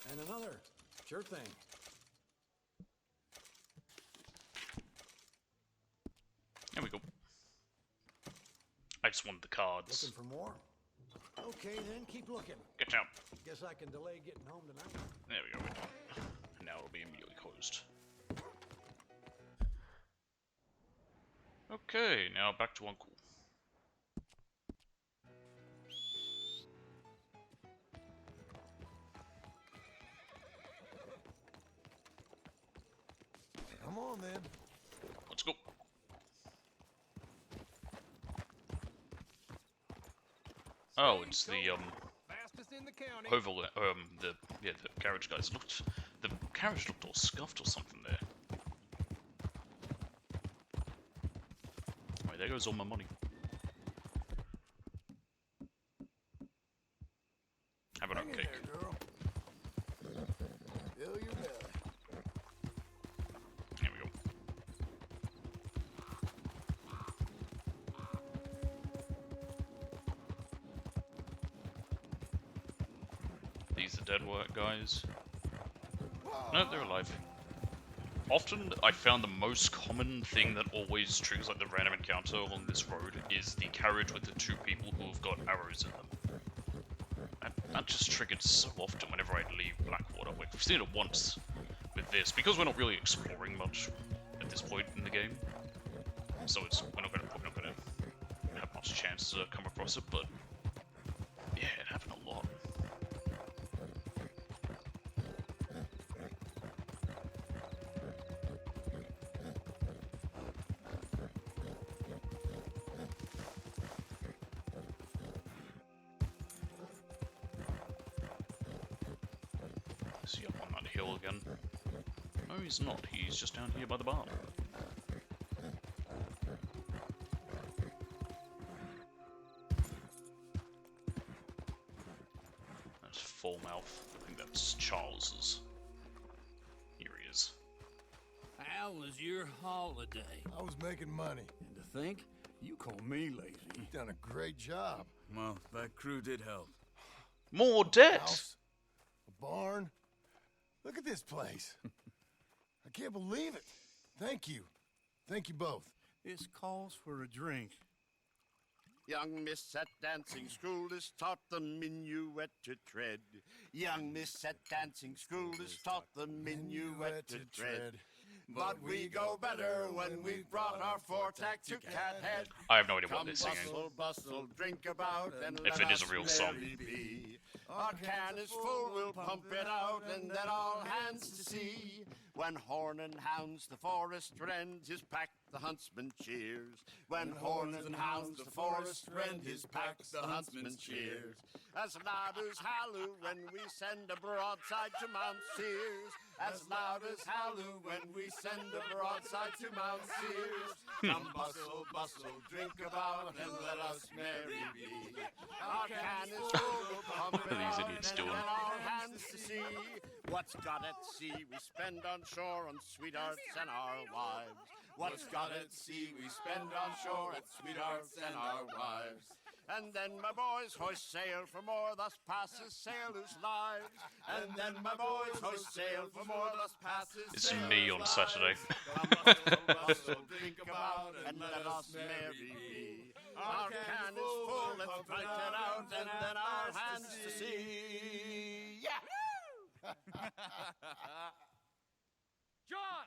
And another. Sure thing. I just wanted the cards. Looking for more? Okay, then keep looking. Get out. Guess I can delay getting home tonight. There we go. We're done. And now it'll be immediately closed. Okay, now back to Uncle. Come on, then. Let's go. Oh, it's the Fastest in the county. the carriage guys. The carriage looked all scuffed or something there. Right, there goes all my money. Have an oat cake. Fill your belly. Here we go. These are dead work guys. No, they're alive. Often, I found the most common thing that always triggers like the random encounter along this road is the carriage with the two people who have got arrows in them. That just triggered so often whenever I leave Blackwater. Like, we've seen it once with this, because we're not really exploring much at this point in the game. So we're probably not gonna have much chance to come across it, but yeah, it happened a lot. Is he up on that hill again? No, he's not. He's just down here by the barn. That's Fullmouth. I think that's Charles's. Here he is. How was your holiday? I was making money. And to think, you call me lazy. You've done a great job. Well, that crew did help. More debt! House, a barn. Look at this place. I can't believe it. Thank you. Thank you both. This calls for a drink. Young miss at dancing school is taught the minuet to tread. Young miss at dancing school is taught the minuet to tread. But we go better when we've brought our four-tack to Cathead. I have no idea what they're singing. Bustle, bustle, drink about, and If let it is a us real song. merry be. Our can is full, we'll pump it out, and then all hands to sea. When horn and hounds the forest rend his pack, the huntsman cheers. When horn and hounds the forest rend his pack, the huntsman cheers. As loud as halloo when we send a broadside to Mount Sears. As loud as halloo when we send a broadside to Mount Sears. Come bustle, bustle, drink about, and let us merry be. Our can is full, we'll pump it These out, idiots and doing? then all hands to sea. What's got at sea we spend on shore on sweethearts and our wives. What's got at sea we spend on shore at sweethearts and our wives. And then my boys hoist sail for more, thus passes sailors' lives. And then my boys hoist sail for more, thus passes It's me on Saturday. bustle, drink about, and let us merry be. Our can is full, let's drink it out, and then our hands to see. Yeah! John!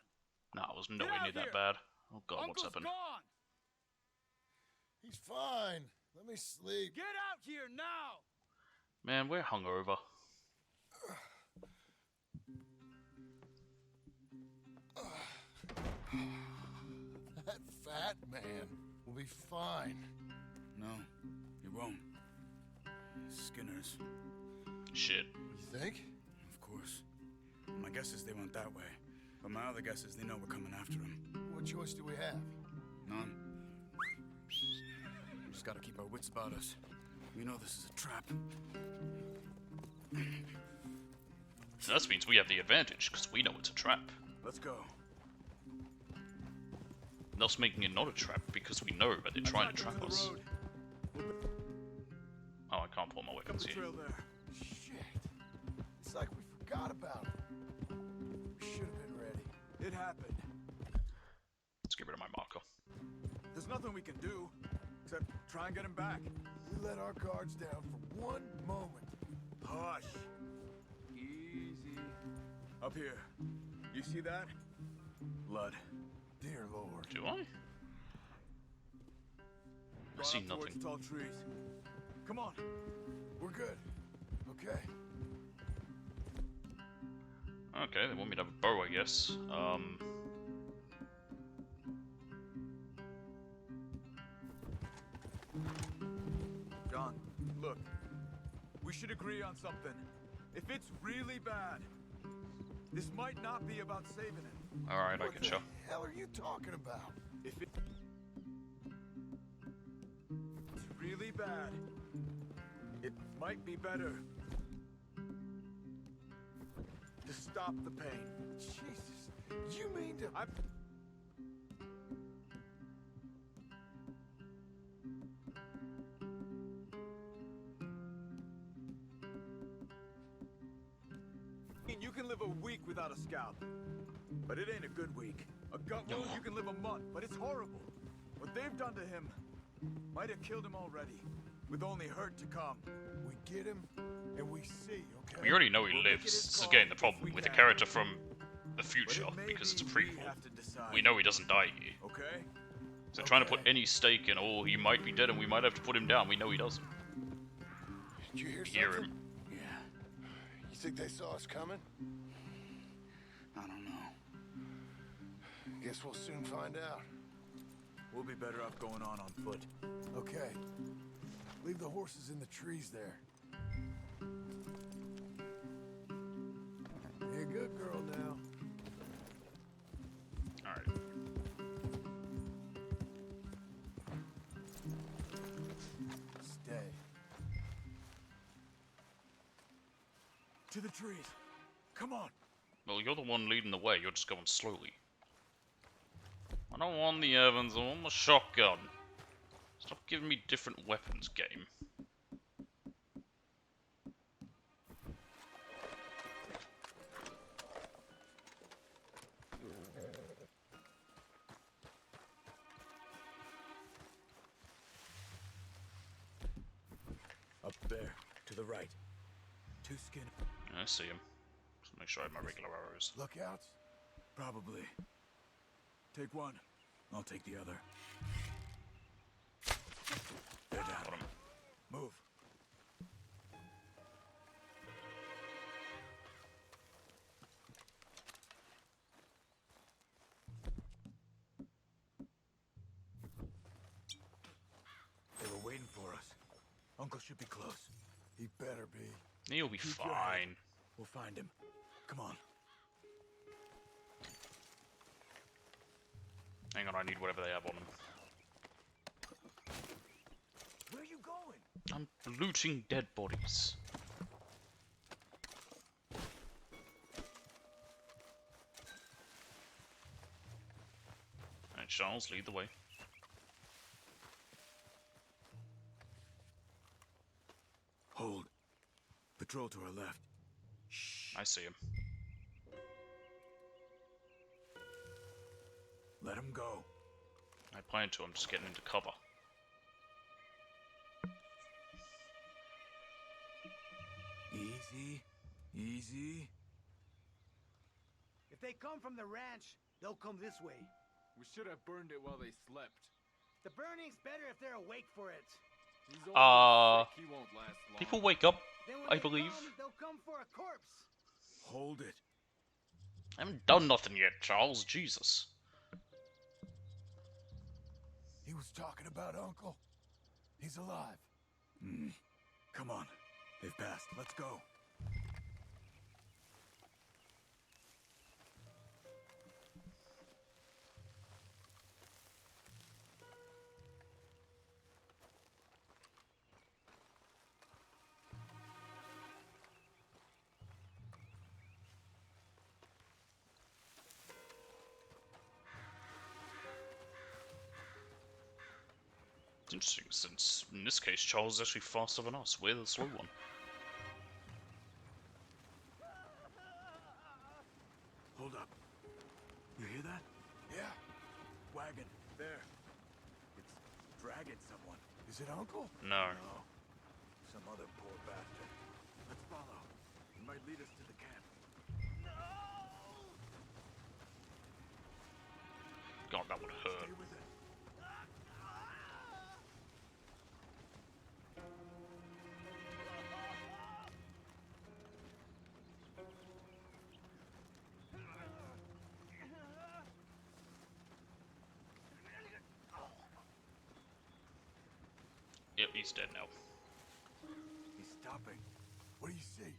Nah, I was nowhere near that bad. Oh god, what's Uncle's happened? gone! He's fine. Let me sleep. Get out here now! Man, we're hungover. That fat man will be fine. No, he won't. Skinner's. Shit. You think? Of course. My guess is they went that way. But my other guess is they know we're coming after them. What choice do we have? None. We just gotta keep our wits about us. We know this is a trap. So that means we have the advantage, because we know it's a trap. Let's go. Thus making it not a trap, because we know that they're trying to trap us. Oh, I can't pull my weapons here. Shit. It's like we forgot about it. We should have been ready. It happened. Let's get rid of my marker. There's nothing we can do. Except, try and get him back. We let our guards down for one moment. Hush. Easy. Up here. You see that? Blood. Dear Lord. Do I? I see nothing. Tall trees. Come on. We're good. Okay. Okay, they want me to have a bow, I guess. John, look. We should agree on something. If it's really bad, this might not be about saving it. Alright, I can show. What the hell are you talking about? If it's really bad, it might be better to stop the pain. Jesus, you mean to... You can live a week without a scalp, but it ain't a good week. A gut wound, you can live a month, but it's horrible. What they've done to him might have killed him already, with only hurt to come. We get him, and we see, okay? We already know he lives. This is again the problem with the character from the future, because it's a prequel. We know he doesn't die here. Okay? So trying to put any stake in, oh, he might be dead and we might have to put him down. We know he doesn't. Did you hear something? Him. You think they saw us coming? I don't know. Guess we'll soon find out. We'll be better off going on foot. Okay. Leave the horses in the trees there. You're a good girl now. Alright. Stay. To the trees. Come on. Well, you're the one leading the way. You're just going slowly. I don't want the Evans. I want the shotgun. Stop giving me different weapons, game. Up there, to the right. Two skin. I see him. Just make sure I have my regular arrows. Lookouts? Probably. Take one. I'll take the other. They're down. Got him. Move. They were waiting for us. Uncle should be close. He better be. He'll be Keep your head. fine. We'll find him. Come on. Hang on, I need whatever they have on them. Where are you going? I'm looting dead bodies. Alright, Charles, lead the way. Hold. Patrol to our left. I see him. Let him go. I plan to. I'm just getting into cover. Easy. Easy. If they come from the ranch, they'll come this way. We should have burned it while they slept. The burning's better if they're awake for it. He's already sick, he won't last long. People wake up, Then when I they believe. come, they'll come for a corpse. Hold it. I haven't done nothing yet, Charles. Jesus. He was talking about Uncle. He's alive. Come on. They've passed. Let's go. It's interesting, since in this case, Charles is actually faster than us. We're the slow one. Hold up. You hear that? Yeah. Wagon. There. It's dragging someone. Is it Uncle? No. No. Some other poor bastard. Let's follow. He might lead us to the camp. God, that would hurt. Stay with it. Yep, he's dead now. He's stopping. What do you see?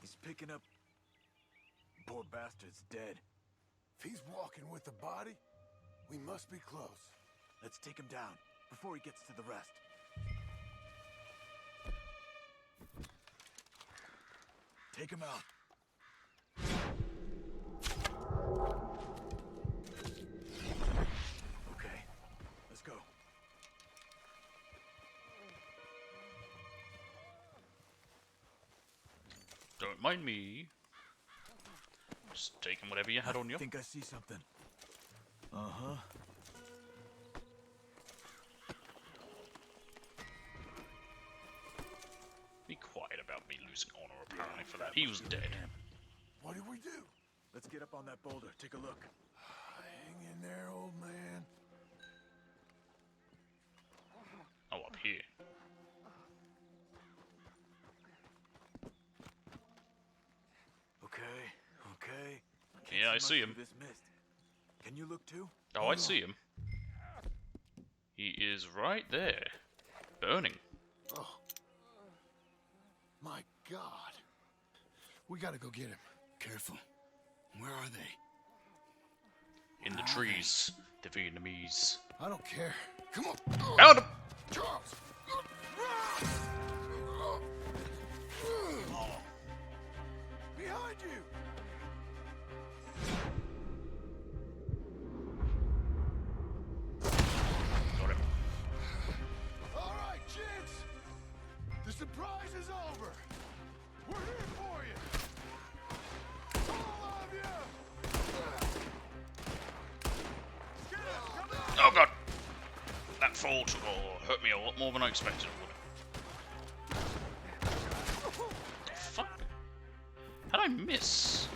He's picking up... Poor bastard's dead. If he's walking with the body, we must be close. Let's take him down before he gets to the rest. Take him out. Okay, let's go. Don't mind me. Just taking whatever you had on you. I think I see something. Uh-huh. Be quiet about me losing honor, apparently, for that. He was dead. What do we do? Let's get up on that boulder. Take a look. Hang in there, old man. Oh, up here. Okay. Yeah, I see him. This mist. Can you look too? Oh, I see him. He is right there. Burning. Oh. My God. We gotta go get him. Careful. Where are they? In the trees. The Vietnamese. I don't care. Come on. Found him! Charles! Behind you! Got him. All right, kids. The surprise is over. We're here for you. All of you. Oh god! That fall hurt me a lot more than I expected it would. The fuck? How'd I miss?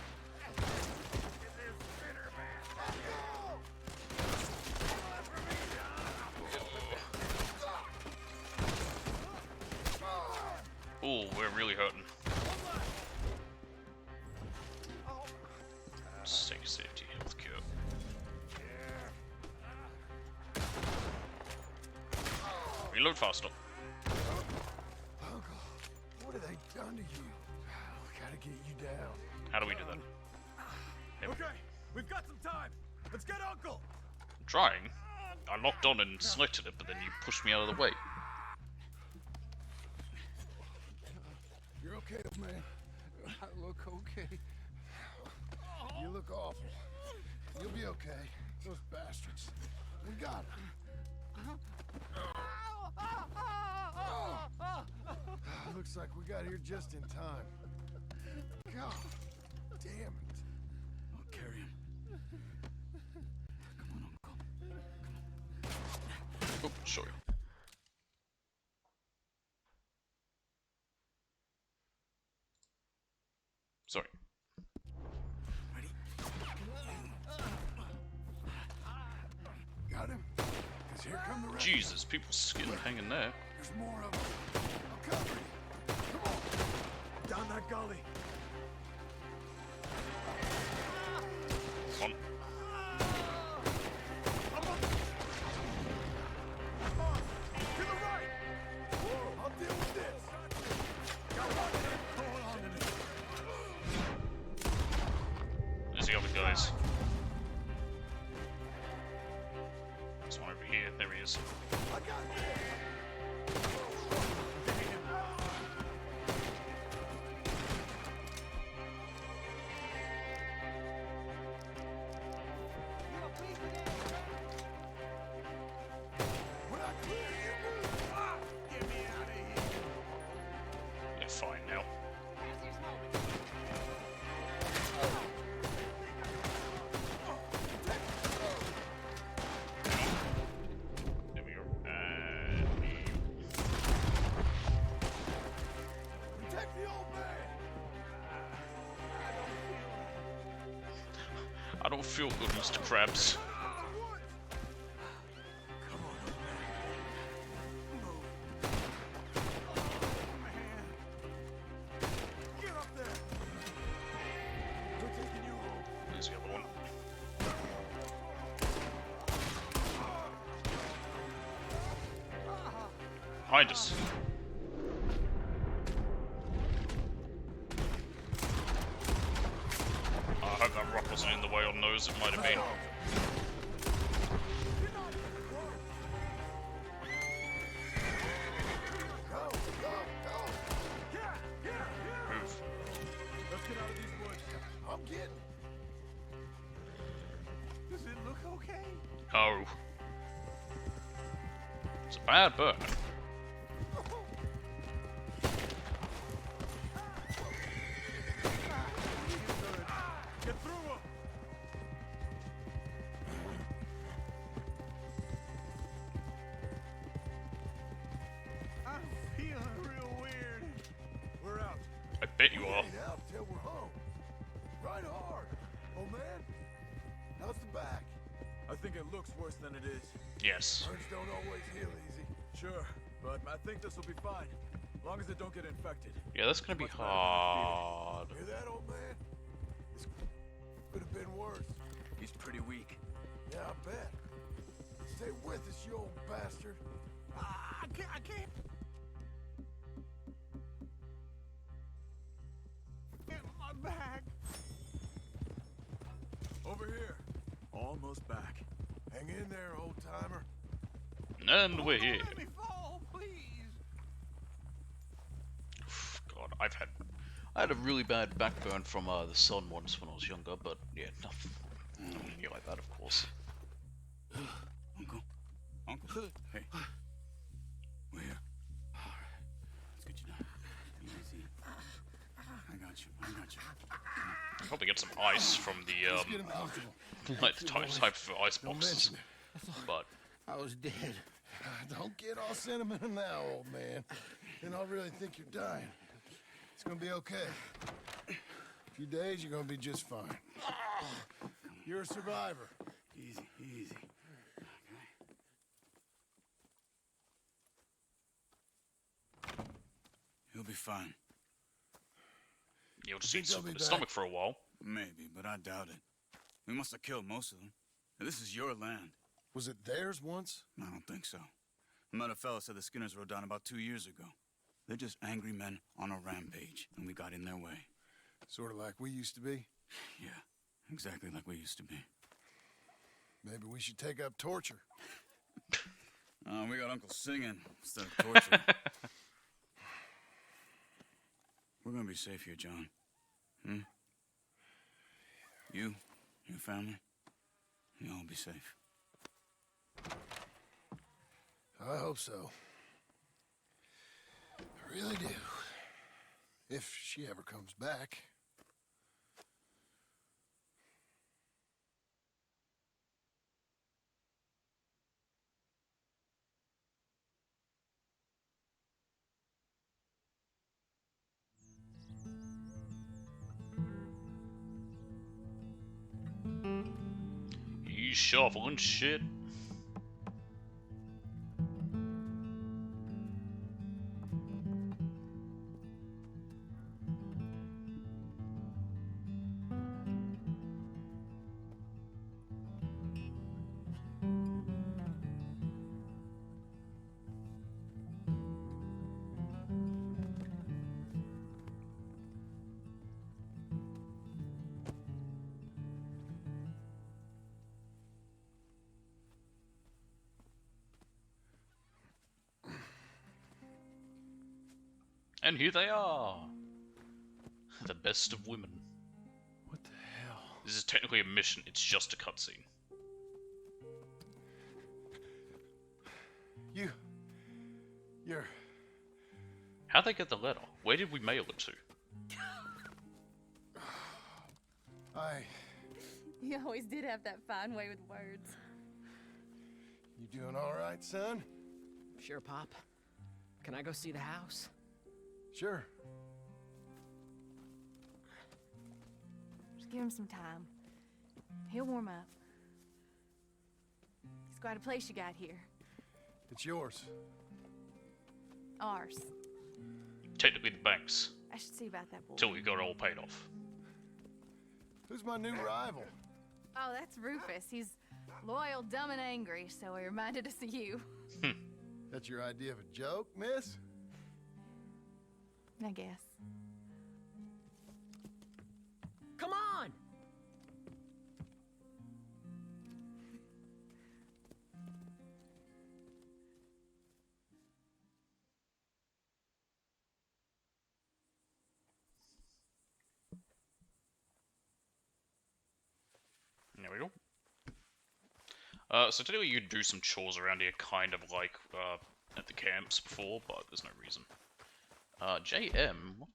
Oh, we're really hurting. Stay safety, health cure. Reload faster. Uncle, what have they done to you? We gotta get you down. How do we do that? Okay, we've got some time. Let's get Uncle. I'm trying. I locked on and selected it, but then you pushed me out of the way. You're okay, old man. I look okay. You look awful. You'll be okay. Those bastards. We got him. Looks like we got here just in time. God damn it. I'll carry him. Oh, sorry. Sorry. Got him? 'Cause here come the rest. Jesus, people's skin hanging there. There's more of them. I'll cover you. Come on. Down that gully. Come on. To the right. I'll deal with this. Hold on to this. There's the other guys. There's one over here. There he is. I got this. When I clear you, move. Get me out of here. They're fine now. There we go. don't feel good, Mr. Krabs. There's the other one. Behind us. I hope that rock wasn't in the way on those, it might have been. Move. Let's get out of these woods. I'm getting. Does it look okay? Oh. It's a bad burn. Get through him. I'm feeling real weird. We're out. I bet you are. Ain't out till we're home. Ride hard. Oh man, how's the back? I think it looks worse than it is. Yes. Burns don't always heal easy. Sure, but I think this will be fine. As long as it don't get infected. Yeah, that's gonna be hard. Hear that, old man? This could have been worse. He's pretty weak. Yeah, I bet. Stay with us, you old bastard. I can't. Get my bag. Over here. Almost back. Hang in there, old timer. And we're here. Let me fall, please. God, I had a really bad back burn from the sun once when I was younger, but yeah, nothing here like that, of course. Uncle. Hey. We're here. Alright. Let's get you down. Easy. I got you. I'll probably get some ice from the like the type of ice boxes, but I was dead. Don't get all sentimental now, old man. Then I'll really think you're dying. It's gonna be okay. A few days, you're gonna be just fine. You're a survivor. Easy. He'll be fine. You'll just eat soup in the stomach for a while. Maybe, but I doubt it. We must have killed most of them. This is your land. Was it theirs once? I don't think so. I met a fella said the Skinners rode down about 2 years ago. They're just angry men on a rampage, and we got in their way. Sort of like we used to be? Yeah, exactly like we used to be. Maybe we should take up torture. We got Uncle singing instead of torture. We're gonna be safe here, John. You, your family, you'll all be safe. I hope so. I really do. If she ever comes back. He's shoveling shit. And here they are. The best of women. What the hell? This is technically a mission, it's just a cutscene. You're... How'd they get the letter? Where did we mail it to? You always did have that fine way with words. You doing all right, son? Sure, Pop. Can I go see the house? Sure. Just give him some time. He'll warm up. It's quite a place you got here. It's yours. Ours. Technically the bank's. I should see about that boy. Till we got it all paid off. Who's my new rival? Oh, that's Rufus. He's loyal, dumb, and angry, so he reminded us of you. That's your idea of a joke, miss? I guess. Come on! There we go. So today you do some chores around here, kind of like at the camps before, but there's no reason. JM? What?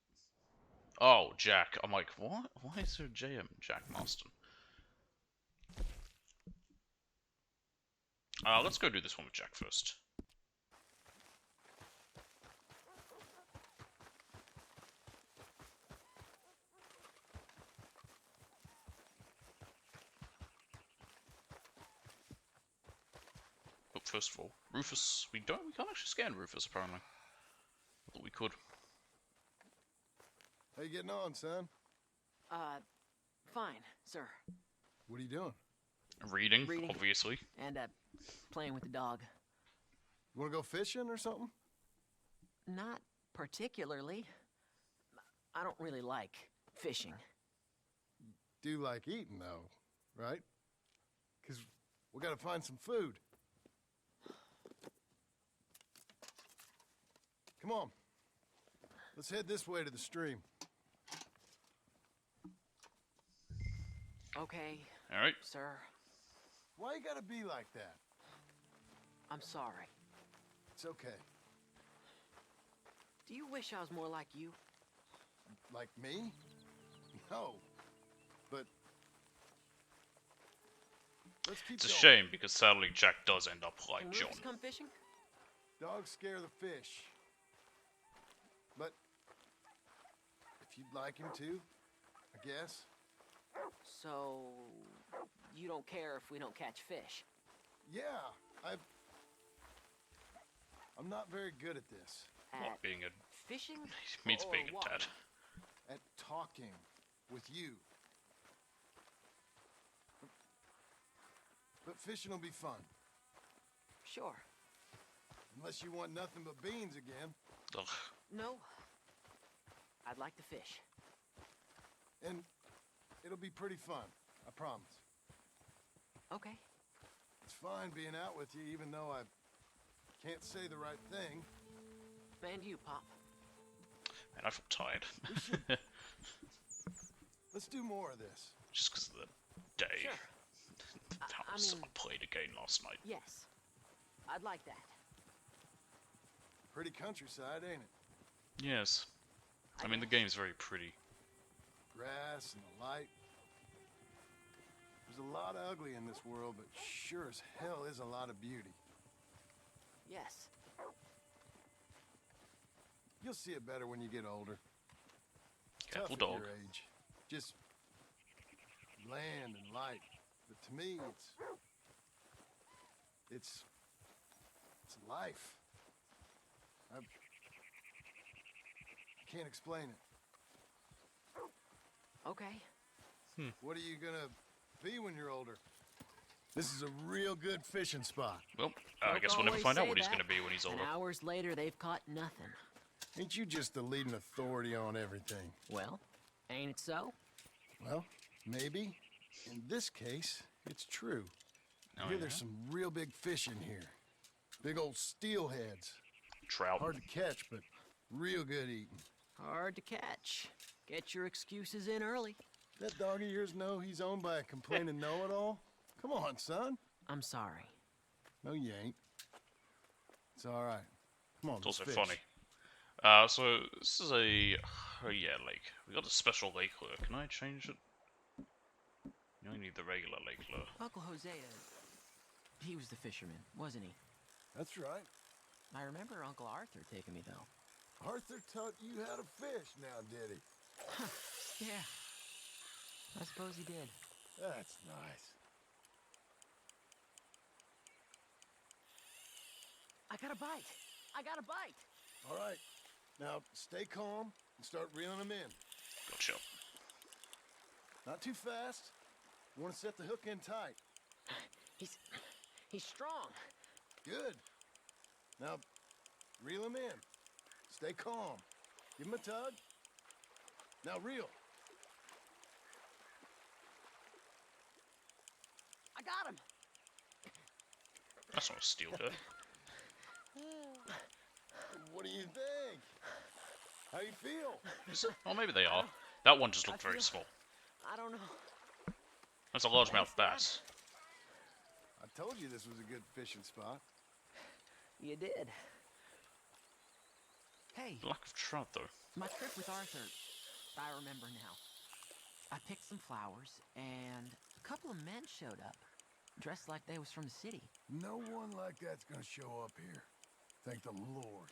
Oh, Jack. I'm like, what? Why is there JM? Jack Marston. Let's go do this one with Jack first. But first of all, Rufus. We can't actually scan Rufus apparently. I thought we could. How you getting on, son? Fine, sir. What are you doing? Reading, obviously. And, playing with the dog. You wanna go fishing or something? Not particularly. I don't really like fishing. Do like eating, though, right? 'Cause we gotta find some food. Come on. Let's head this way to the stream. Okay. Alright. Sir. Why you gotta be like that? I'm sorry. It's okay. Do you wish I was more like you? Like me? No. But let's keep It's a going. shame because sadly Jack does end up like Can John. Rufus come fishing? Dogs scare the fish. But if you'd like him to, I guess. So you don't care if we don't catch fish? Yeah, I'm not very good at this. What, being a... Fishing? He means Or being a what? dad. At talking with you. But fishing will be fun. Sure. Unless you want nothing but beans again. Ugh. No. I'd like to fish. And it'll be pretty fun, I promise. Okay. It's fine being out with you, even though I can't say the right thing. And you, Pop. Man, I feel tired. Let's do more of this. Just because of the day. Sure. I played a game last night. Yes. I'd like that. Pretty countryside, ain't it? Yes. I mean, the game's very pretty. Grass and the light. There's a lot of ugly in this world, but sure as hell is a lot of beauty. Yes. You'll see it better when you get older. Careful, Tough at dog. your age. Just land and light. But to me, it's life. I can't explain it. Okay. What are you gonna be when you're older? This is a real good fishing spot. Well, I guess we'll never find out what he's gonna be when he's older. And hours later, they've caught nothing. Ain't you just the leading authority on everything? Well, ain't it so? Well, maybe. In this case, it's true. Oh, I hear yeah? there's some real big fish in here. Big old steelheads. Trout. Hard to catch, but real good eating. Hard to catch. Get your excuses in early. That dog of yours know he's owned by a complaining know-it-all? Come on, son. I'm sorry. No, you ain't. It's all right. Come on, It's let's also fish. funny. So this is a lake. We got a special lake lure. Can I change it? You only need the regular lake lure. Uncle Hosea, he was the fisherman, wasn't he? That's right. I remember Uncle Arthur taking me, though. Arthur taught you how to fish now, did he? Yeah. I suppose he did. That's nice. I got a bite. I got a bite. All right. Now, stay calm and start reeling them in. Gotcha. Not too fast. You want to set the hook in tight. He's strong. Good. Now, reel him in. Stay calm. Give him a tug. Now reel. I got him. That's not a steel hook. What do you think? How you feel? Is it? Oh, maybe they are. That one just looked very small. I don't know. That's a largemouth bass. I told you this was a good fishing spot. You did. Hey. Lack of trout, though. My trip with Arthur. I remember now. I picked some flowers, and a couple of men showed up, dressed like they was from the city. No one like that's gonna show up here. Thank the Lord.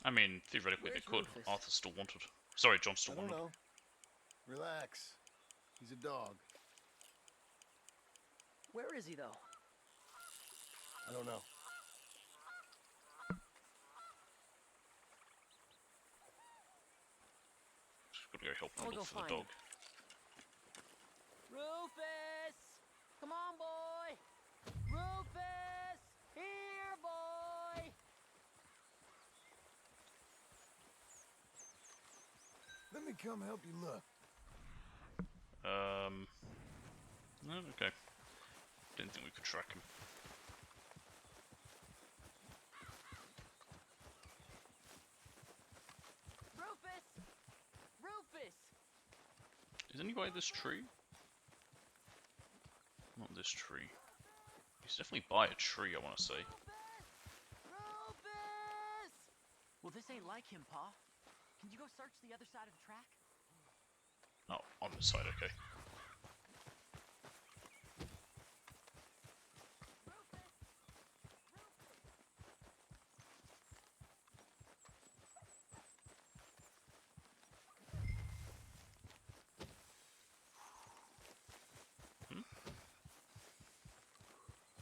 I mean, theoretically they could. Rufus? Arthur still wanted. Sorry, John still I don't wanted. know. Relax. He's a dog. Where is he, though? I don't know. Just gotta go help I'll him go look for the find dog. him. Rufus! Come on, boy! Rufus! Here, boy! Let me come help you look. No, okay. Didn't think we could track him. Rufus! Rufus! Is anybody this tree? Not this tree. He's definitely by a tree, I want to say. Rufus! Well, this ain't like him, Pa. Can you go search the other side of the track? Oh, on this side, okay.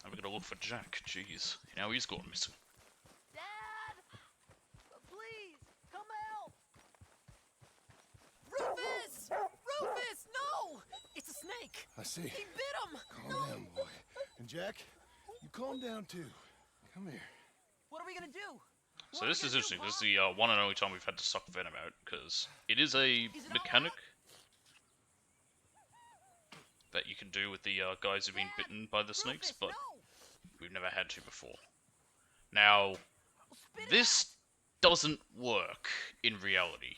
I'm gonna look for Jack, jeez. Now he's gone missing. Dad! Please, come help! Rufus! Rufus, no! It's a snake! I see. He bit him! Calm down, boy. And Jack, you calm down too. Come here. What are we gonna do? So this is interesting. This is the one and only time we've had to suck venom out, because it is a mechanic that you can do with the guys who've been bitten by the snakes, but we've never had to before. Now, this doesn't work in reality.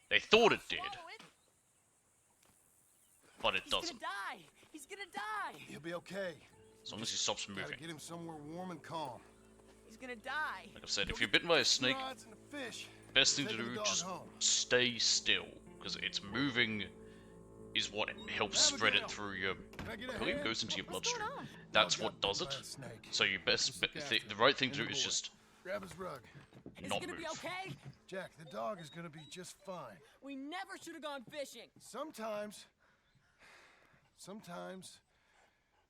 They thought it did, but it doesn't. He's gonna die! He's gonna die! He'll be okay. As long as he stops Gotta moving. get him somewhere warm and calm. He's gonna die! Like I said, if you're bitten by a snake, Rods and a fish. best thing to Taking do, the dog just home. stay still, because it's moving is what helps spread it through your, I believe it goes into your bloodstream. That's what does it. So you best, the right thing to do is just Grab his rug. not gonna move. be okay? Jack, the dog is gonna be just fine. We never should have gone fishing! Sometimes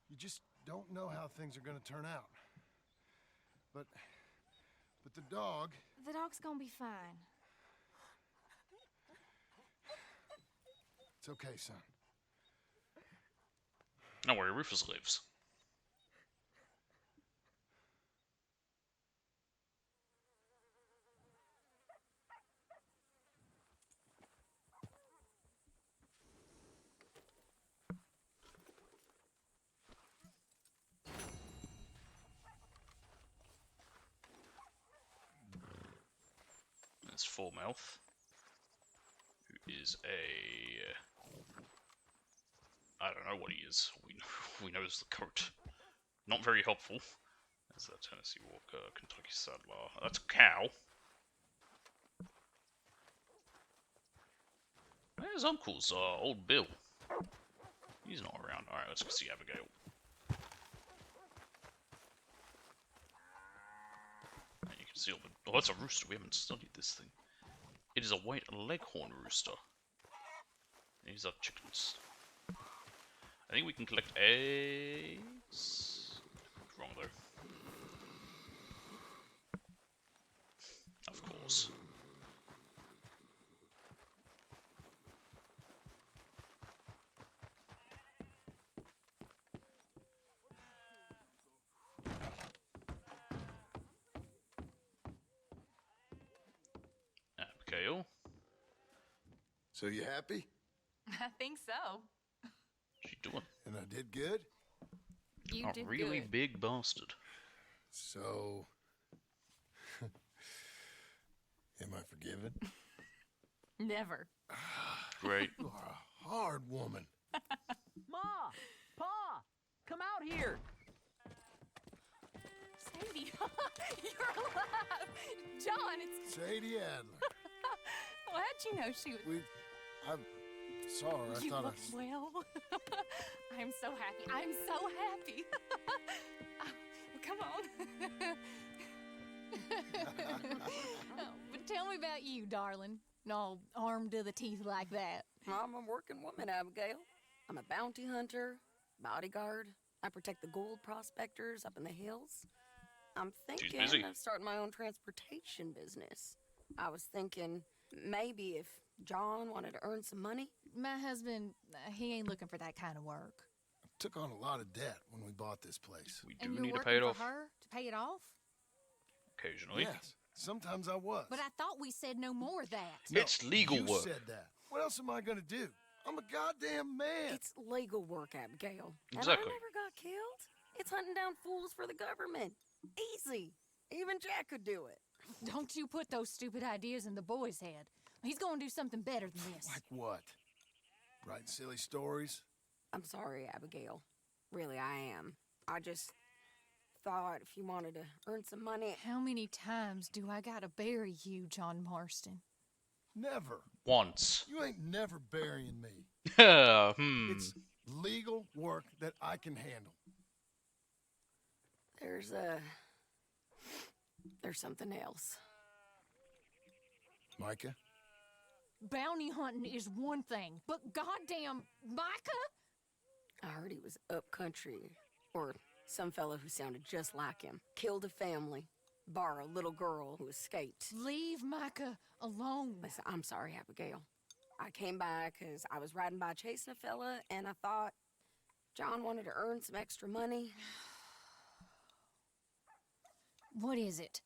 you just don't know how things are gonna turn out. But the dog, The dog's gonna be fine. it's okay, son. Don't worry, Rufus lives. That's Fourmouth, who is a... I don't know what he is. We know it's the coat. Not very helpful. That's a Tennessee Walker, Kentucky Saddler. That's a cow. Where's Uncle's old Bill? He's not around. Alright, let's go see Abigail. And you can see all the... Oh, that's a rooster. We haven't studied this thing. It is a white leghorn rooster. These are chickens. I think we can collect eggs. Wrong there. Of course. Abigail. So you happy? I think so. She doing? And I did good? You A did really good. big bastard. So... am I forgiven? Never. Great. You are a hard woman. Ma! Pa! Come out here! Sadie, you're alive! John, it's... Sadie Adler. Well, how'd you know she was... I saw her. I You thought look well. I'm so happy. I'm so happy. Come on. Oh, but tell me about you, darling. All armed to the teeth like that. I'm a working woman, Abigail. I'm a bounty hunter, bodyguard. I protect the gold prospectors up in the hills. I'm thinking busy. of starting my own transportation business. I was thinking maybe if John wanted to earn some money. My husband, he ain't looking for that kind of work. took on a lot of debt when we bought this place. We And do you're need to working pay it for off her to pay it off? occasionally. Yes, sometimes I was. But I thought we said no more of that. No, It's legal you work. said that. What else am I gonna do? I'm a goddamn man. It's legal work, Abigail. Exactly. And I never got killed. It's hunting down fools for the government. Easy. Even Jack could do it. Don't you put those stupid ideas in the boy's head. He's gonna do something better than this. Like what? Writing silly stories? I'm sorry, Abigail. Really, I am. I just thought if you wanted to earn some money... How many times do I gotta bury you, John Marston? Never. Once. You ain't never burying me. It's Legal work that I can handle. There's something else. Micah? Bounty hunting is one thing, but goddamn, Micah? I heard he was up country, or some fellow who sounded just like him. Killed a family, bar a little girl who escaped. Leave Micah alone. Listen, I'm sorry, Abigail. I came by because I was riding by chasing a fella, and I thought John wanted to earn some extra money. What is it?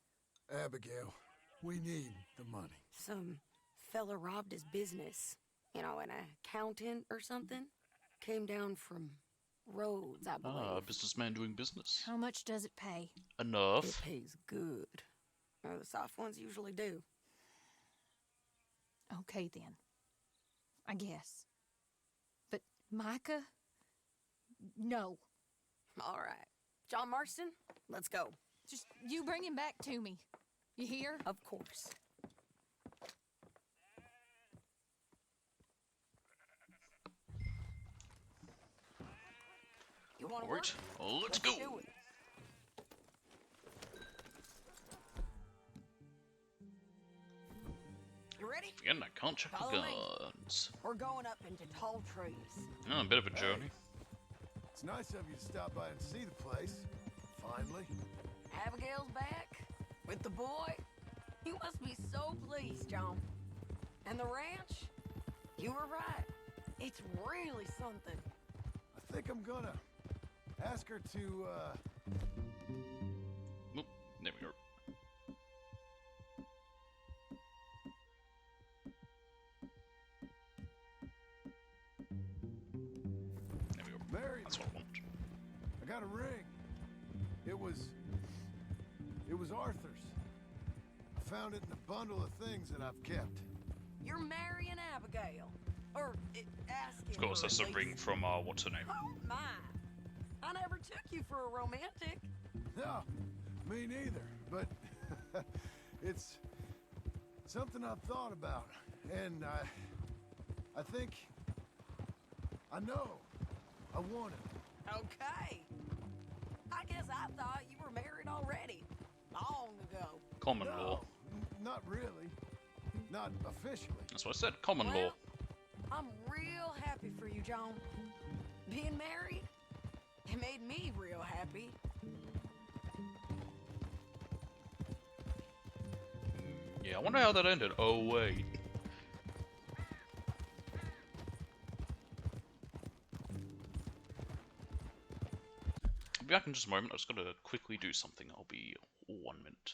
Abigail, we need the money. Some fella robbed his business. You know, an accountant or something. Came down from Rhodes, I believe. Ah, a businessman doing business. How much does it pay? Enough. It pays good. The soft ones usually do. Okay, then. I guess. But Micah? No. All right. John Marston, let's go. Just you bring him back to me. You hear? Of course. You want to work? Alright, let's go. do it. You ready? Again, I can't check the Follow me. guns. We're going up into tall trees. Oh, a bit of a journey. It's nice of you to stop by and see the place. Finally. Abigail's back with the boy. You must be so pleased, John. And the ranch? You were right. It's really something. I think I'm gonna ask her to, Oop, there we go. There we go. marry That's me. what I want. I got a ring. It was Arthur's. I found it in a bundle of things that I've kept. You're marrying Abigail. Or asking Of course, her, that's at the ring least. from, what's her name? Oh, my. I never took you for a romantic. No, me neither. But it's something I've thought about. And I think I know I want it. Okay. I guess I thought you were married already. Long ago. Common No, law. not really. Not officially. That's what I said. Common law. I'm real happy for you, John. Being married, it made me real happy. Yeah, I wonder how that ended. Oh, wait. I'll be back in just a moment. I just gotta quickly do something. I'll be 1 minute.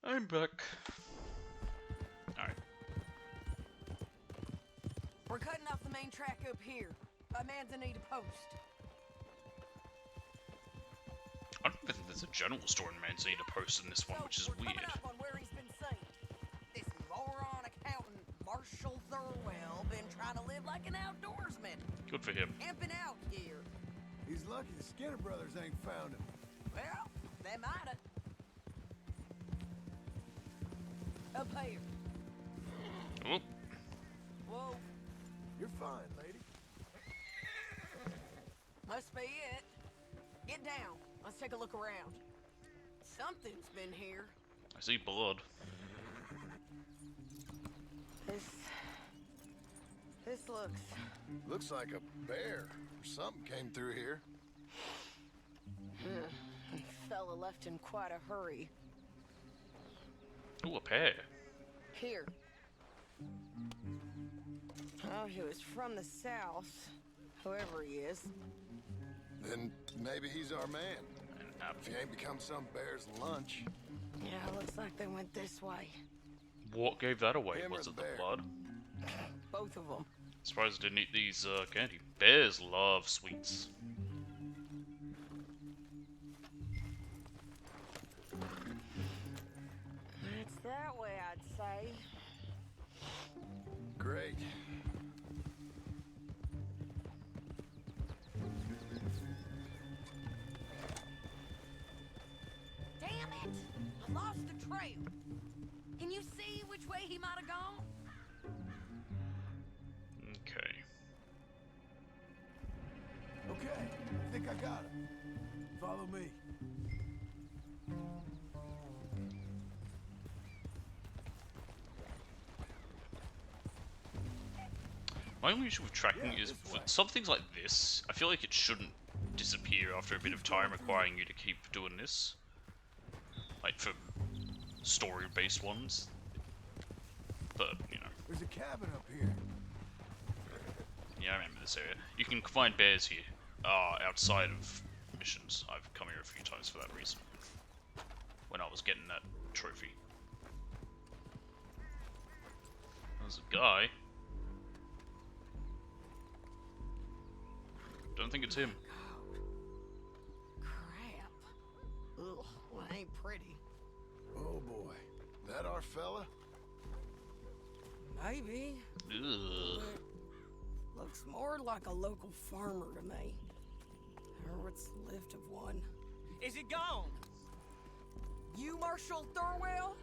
I'm back. Alright. We're cutting off the main track up here, by Manzanita Post. I don't think there's a general store in Manzanita Post in this one, which is weird. Coming up on where he's been seen. This moron accountant, Marshall Thurwell, been trying to live like an outdoorsman. Good for him. Camping out here. He's lucky the Skinner brothers ain't found him. Well, they might've. Up here. Oh. Whoa. You're fine, lady. Must be it. Get down. Let's take a look around. Something's been here. I see blood. This looks... Looks like a bear or something came through here. Fella left in quite a hurry. Ooh, a pear. Here. Oh, he was from the south. Whoever he is. Then maybe he's our man. If he ain't become some bear's lunch. Yeah, looks like they went this way. What gave that away? Him or Was the it the bear? blood? Both of them. Surprised I didn't eat these candy. Bears love sweets. It's that way, I'd say. Great. Damn it! I lost the trail! trail. Can you see which way he might have gone? Okay. Okay, I think I got it. Follow me. My only issue with tracking is for some things like this, I feel like it shouldn't disappear after a bit of time requiring you to keep doing this. Like for story-based ones. But, you know. There's a cabin up here. Yeah, I remember this area. You can find bears here, outside of missions. I've come here a few times for that reason. When I was getting that trophy. There's a guy. Don't think it's him. Crap. Ugh, well, it ain't pretty. Oh boy. That our fella? Maybe. Ugh. Looks more like a local farmer to me. Or what's left of one. Is it gone? You Marshal Thorwell?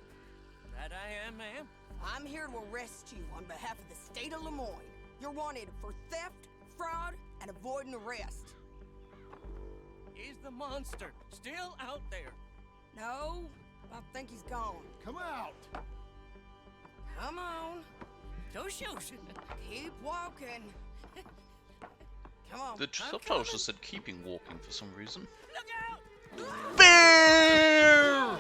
That I am, ma'am. I'm here to arrest you on behalf of the state of Lemoyne. You're wanted for theft, fraud, and avoiding arrest. Is the monster still out there? No, I think he's gone. Come out! Come on. Go shoot. Keep walking. Come on. The subtitles just said keeping walking for some reason. Look out! Bear!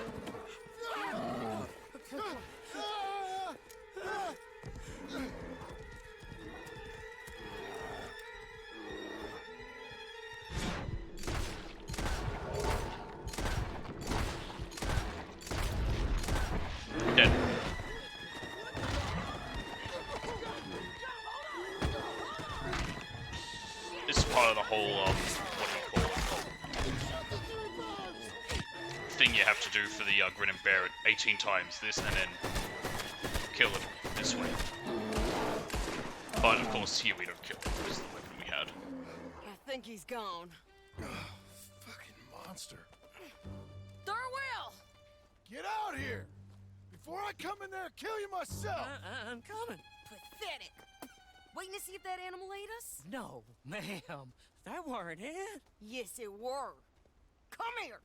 Dead. This is part of the whole, what do you call it? Thing you have to do for the Grin and Bear it 18 times, this, and then kill it this way. But of course, here we don't kill him, this is the weapon we had. I think he's gone. Fucking monster. Thorwell! Get out here! Before I come in there and kill you myself! I'm coming. Pathetic. Waiting to see if that animal ate us? No, ma'am. That weren't it. Yes, it were. Come here.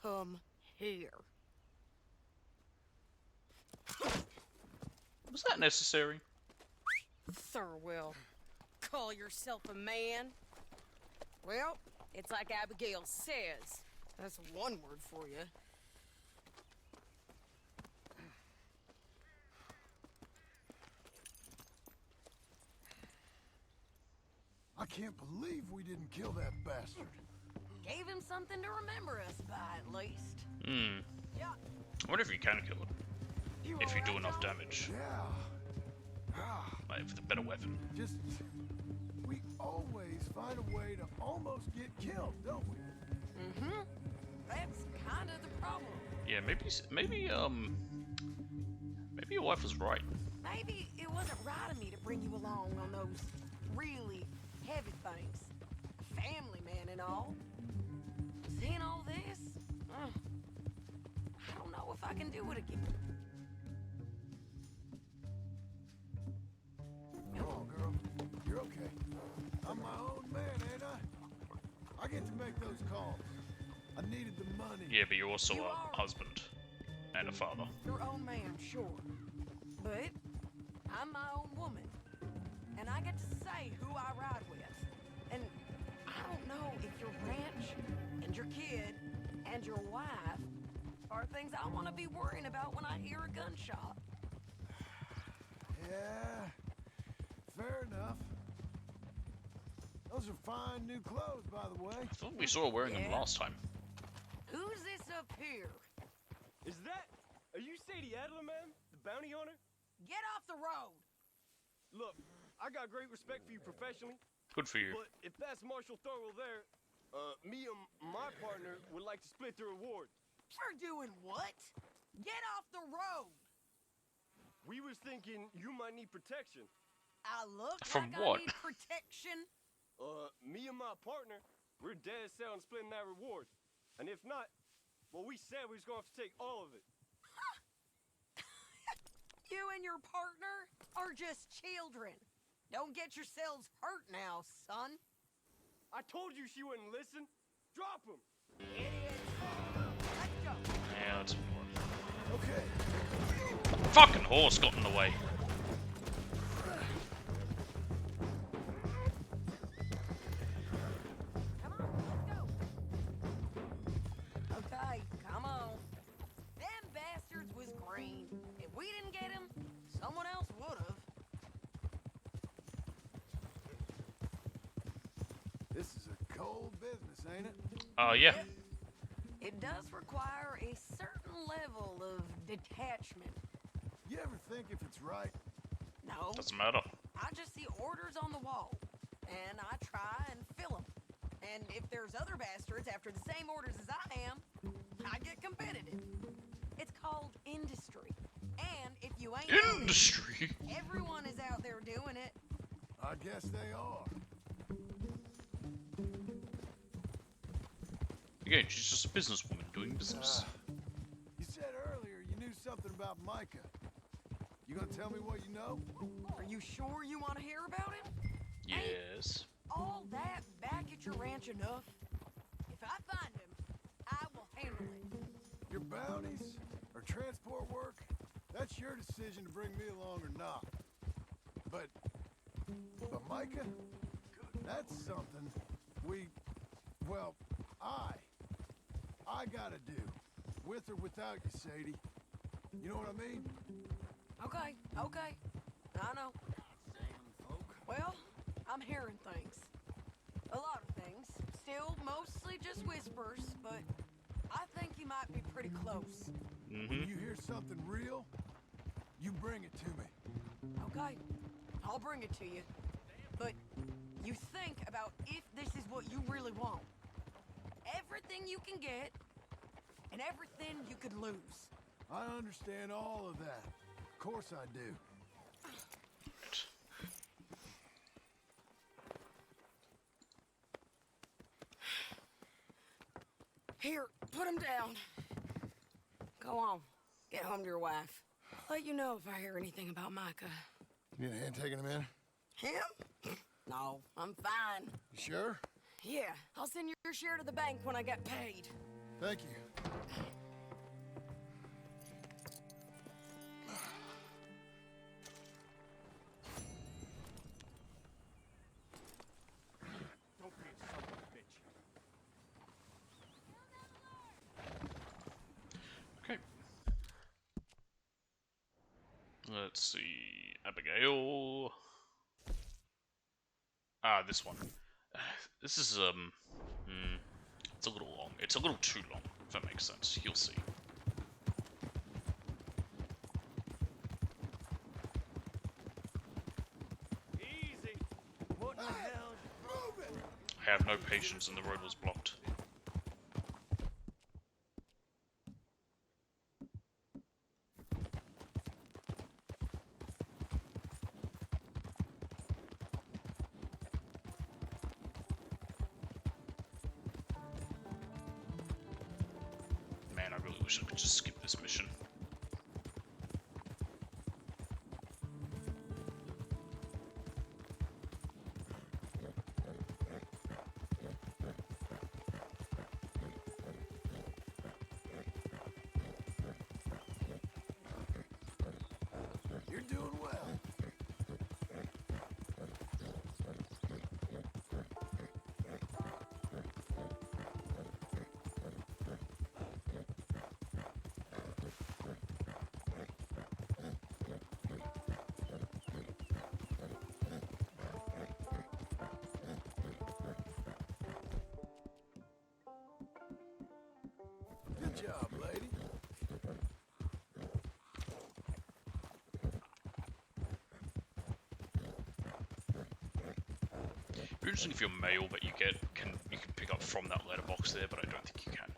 Come here. Was that necessary? Thorwell, call yourself a man? Well, it's like Abigail says. That's one word for you. I can't believe we didn't kill that bastard. Gave him something to remember us by, at least. Hmm. Yeah. I wonder if you can kill it. If you do enough damage. Yeah. Like, with a better weapon. Just... we always find a way to almost get killed, don't we? Mm-hmm. That's kind of the problem. Yeah, maybe your wife was right. Maybe it wasn't right of me to bring you along on those really heavy things. Family man and all. Seeing all this, I don't know if I can do it again. Come on, girl. You're okay. I'm my own man, ain't I? I get to make those calls. I needed the money. Yeah, but you're also a husband and a father. Your own man, sure. But I'm my own woman. And I get to say who I ride with. And I don't know if your ranch and your kid and your wife are things I want to be worrying about when I hear a gunshot. Yeah, fair enough. Those are fine new clothes, by the way. I thought we saw her wearing them last time. Who's this up here? Is that... Are you Sadie Adler, ma'am? The bounty hunter? Get off the road! Look, I got great respect for you professionally. Good for you. But if that's Marshal Thorwell there, me and my partner would like to split the reward. You're doing what? Get off the road! We was thinking you might need protection. I look From like what? I need protection. Me and my partner, we're dead set on splitting that reward. And if not, well, we said we was gonna have to take all of it. You and your partner are just children. Don't get yourselves hurt now, son. I told you she wouldn't listen. Drop him. Let's go. Yeah, that's important. Okay. Fucking horse got in the way. Okay, come on. Them bastards was green. If we didn't get him, someone else would've. This is a cold business, ain't it? Yeah. It does require a certain level of detachment. You ever think if it's right? No. Doesn't matter. I just see orders on the wall, and I try and fill them. And if there's other bastards after the same orders as I am, I get competitive. It's called industry. And if you ain't Industry? noticed, everyone is out there doing it. I guess they are. Again, she's just a businesswoman doing business. You said earlier you knew something about Micah. You gonna tell me what you know? Are you sure you want to hear about it? Yes. All that back at your ranch enough? If I find him, I will handle it. Your bounties or transport work? That's your decision to bring me along or not. But Micah, that's something I gotta do. With or without you, Sadie. You know what I mean? Okay. I know. Well, I'm hearing things. A lot of things. Still mostly just whispers, but I think you might be pretty close. When you hear something real, you bring it to me. Okay, I'll bring it to you. But you think about if this is what you really want. Everything you can get, and everything you could lose. I understand all of that. Of course I do. Here, put him down. Go on. Get home to your wife. I'll let you know if I hear anything about Micah. You need a hand taking him in? Him? No, I'm fine. You sure? Yeah, I'll send your share to the bank when I get paid. Thank you. Don't be a son of a bitch. Okay. Let's see. Abigail. This one. This is, it's a little long. It's a little too long, if that makes sense. You'll see. Easy. What the hell? Move it! I have no patience and the road was blocked. Man, I really wish I could just skip this mission. You're doing well. Good job, lady. Be interesting if your mail that you get you can pick up from that letterbox there, but I don't think you can.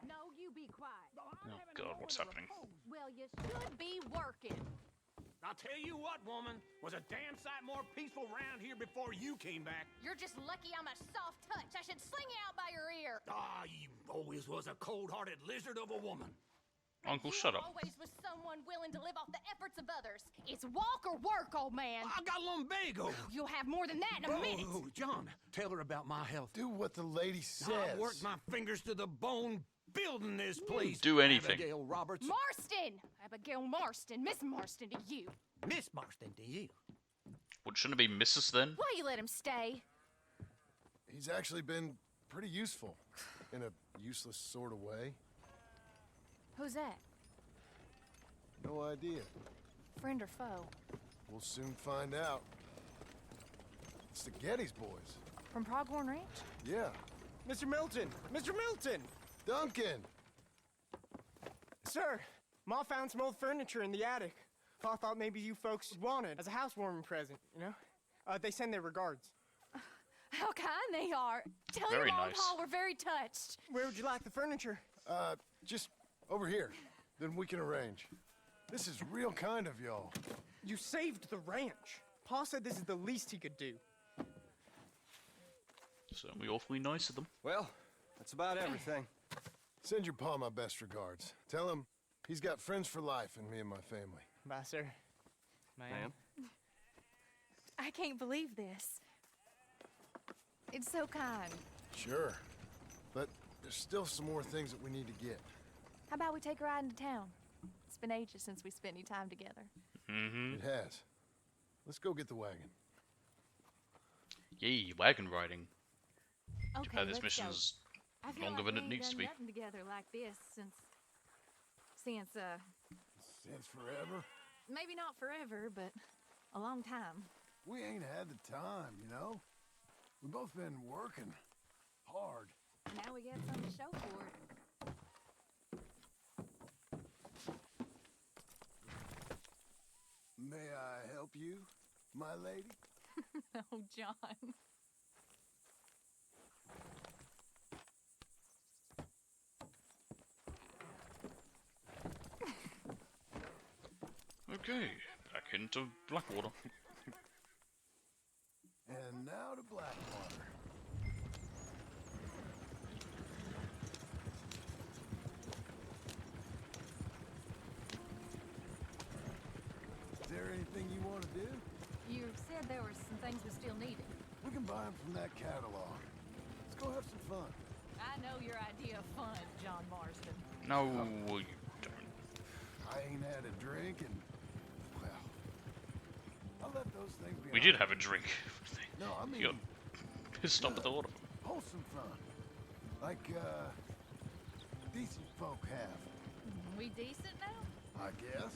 No, you be quiet. Oh god, what's happening? Well, you should be working. I'll tell you what, woman, was a damn sight more peaceful round here before you came back. You're just lucky I'm a soft touch. I should sling you out by your ear. Ah, you always was a cold-hearted lizard of a woman. Uncle, shut up. Always was someone willing to live off the efforts of others. It's walk or work, old man. I got lumbago. You'll have more than that in a minute. Oh, John, tell her about my health. Do what the lady says. I worked my fingers to the bone building this place. Do anything. Abigail Roberts. Marston! Abigail Marston. Miss Marston to you. Miss Marston to you. What, shouldn't it be Mrs. then? Why you let him stay? He's actually been pretty useful. In a useless sort of way. Who's that? No idea. Friend or foe? We'll soon find out. It's the Geddes boys. From Pronghorn Ranch? Yeah. Mr. Milton! Mr. Milton! Duncan! Sir, Ma found some old furniture in the attic. Pa thought maybe you folks wanted as a housewarming present, you know? They send their regards. How kind they are. Tell Very your mom nice. and Pa we're very touched. Where would you like the furniture? Just over here. Then we can arrange. This is real kind of y'all. You saved the ranch. Pa said this is the least he could do. Certainly awfully nice of them. Well, that's about everything. Send your pa my best regards. Tell him he's got friends for life in me and my family. Bye, sir. Ma'am. I can't believe this. It's so kind. Sure. But there's still some more things that we need to get. How about we take a ride into town? It's been ages since we spent any time together. Mm-hmm. It has. Let's go get the wagon. Yay, wagon riding. Okay, This let's mission's go. I feel longer like than we it ain't needs to done be. nothing together like this since Since forever? maybe not forever, but a long time. We ain't had the time, you know? We've both been working hard. Now we got something to show for it. May I help you, my lady? Oh, John. Okay, back into Blackwater. And now to Blackwater. Is there anything you want to do? You said there were some things we still needed. We can buy them from that catalog. Let's go have some fun. I know your idea of fun, John Marston. No, you don't. I ain't had a drink and, well, I'll let those things be. We did have a drink. No, I mean, You got pissed off at the lot of them. wholesome fun. Like, decent folk have. We decent now? I guess.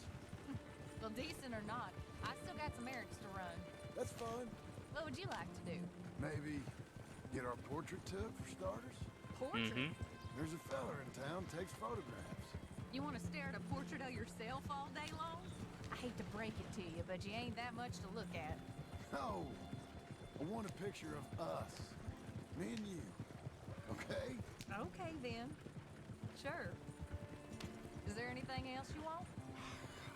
Well, decent or not, I still got some errands to run. That's fine. What would you like to do? Maybe get our portrait took for starters? Portrait? Mm-hmm. There's a fella in town takes photographs. You want to stare at a portrait of yourself all day long? I hate to break it to you, but you ain't that much to look at. No. I want a picture of us. Me and you. Okay? Okay, then. Sure. Is there anything else you want?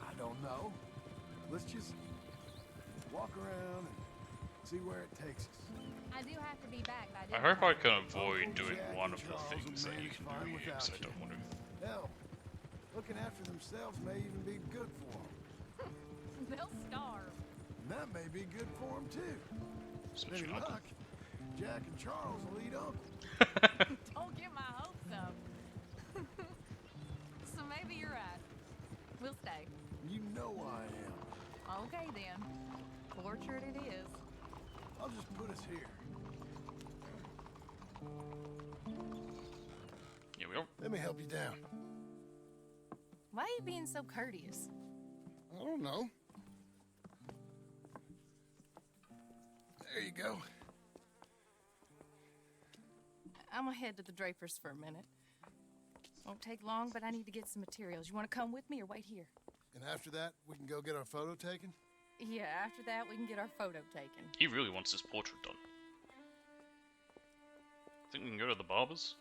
I don't know. Let's just walk around and see where it takes us. I do have to be back by I dinner hope I time. can avoid Uncle doing Jack one and of the Charles things will that you manage can fine do here, because I without don't want to. Hell, looking after themselves may even be good for them. They'll starve. And that may be good for them, too. Especially Any Uncle. luck, Jack and Charles will eat Uncle. Don't get my hopes up. So maybe you're right. We'll stay. You know I am. Okay, then. Portrait it is. I'll just put us here. Here we are. Let me help you down. Why are you being so courteous? I don't know. There you go. I'm gonna head to the Drapers for a minute. Won't take long, but I need to get some materials. You want to come with me or wait here? And after that, we can go get our photo taken? Yeah, after that, we can get our photo taken. He really wants his portrait done. Think we can go to the barber's?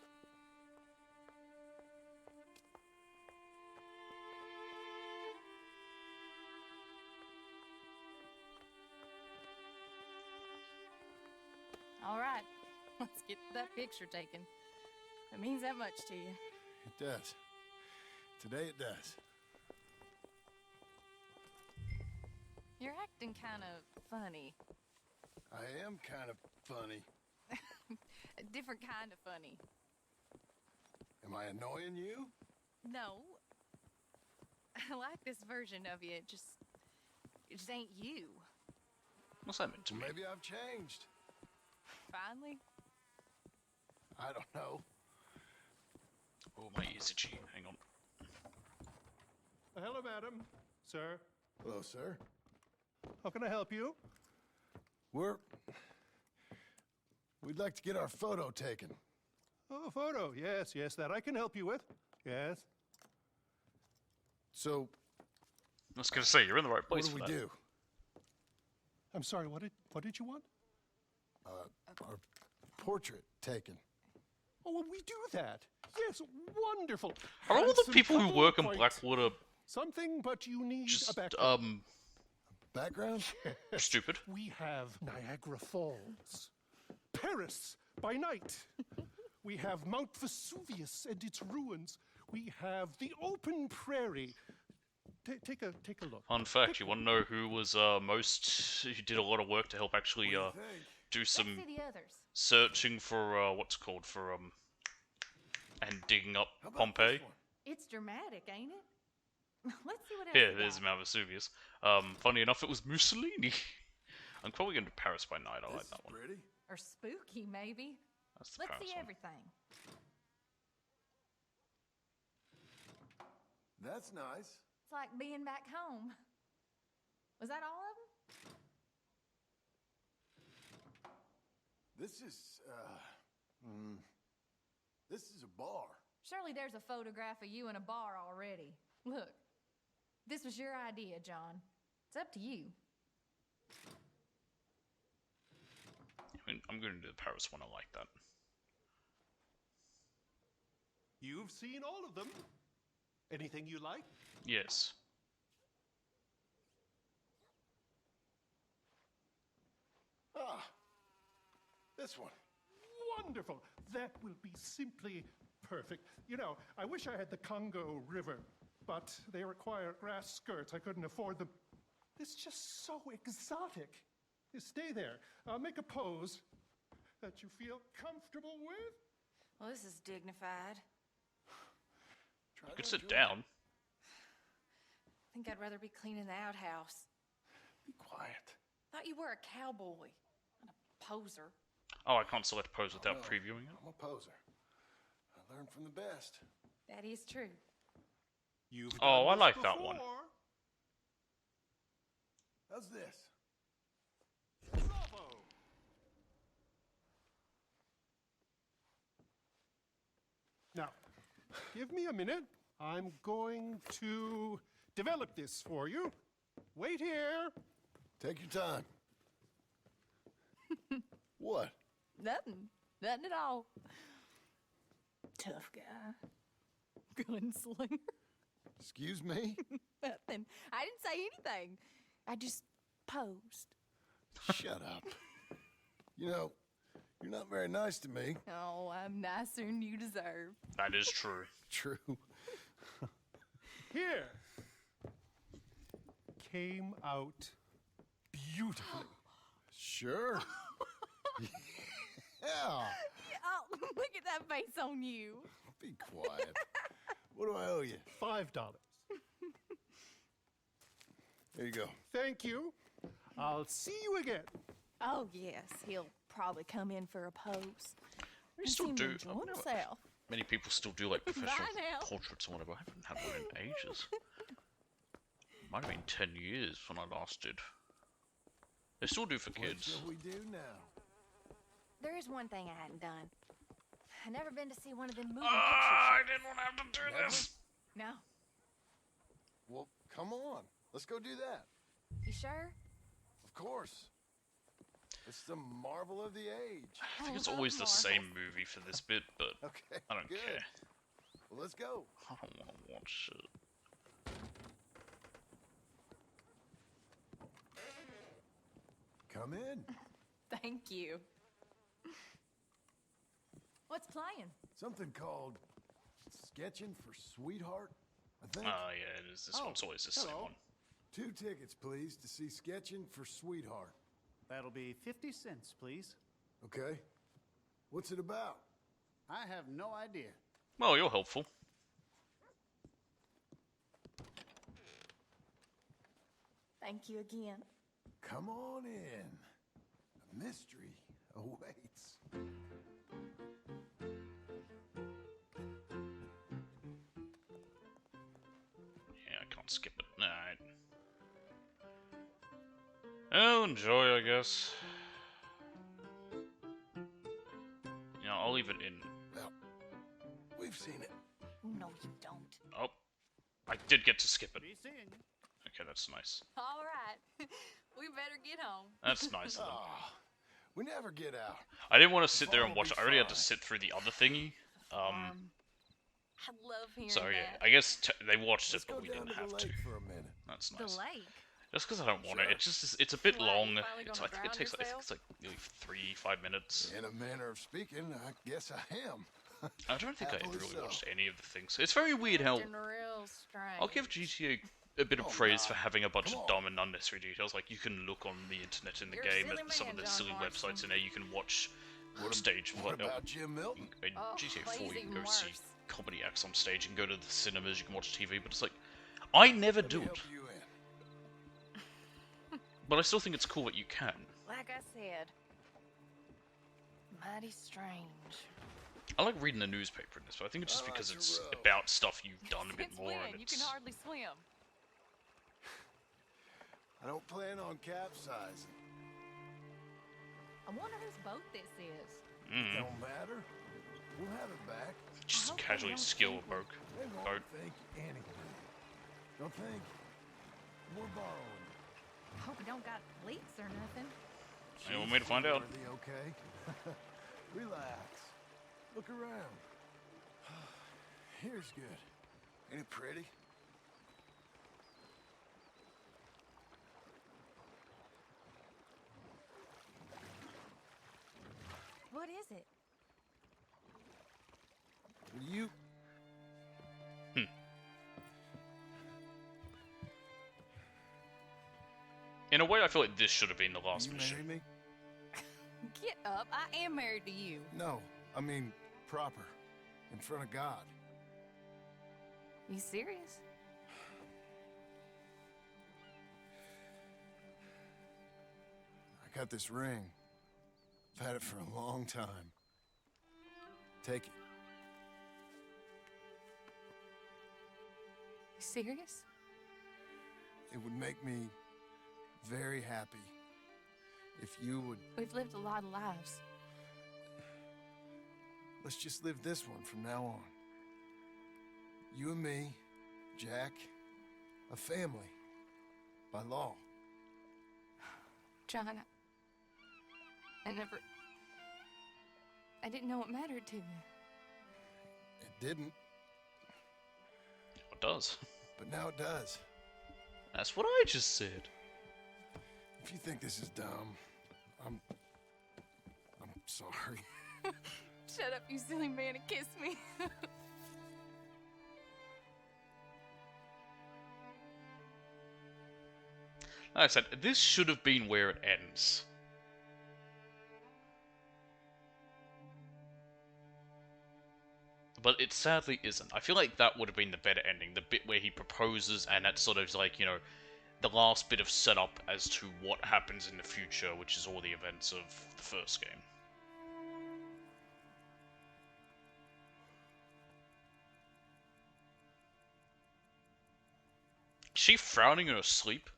All right, let's get that picture taken. It means that much to you. It does. Today it does. You're acting kind of funny. I am kind of funny. A different kind of funny. Am I annoying you? No. I like this version of you. It just ain't you. What's that meant to me? Maybe I've changed. Finally? I don't know. Oh, my ears itchy. Hang on. Hello, madam. Sir. Hello, sir. How can I help you? We'd like to get our photo taken. Oh, a photo. Yes, yes, that I can help you with. Yes. So, I was going to say, you're in the right place what for do we that. do? I'm sorry, what did you want? Our portrait taken. Oh, well, we do that. Yes, wonderful. Are all the Handsome people who couple, work in quite Blackwater something, but you need just, a background. Background? Stupid? We have Niagara Falls, Paris by night. We have Mount Vesuvius and its ruins. We have the open prairie. Take a look. Fun fact, you want to know who was who did a lot of work to help actually do some Let's see the others. searching for what's it called for and digging up Pompeii? It's dramatic, ain't it? Let's see what else. Here, we there's got. Mount Vesuvius. Funny enough, it was Mussolini. I'm probably going to Paris by night. I like that one. Pretty. Or spooky, maybe. That's the Let's Paris see one. everything. That's nice. It's like being back home. Was that all of them? This is a bar. Surely there's a photograph of you in a bar already. Look, this was your idea, John. It's up to you. I mean, I'm going to do the Paris one. I like that. You've seen all of them. Anything you like? Yes. Ah, this one. Wonderful. That will be simply perfect. You know, I wish I had the Congo River, but they require grass skirts. I couldn't afford them. It's just so exotic. You stay there. Make a pose that you feel comfortable with. Well, this is dignified. You could sit down. I think I'd rather be cleaning the outhouse. Be quiet. Thought you were a cowboy, not a poser. Oh, I can't select pose without No, previewing it. I'm a poser. I learned from the best. That is true. You've Oh, I done this like that one. before. How's this? Bravo! Now, give me a minute. I'm going to develop this for you. Wait here. Take your time. What? Nothing. Nothing at all. Tough guy. Gunslinger. Excuse me? Nothing. I didn't say anything. I just posed. Shut up. You know, you're not very nice to me. Oh, I'm nicer than you deserve. That is true. True. Here. Came out beautifully. Sure. Yeah. Oh, look at that face on you. Be quiet. What do I owe you? $5. There you go. Thank you. I'll see you again. Oh, yes. He'll probably come in for a pose. We He still seemed to do. enjoy I wonder himself. Many people still do like professional Bye now. portraits or whatever. I haven't had one in ages. Might have been 10 years when I last did. They still do for What kids. shall we do now? There is one thing I hadn't done. I've never been to see one of them moving I picture didn't want to have to do Never? this. No. Well, come on. Let's go do that. You sure? Of course. It's the marvel of the age. I think it's always the same movie for this bit, but Okay, I don't good. care. Well, let's go. I don't want to watch it. Come in. Thank you. What's playing? Something called Sketching for Sweetheart, I think. Yeah, it is. This one's always the same one. 2 tickets, please, to see Sketching for Sweetheart. That'll be 50 cents, please. Okay. What's it about? I have no idea. Well, you're helpful. Thank you again. Come on in. A mystery awaits. Yeah, I can't skip it. Alright. I'll enjoy, I guess. Yeah, I'll leave it in. Well, we've seen it. No, you don't. Oh, I did get to skip it. Be seeing you. Okay, that's nice. All right. We better get home. That's nice of them. We never get out. I didn't want to sit there and watch it. I already had to sit through the other thingy. I love hearing So yeah, that. I guess they watched it, Let's go but we down didn't to have the to. lake for a minute. That's The nice. lake? Just because I don't want it. Sure. It's just it's a bit Why, long. you finally It's, gonna I think it drown takes like, yourself? it's like nearly 3-5 minutes. In a manner of speaking, I guess I am. I don't think I Happily really so. watched any of the things. It's very weird how Acting real strange. I'll give GTA a bit of praise for having a bunch of dumb and unnecessary details. Like you can look on the internet in the You're a game silly at some man, of the John silly Marston. websites in there. You can watch stage. What about Jim Milton? In Oh, GTA 4, he's you can even go see worse. comedy acts on stage. You can go to the cinemas. You can watch TV. But it's like, I never do it. Help you in. But I still think it's cool that you can. Like I said, mighty strange. I like reading the newspaper in this, but I think it's just I like because to it's row. about stuff you've done a bit Since more, when? and You it's. can hardly swim. I don't plan on capsizing. I wonder whose boat this is. Mm. Don't matter. We'll have it back. Just hope they casually don't skill think broke. They won't Boat. think anything. Don't think we're borrowing. Hope we don't got leaks or nothing. You want me to find out? Worthy, okay? Relax. Look around. Here's good. Ain't it pretty? What is it? You... In a way, I feel like this should have been the last You mission. marry me? Get up. I am married to you. No, I mean proper. In front of God. You serious? I got this ring. I've had it for a long time. Take it. You serious? It would make me very happy if you would... We've lived a lot of lives. Let's just live this one from now on. You and me, Jack, a family. By law. John, I didn't know it mattered to you. It didn't, It does. but now it does. That's what I just said. If you think this is dumb, I'm sorry. Shut up, you silly man, and kiss me. Like I said, this should have been where it ends. But it sadly isn't. I feel like that would have been the better ending. The bit where he proposes and that's sort of like, you know, the last bit of setup as to what happens in the future, which is all the events of the first game. Is she frowning in her sleep?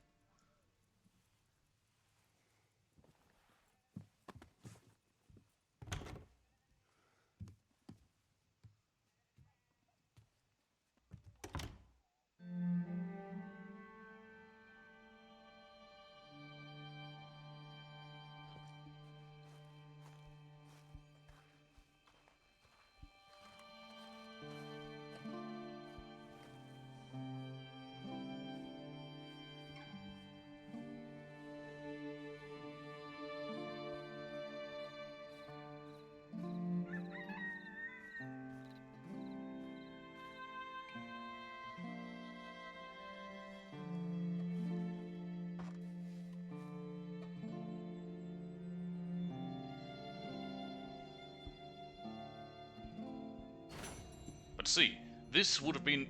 But see, this would have been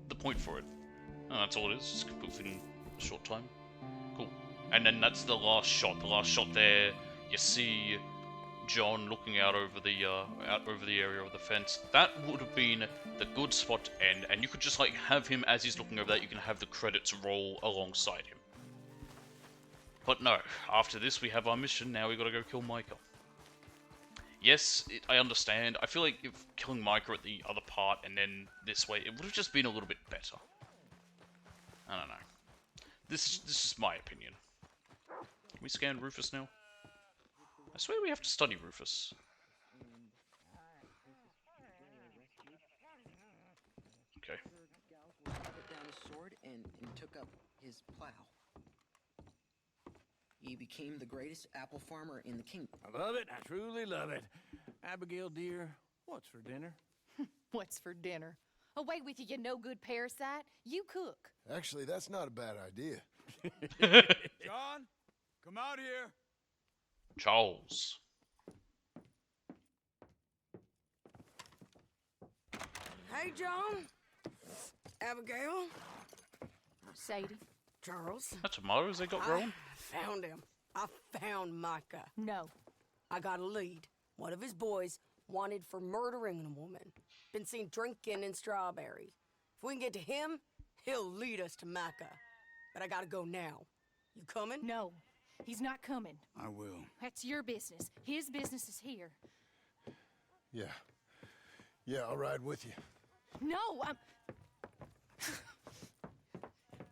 the point for it. Oh, that's all it is, just complete within a short time. Cool. And then that's the last shot. The last shot there, you see John looking out over the area of the fence. That would have been the good spot to end, and you could just like have him as he's looking over that. You can have the credits roll alongside him. But no, after this we have our mission. Now we gotta go kill Micah. Yes, I understand. I feel like if killing Micah at the other part and then this way, it would have just been a little bit better. I don't know. This is my opinion. Can we scan Rufus now? I swear we have to study Rufus. Okay. Put down his sword and took up his plow. He became the greatest apple farmer in the kingdom. I love it. I truly love it. Abigail, dear, what's for dinner? What's for dinner? Away with you, you no-good parasite. You cook. Actually, that's not a bad idea. John, come out here. Charles. Hey, John. Abigail. Sadie. Charles. That tomatoes they got grown? I found him. I found Micah. No. I got a lead. One of his boys wanted for murdering a woman. Been seen drinking in Strawberry. If we can get to him, he'll lead us to Micah. But I gotta go now. You coming? No. He's not coming. I will. That's your business. His business is here. Yeah. Yeah, I'll ride with you. No,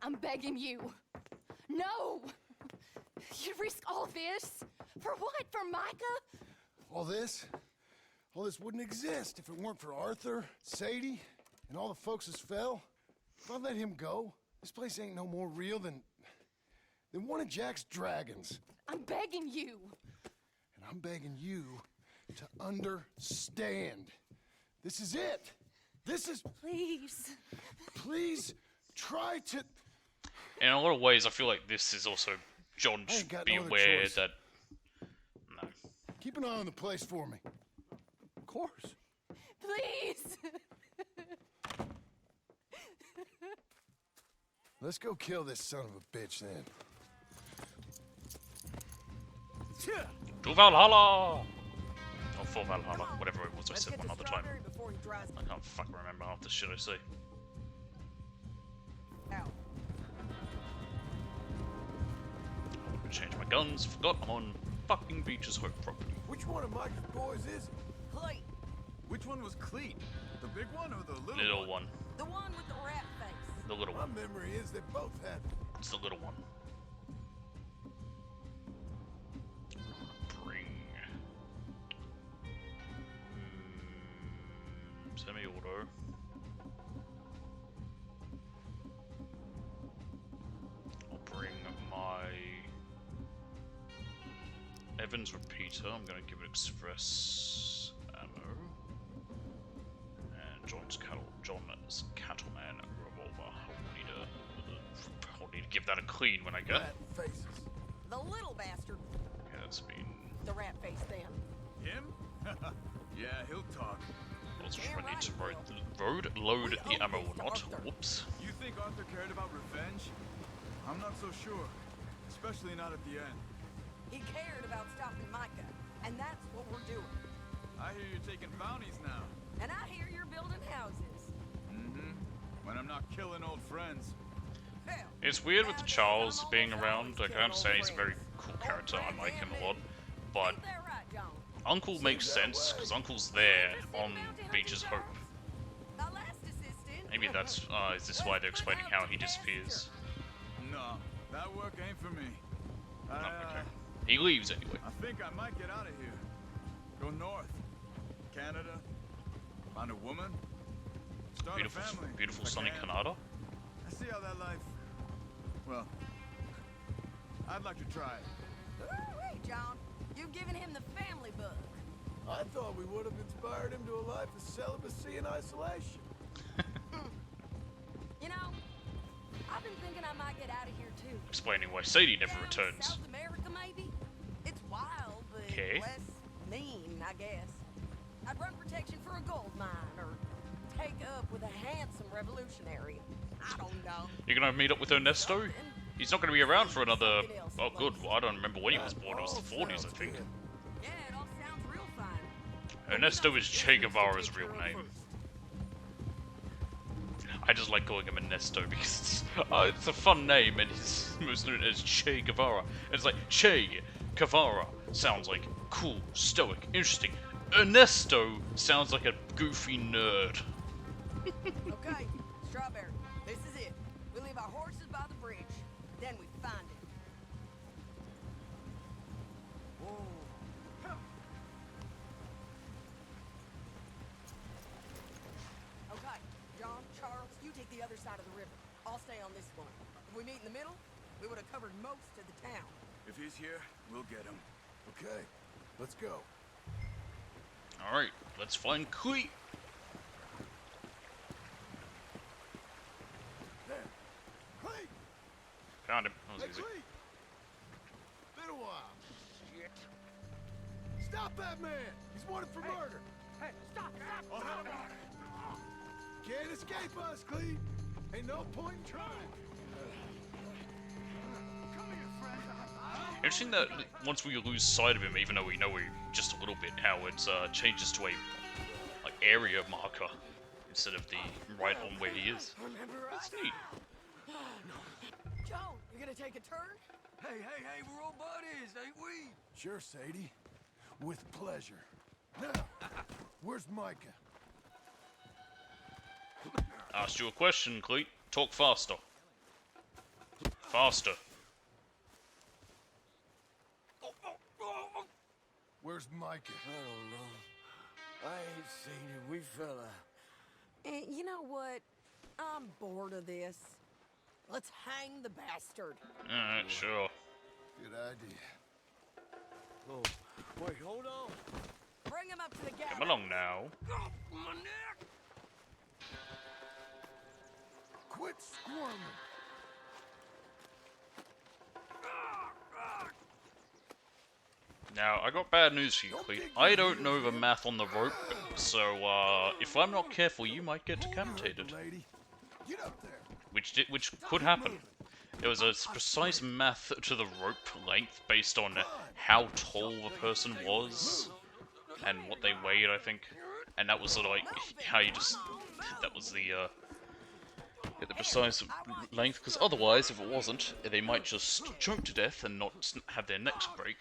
I'm begging you. No! You'd risk all this? For what? For Micah? All this wouldn't exist if it weren't for Arthur, Sadie, and all the folks that fell. If I let him go, this place ain't no more real than one of Jack's dragons. I'm begging you. And I'm begging you to understand. This is it. This is... Please. Please try to... In a lot of ways, I feel like this is also John should be aware that... No. Keep an eye on the place for me. Of course. Please. Let's go kill this son of a bitch then. To Valhalla! Or for Valhalla, whatever it was I said one other time. I can't fucking remember half the shit I say. I would change my guns, forgot I'm on fucking Beach's Hope property. Which one of Micah's boys is it? Cleet. Which one was Cleet? The big one or the Little one. The one with the rat face. The little one. My memory is they both had... It's the little one. Bring... Semi-auto. I'll bring my... Evans repeater. I'm going to give it express ammo. And John's Cattleman revolver. I'll need to give that a clean when I get it. Faces. The little bastard. Yeah, that's been... The rat face then. Him? Yeah, he'll talk. Also, I need to load the ammo or not. Whoops. You think Arthur cared about revenge? I'm not so sure. Especially not at the end. He cared about stopping Micah, and that's what we're doing. I hear you're taking bounties now. And I hear you're building houses. Mm-hmm. When I'm not killing old friends. It's weird with the Charles being around. Like, I understand he's a very cool character. I like him a lot. But Uncle makes sense, because Uncle's there on Beach's Hope. Maybe that's, is this why they're explaining how he disappears? No, that work ain't for me. Okay. He leaves anyway. I think I might get out of here. Go north. Canada. Find a woman. Start a family. Beautiful sunny Canada. I see how that life... Well, I'd like to try it. Hey, John, you've given him the family bug. I thought we would have inspired him to a life of celibacy and isolation. You know, I've been thinking I might get out of here too. Explaining why Sadie never returns. South America, maybe? It's wild, but less mean, I guess. I'd run protection for a gold mine, or take up with a handsome revolutionary. I don't know. You're gonna meet up with Ernesto? He's not gonna be around for another... Oh, good. Well, I don't remember when he was born. It was the 40s, I think. Yeah, it all sounds real fine. Ernesto is Che Guevara's real name. I just like calling him Ernesto because it's a fun name and he's most known as Che Guevara. And it's like, Che Guevara sounds like cool, stoic, interesting. Ernesto sounds like a goofy nerd. Okay, Strawberry, this is it. We leave our horses by the bridge, then we find it. Whoa. Okay, John, Charles, you take the other side of the river. I'll stay on this one. If we meet in the middle, we would have covered most of the town. If he's here, we'll get him. Okay, let's go. Alright, let's find Cleet. There. Cleet! Found him. That was Hey, easy. Cleet! Been a while. Shit. Stop that man! He's wanted for murder. Hey, stop! Oh, can't escape us, Cleet. Ain't no point in trying. Come here, friend. Interesting that once we lose sight of him, even though we know just a little bit, how it changes to a like area marker instead of the right on where he is. That's neat. Joan, you gonna take a turn? Hey, we're all buddies, ain't we? Sure, Sadie. With pleasure. Now, where's Micah? Asked you a question, Cleet. Talk faster. Faster. Where's Micah? I don't know. I ain't seen him. We fell out. You know what? I'm bored of this. Let's hang the bastard. Alright, sure. Good idea. Oh, wait, hold on. Bring him up to the galley. Come along now. Oh, my neck! Quit squirming. Now, I got bad news for you, Cleet. I don't know the math on the rope, so if I'm not careful, you might get decapitated. Get up there. Which could happen. There was a precise math to the rope length based on how tall the person was and what they weighed, I think. And that was sort of like how you just... That was the precise length, because otherwise, if it wasn't, they might just choke to death and not have their necks break.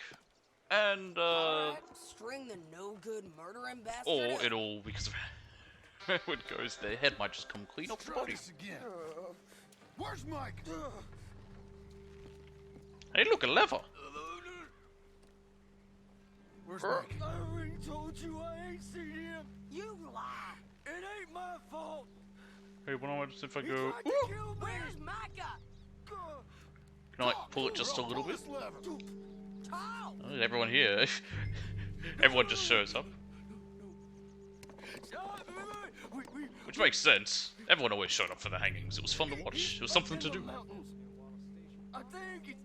And, String the no-good murdering bastard or up. it'll, because of how it goes, their head might just come clean off the body. Again. Where's Mike? Hey, look, a lever! Where's Mike? I already told you I ain't seen him. You lie. It ain't my fault. Hey, what happens if I He go... tried to kill me. Where's Micah? Can I like, pull it just a little bit? Tall. Oh, everyone here. Everyone just shows up. Which makes sense. Everyone always showed up for the hangings. It was fun to watch. It was something to do. I think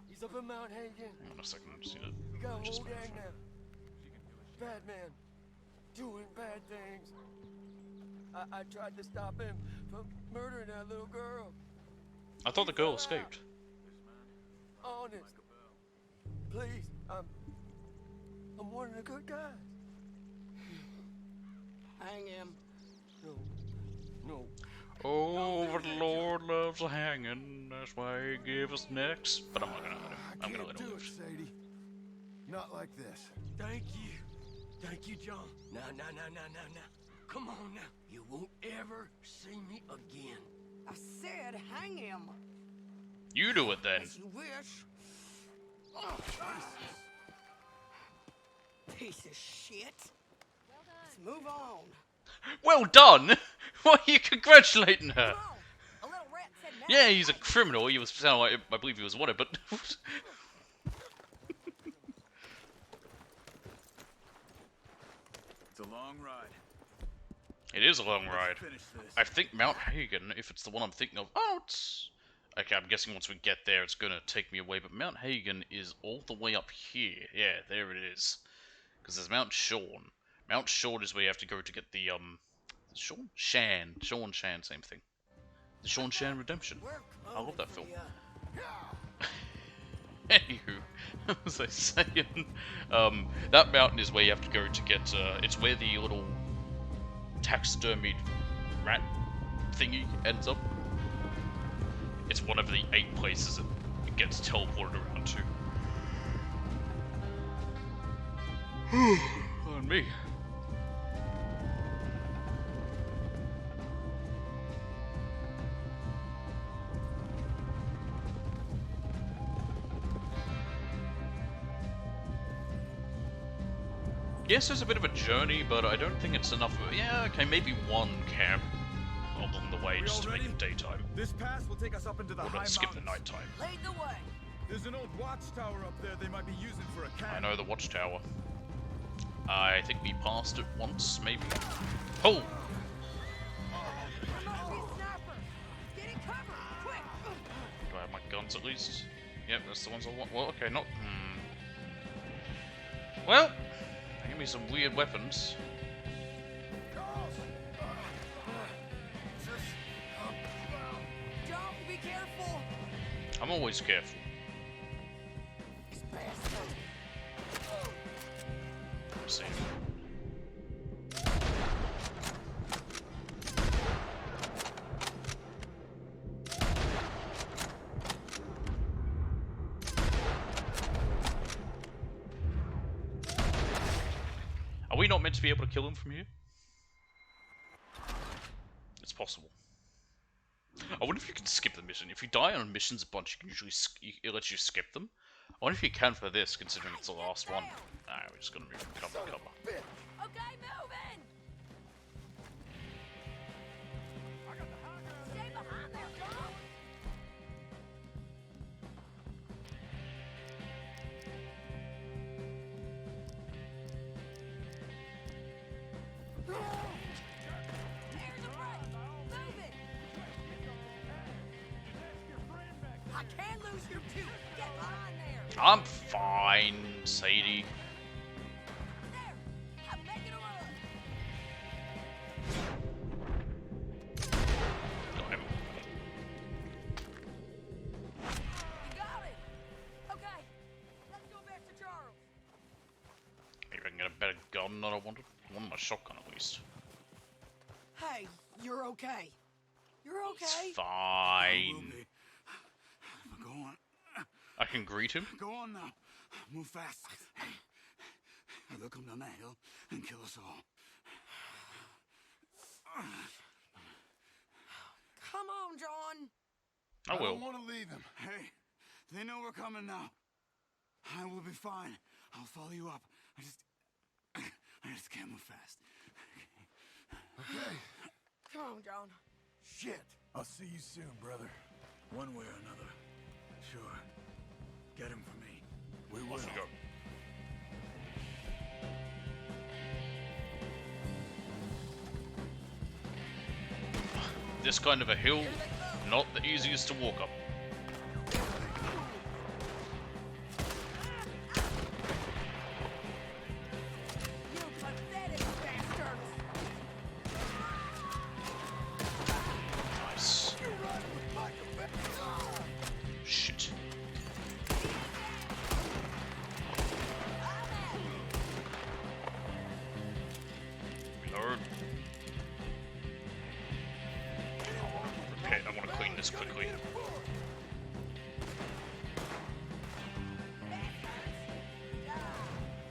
he's up in Mount Hagen. Hang on a second, I just need We got a to... whole gang now. Bad man. Doing bad things. I tried to stop him from murdering that little girl. I thought the girl escaped. Honest. Please, I'm one of the good guys. Hang him. No. Oh, the Lord loves a hanging. That's why he gave us necks. But I'm not gonna let him. I'm gonna let him Do it, live. Sadie. Not like this. Thank you. Thank you, John. Now. Come on now. You won't ever see me again. I said hang him. You do it then. As you wish. Oh, piece of shit. Let's move on. Well done! Why are you congratulating her? A little rat said no. Yeah, he's a criminal. He was sound like I believe he was wanted, but It's a long ride. it is a long ride. Finish this. I think Mount Hagen, if it's the one I'm thinking of. Oh, it's okay. I'm guessing once we get there, it's gonna take me away. But Mount Hagen is all the way up here. Yeah, there it is. Because there's Mount Shorn. Mount Shorn is where you have to go to get the Sean Shan, same thing. The Sean Shan Redemption. I love that film. Anywho, as I was saying, that mountain is where you have to go to get. It's where the little taxidermied rat thingy ends up. It's one of the 8 places it gets teleported around to. On me. Yes, there's a bit of a journey, but I don't think it's enough. Yeah, okay, maybe one camp along the way just to make it daytime. This pass will take us up into the high skip the mountains. nighttime. Lead the way. There's an old watchtower up there they might be using for a camp. I know the watchtower. I think we passed it once, maybe. Oh! Do I have my guns at least? Yep, that's the ones I want. Well, okay, not. Well, they give me some weird weapons. John, be careful. I'm always careful. See. Are we not meant to be able to kill him from here? It's possible. I wonder if you can skip the mission. If you die on missions a bunch, you can usually it lets you skip them. I wonder if you can for this, considering it's the last one. Nah, we're just gonna move from cover to cover. Okay, moving. Stay behind there, John. I can't lose you too. Get behind there. I'm fine, Sadie. I'm making a run. Got him. You got it. Okay, let's go back to Charles. Maybe I can get a better gun than I wanted. I wanted my shotgun at least. Hey, you're okay. You're okay. It's fine. Go on. I can greet him. Go on now. Move fast. They'll come down that hill and kill us all. Come on, John. I will. don't want to leave him. Hey, they know we're coming now. I will be fine. I'll follow you up. I just can't move fast. Okay. Come on, John. Shit. I'll see you soon, brother. One way or another. Sure. Get him for me. We will. Off you go. This kind of a hill, not the easiest to walk up. You pathetic bastards. Nice. Shit. Reload. Repair. I want to clean this quickly.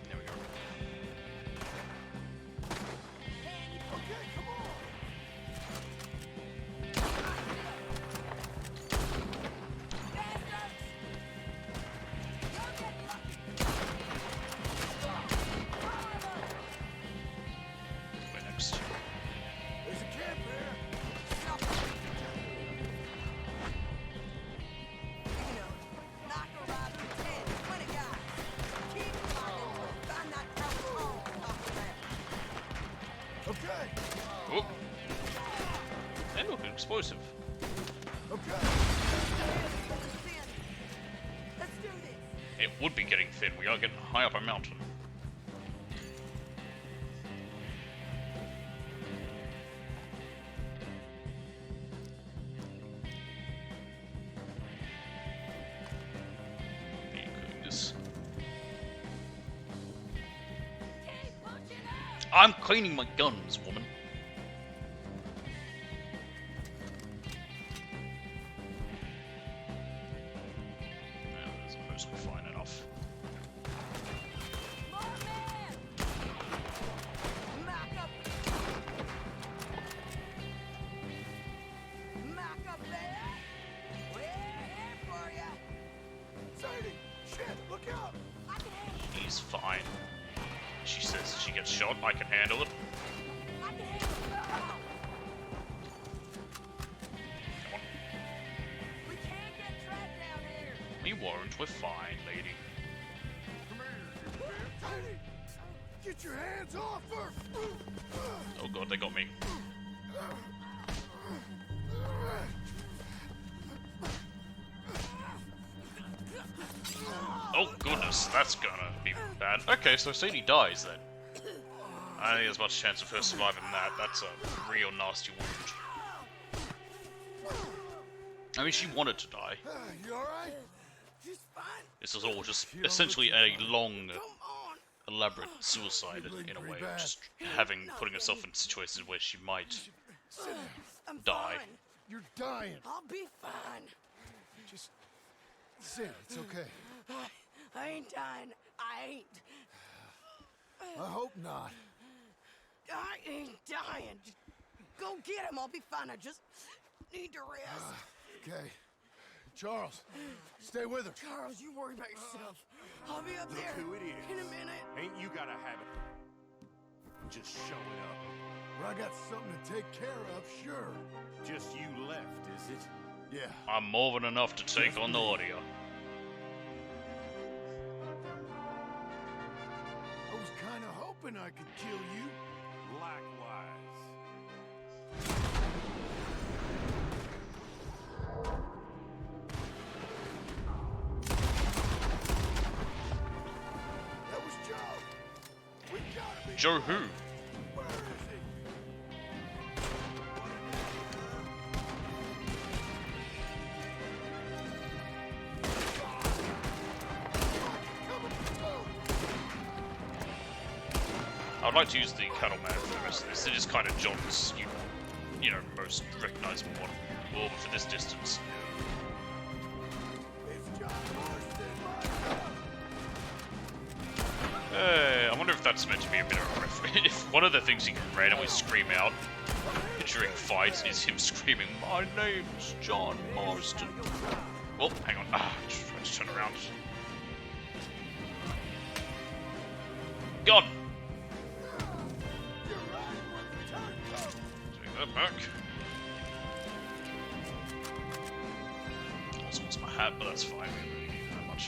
There we go. Where next? There's a camp there. You know, knock around 10, 20 guys. Keep climbing. Find that town hall top of that. Okay. Oh. And look, an explosive. Okay. Let's do this. It would be getting thin. We are getting high up a mountain. I'm cleaning my guns, woman. That's mostly fine enough. He's fine. She says she gets shot, I can handle it. Come on. We won't, we're fine, lady. Get your hands off her! Oh god, they got me. Oh goodness, that's gonna be bad. Okay, so Sadie dies then. I don't think there's much chance of her surviving that. That's a real nasty wound. I mean, she wanted to die. You alright? This is all just essentially a long, elaborate suicide in a way. Just putting herself in situations where she might die. You're dying. I'll be fine. Just sit. It's okay. I ain't dying. I ain't. I hope not. I ain't dying. Just go get him. I'll be fine. I just need to rest. Okay. Charles, stay with her. Charles, you worry about yourself. I'll be up there Look who it is. in a minute. Ain't you got a habit just showing up? Well, I got something to take care of, sure. Just you left, is it? Yeah. I'm more than enough to take on the audio. I was kind of hoping I could kill you. Likewise. That was Joe. We gotta be. Joe who? Where is he? I'd like to use the Cattleman for the rest of this. It is kind of John's, you know, most recognizable one. Well, but for this distance. Hey, I wonder if that's meant to be a bit of a reference. If one of the things he can randomly scream out during fights is him screaming, "My name's John Marston." Well, hang on. I just turn around. Gone. Take that back. Also lost my hat, but that's fine. We don't really need that much.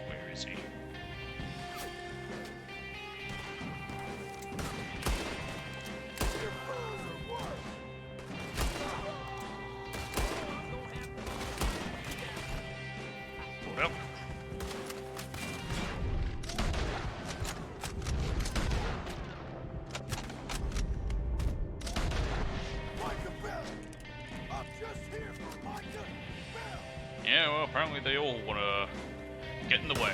Where is he? Well. Yeah, well, apparently they all want to get in the way.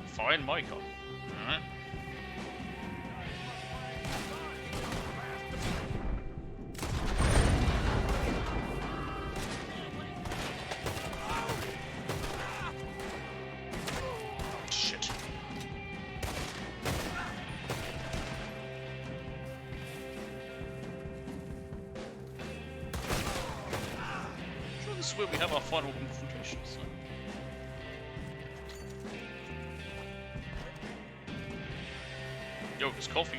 Find Micah. Alright. Shit. Sure, this is where we have our final confrontations. Yo, there's coffee.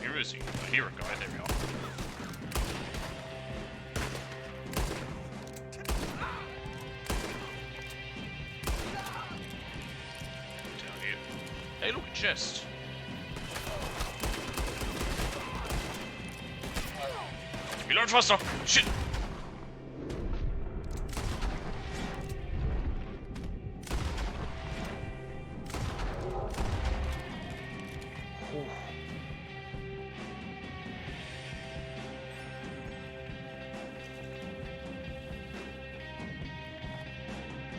Here is he? I hear a guy. There we are. chest. Reload faster! Shit!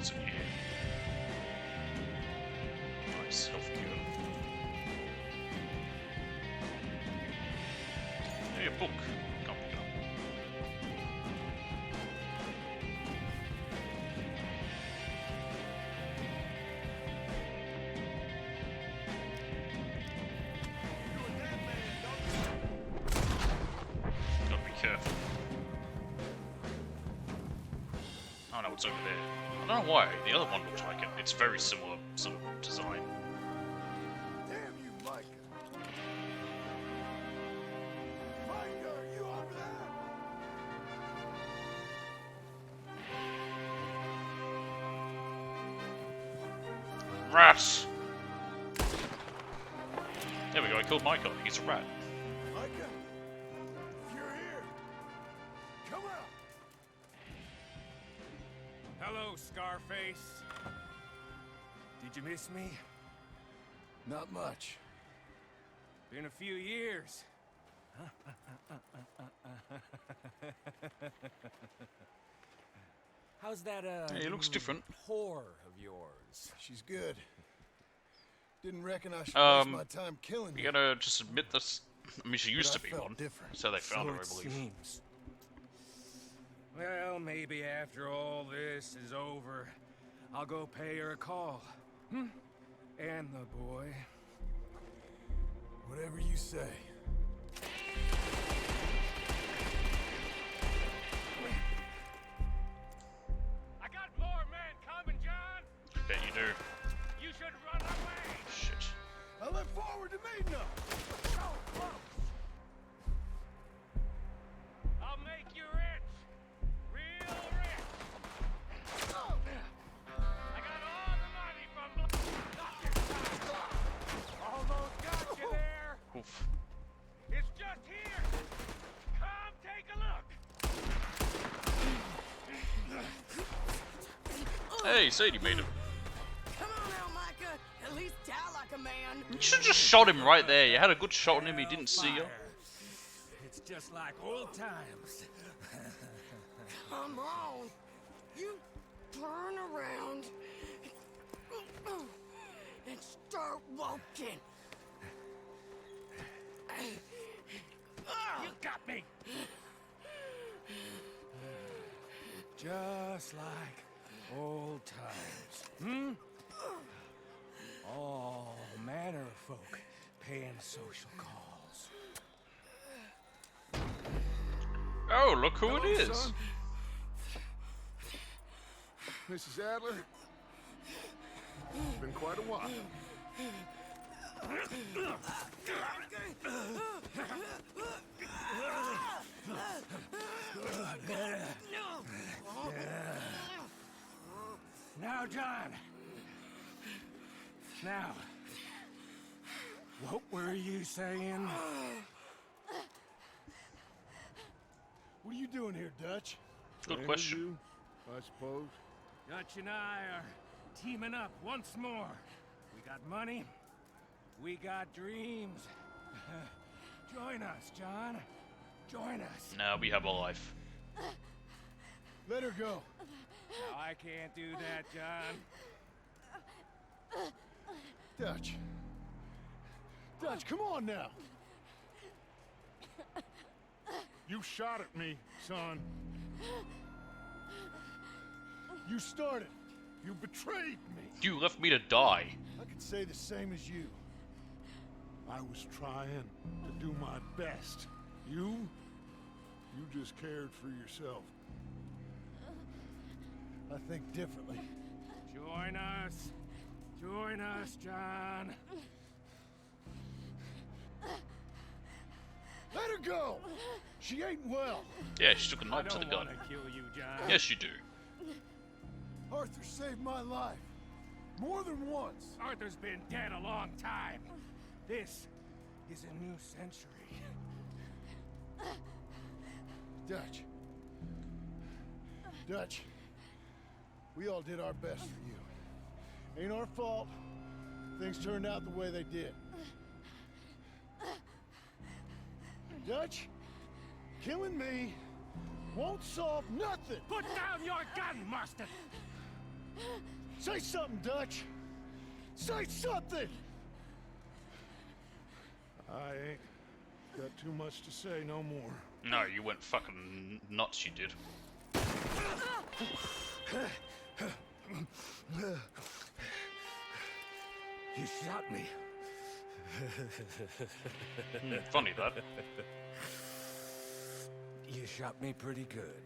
So, yeah. Nice health cure. Hey, a book. Can't pick it up. Gotta be careful. Oh no, it's over there. I don't know why. The other one looks like it. It's very similar sort of design. Damn you, Micah! Micah, are you over there? Rats! There we go, I killed Micah. He's a rat. Micah, if you're here, come out. Hello, Scarface. Did you miss me? Not much. Been a few years. How's that, Hey, he looks different. whore of yours? She's good. Didn't reckon I should waste my time killing You you. gotta just admit this. I mean, she used But to I be felt one. different. So they found her, I it believe. seems. Well, maybe after all this is over, I'll go pay her a call. And the boy. Whatever you say. I got more men coming, John. Bet you do. You should run away. Shit. I look forward to meeting them. So close. I'll make you rich. Real rich. I got all the money from almost got you there. Oof. It's just here. Come take a look. Hey, Sadie made him. Come on now, Micah. At least die like a man. You should have just shot him right there. You had a good shot on him, he didn't see you. It's just like old times. Come on. You turn around and start walking. You got me. Just like old times. All manner of folk paying social calls. Oh, look who it Hello, is. son. Mrs. Adler. It's been quite a while. Now, John. Now, what were you saying? What are you doing here, Dutch? Good Playing question. with you, I suppose. Dutch and I are teaming up once more. We got money. We got dreams. Join us, John. Join us. Now we have a life. Let her go. No, I can't do that, John. Dutch. Dutch, come on now. You shot at me, son. You started. You betrayed me. You left me to die. I could say the same as you. I was trying to do my best. You just cared for yourself. I think differently. Join us. Join us, John. Let her go! She ain't well. Yeah, she took a knife to the I don't gun. want to kill you, John. Yes, you do. Arthur saved my life. More than once. Arthur's been dead a long time. This is a new century. Dutch. Dutch. We all did our best for you. Ain't our fault things turned out the way they did. Dutch, killing me won't solve nothing. Put down your gun, Marston! Say something, Dutch. Say something! I ain't got too much to say no more. No, you went fucking nuts, you did. You shot me. Funny that. You shot me pretty good.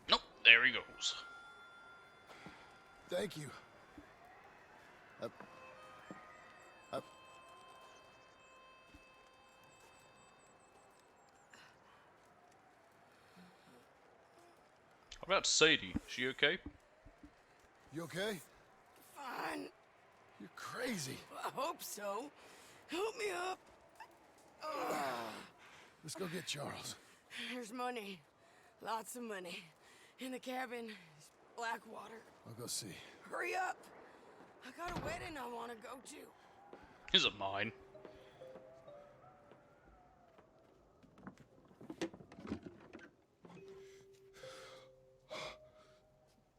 Nope, there he goes. Thank you. How about Sadie? She okay? You okay? Fine. You're crazy. I hope so. Help me up. Let's go get Charles. There's money. Lots of money. In the cabin is Blackwater. I'll go see. Hurry up. I got a wedding I want to go to. Is it mine?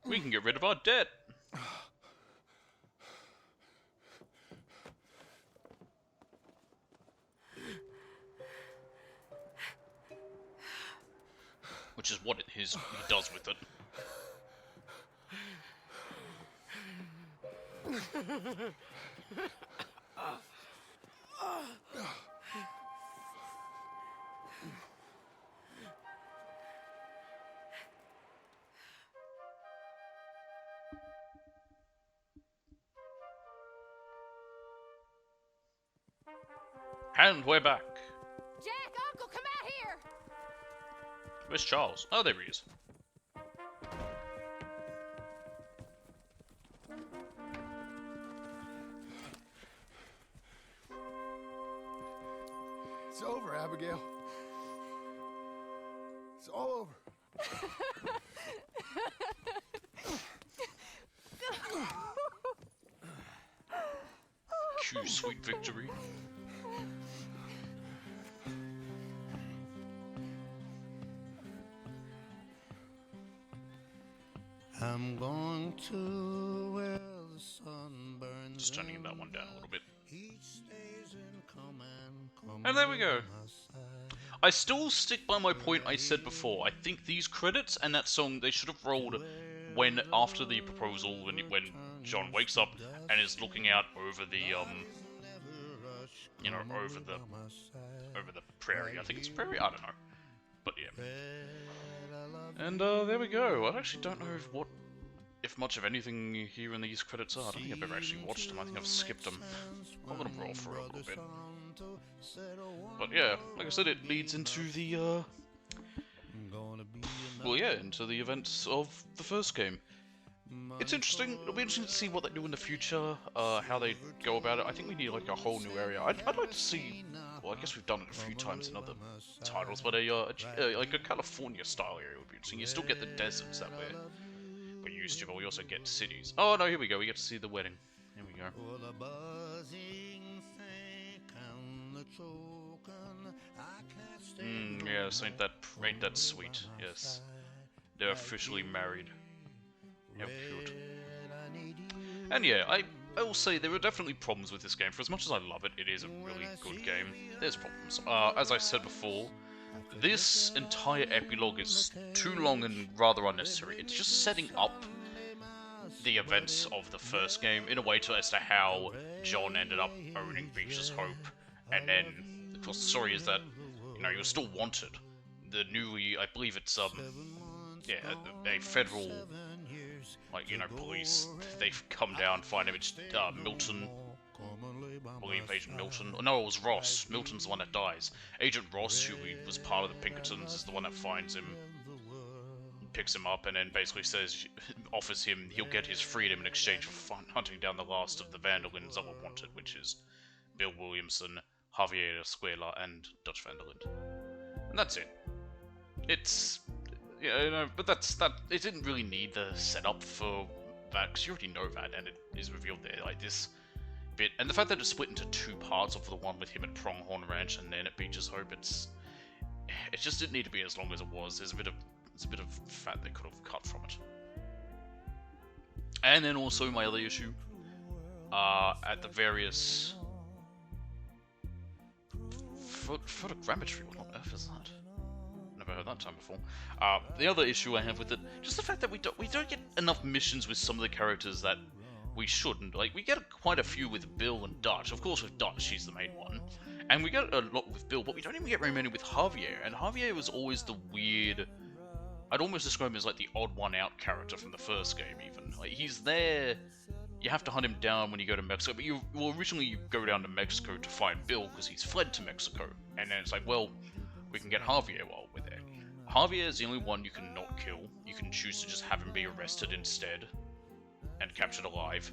We can get rid of our debt. Which is what he does with it. And we're back. Jack, Uncle, come out here! Where's Charles? Oh, there he is. It's over, Abigail. It's all over. Cue sweet victory. I'm going to where the sun burns. Just turning that one down a little bit. Each stays in command, And there we go. I still stick by my point I said before. I think these credits and that song, they should have rolled when after the proposal, when John wakes up and is looking out over the you know, over the prairie. I think it's prairie. I don't know, but yeah. And there we go. I actually don't know if much of anything here in these credits are. I don't think I've ever actually watched them. I think I've skipped them. I'm gonna roll for a little bit. But yeah, like I said, it leads into the well, yeah, into the events of the first game. It's interesting. It'll be interesting to see what they do in the future, how they go about it. I think we need like a whole new area. I'd like to see. Well, I guess we've done it a few times in other titles, but like a California-style area would be interesting. You still get the deserts that we're used to, but we also get cities. Oh no, here we go. We get to see the wedding. Here we go. Yes, ain't that sweet? Yes, they're officially married. How cute. And yeah, I will say there are definitely problems with this game. For as much as I love it, it is a really good game. There's problems. As I said before, this entire epilogue is too long and rather unnecessary. It's just setting up the events of the first game in a way as to how John ended up owning Beach's Hope, and then, of course, the story is that, you know, you're still wanted. The newly, I believe it's, yeah, a federal like, you know, police, they come down, find him, it's Milton, I believe Agent Milton. No, it was Ross. Milton's the one that dies. Agent Ross, who was part of the Pinkertons, is the one that finds him, picks him up, and then basically says, offers him, he'll get his freedom in exchange for hunting down the last of the Van der Lindes that were wanted, which is Bill Williamson, Javier Escuela, and Dutch Van der Linde. And that's it. It's, yeah, you know, but that. It didn't really need the setup for that, because you already know that, and it is revealed there, like this bit. And the fact that it's split into two parts, of the one with him at Pronghorn Ranch and then at Beach's Hope, it just didn't need to be as long as it was. There's a bit of fat they could have cut from it. And then also my other issue, at the various photogrammetry. What on earth is that? Never heard that term before. The other issue I have with it, just the fact that we don't get enough missions with some of the characters that we shouldn't. Like, we get quite a few with Bill and Dutch. Of course, with Dutch, she's the main one. And we get a lot with Bill, but we don't even get very many with Javier. And Javier was always the weird... I'd almost describe him as like the odd one out character from the first game, even. Like, he's there, you have to hunt him down when you go to Mexico, but originally you go down to Mexico to find Bill because he's fled to Mexico. And then it's like, well, we can get Javier while we're there. Javier is the only one you can not kill. You can choose to just have him be arrested instead and captured alive.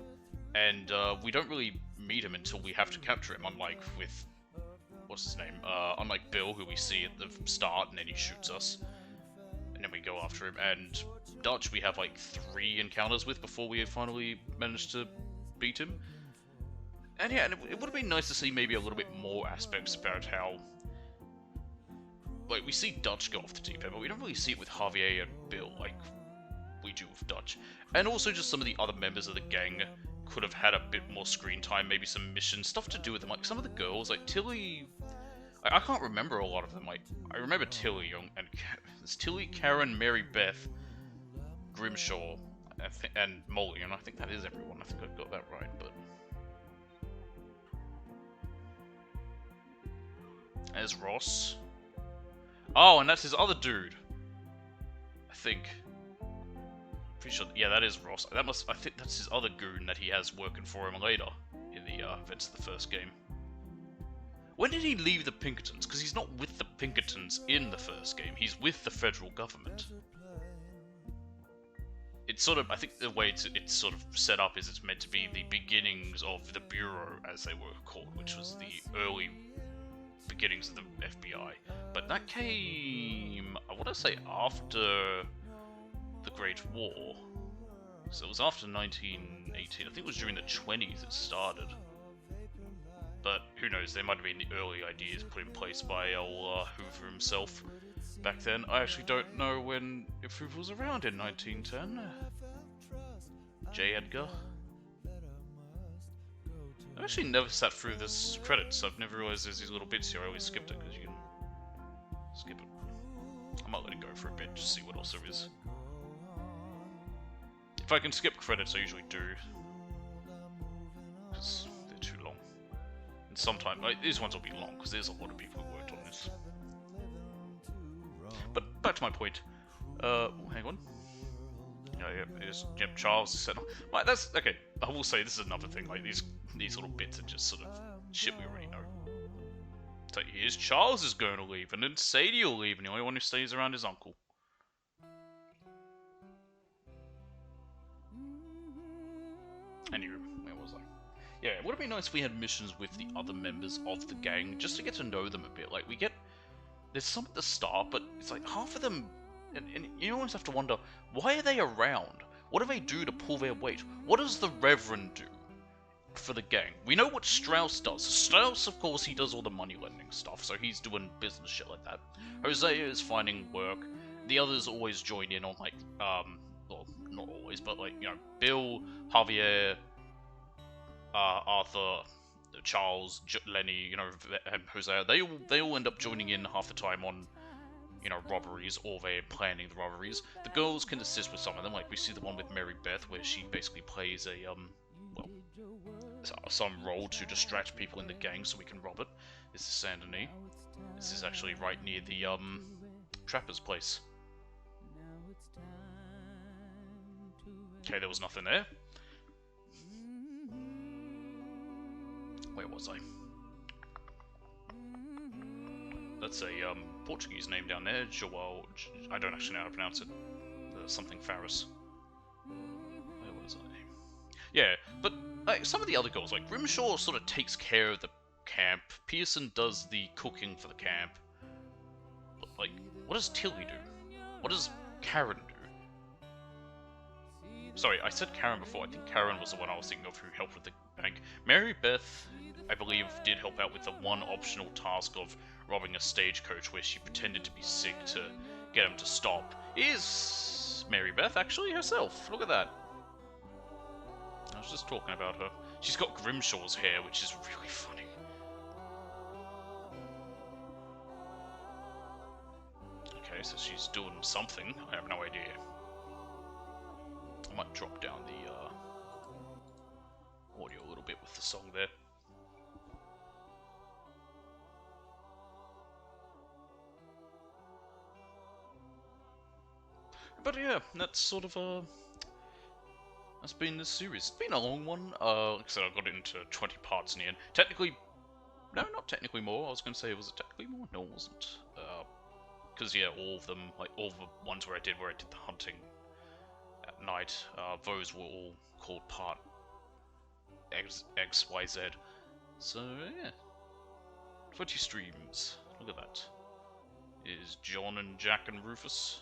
And we don't really meet him until we have to capture him, unlike with, what's his name? Unlike Bill, who we see at the start and then he shoots us. And then we go after him. And Dutch we have like 3 encounters with before we finally managed to beat him. And yeah, and it would have been nice to see maybe a little bit more aspects about how... Like, we see Dutch go off the deep end, but we don't really see it with Javier and Bill like we do with Dutch. And also just some of the other members of the gang could have had a bit more screen time, maybe some missions, stuff to do with them. Like, some of the girls, like Tilly... I can't remember a lot of them. Like, I remember Tilly, and it's Tilly, Karen, Mary Beth, Grimshaw, and Molly, and I think that is everyone. I think I got that right, but... There's Ross. Oh, and that's his other dude. I think. Pretty sure. Yeah, that is Ross. I think that's his other goon that he has working for him later in the events of the first game. When did he leave the Pinkertons? Because he's not with the Pinkertons in the first game. He's with the federal government. It's sort of, I think the way it's sort of set up is it's meant to be the beginnings of the Bureau, as they were called, which was the early beginnings of the FBI. But that came, I want to say, after the Great War. So it was after 1918. I think it was during the 20s it started. But who knows, there might have been the early ideas put in place by Hoover himself back then. I actually don't know if Hoover was around in 1910. J. Edgar. I've actually never sat through this credits. I've never realized there's these little bits here. I always skipped it because you can skip it. I might let it go for a bit, just see what else there is. If I can skip credits, I usually do. Because they're too long. And sometimes, like, these ones will be long, because there's a lot of people who worked on this. But back to my point. Hang on. Yep, Charles is set up. Right, that's, okay, I will say this is another thing, like, these little bits are just sort of shit we already know. So here's Charles is going to leave, and then Sadie will leave, and the only one who stays around is Uncle. Anyway, where was I? Yeah, it would have been nice if we had missions with the other members of the gang, just to get to know them a bit. Like, there's some at the start, but it's like half of them, and you always have to wonder, why are they around? What do they do to pull their weight? What does the Reverend do for the gang? We know what Strauss does. Strauss, of course, he does all the money lending stuff, so he's doing business shit like that. Hosea is finding work. The others always join in on, like, well, not always, but, like, you know, Bill, Javier, Arthur, Charles, Lenny, you know, and Hosea, they all end up joining in half the time on, you know, robberies, or they're planning the robberies. The girls can assist with some of them, like we see the one with Mary Beth, where she basically plays a, well, some role to distract people in the gang so we can rob it. This is Saint Denis. This is actually right near the, Trapper's place. Okay, there was nothing there. Where was I? That's a Portuguese name down there. Joao. I don't actually know how to pronounce it. Something Faris. Where was I? Yeah, but some of the other girls, like Grimshaw, sort of takes care of the camp. Pearson does the cooking for the camp. But, like, what does Tilly do? What does Karen do? Sorry, I said Karen before. I think Karen was the one I was thinking of who helped with the bank. Mary Beth, I believe, did help out with the one optional task of robbing a stagecoach where she pretended to be sick to get him to stop. Is Mary Beth actually herself? Look at that. I was just talking about her. She's got Grimshaw's hair, which is really funny. Okay, so she's doing something. I have no idea. I might drop down the audio a little bit with the song there. But yeah, that's sort of that's been this series. It's been a long one. Like I said, I got it into 20 parts in the end. Technically, no, not technically more. I was going to say, was it technically more? No, it wasn't. Because yeah, all of them, like all the ones where I did the hunting at night, those were all called part X, Y, Z. So yeah, 20 streams. Look at that. Is John and Jack and Rufus.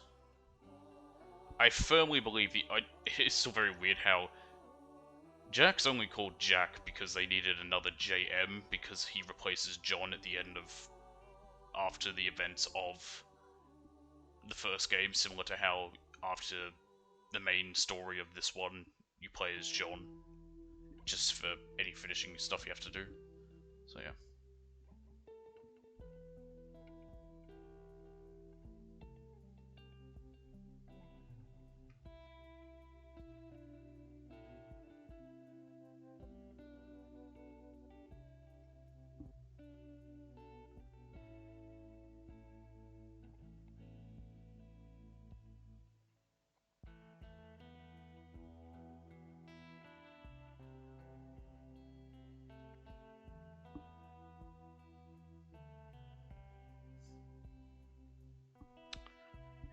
I firmly believe it's still very weird how Jack's only called Jack because they needed another JM because he replaces John at the end of after the events of the first game, similar to how after the main story of this one you play as John just for any finishing stuff you have to do. So yeah.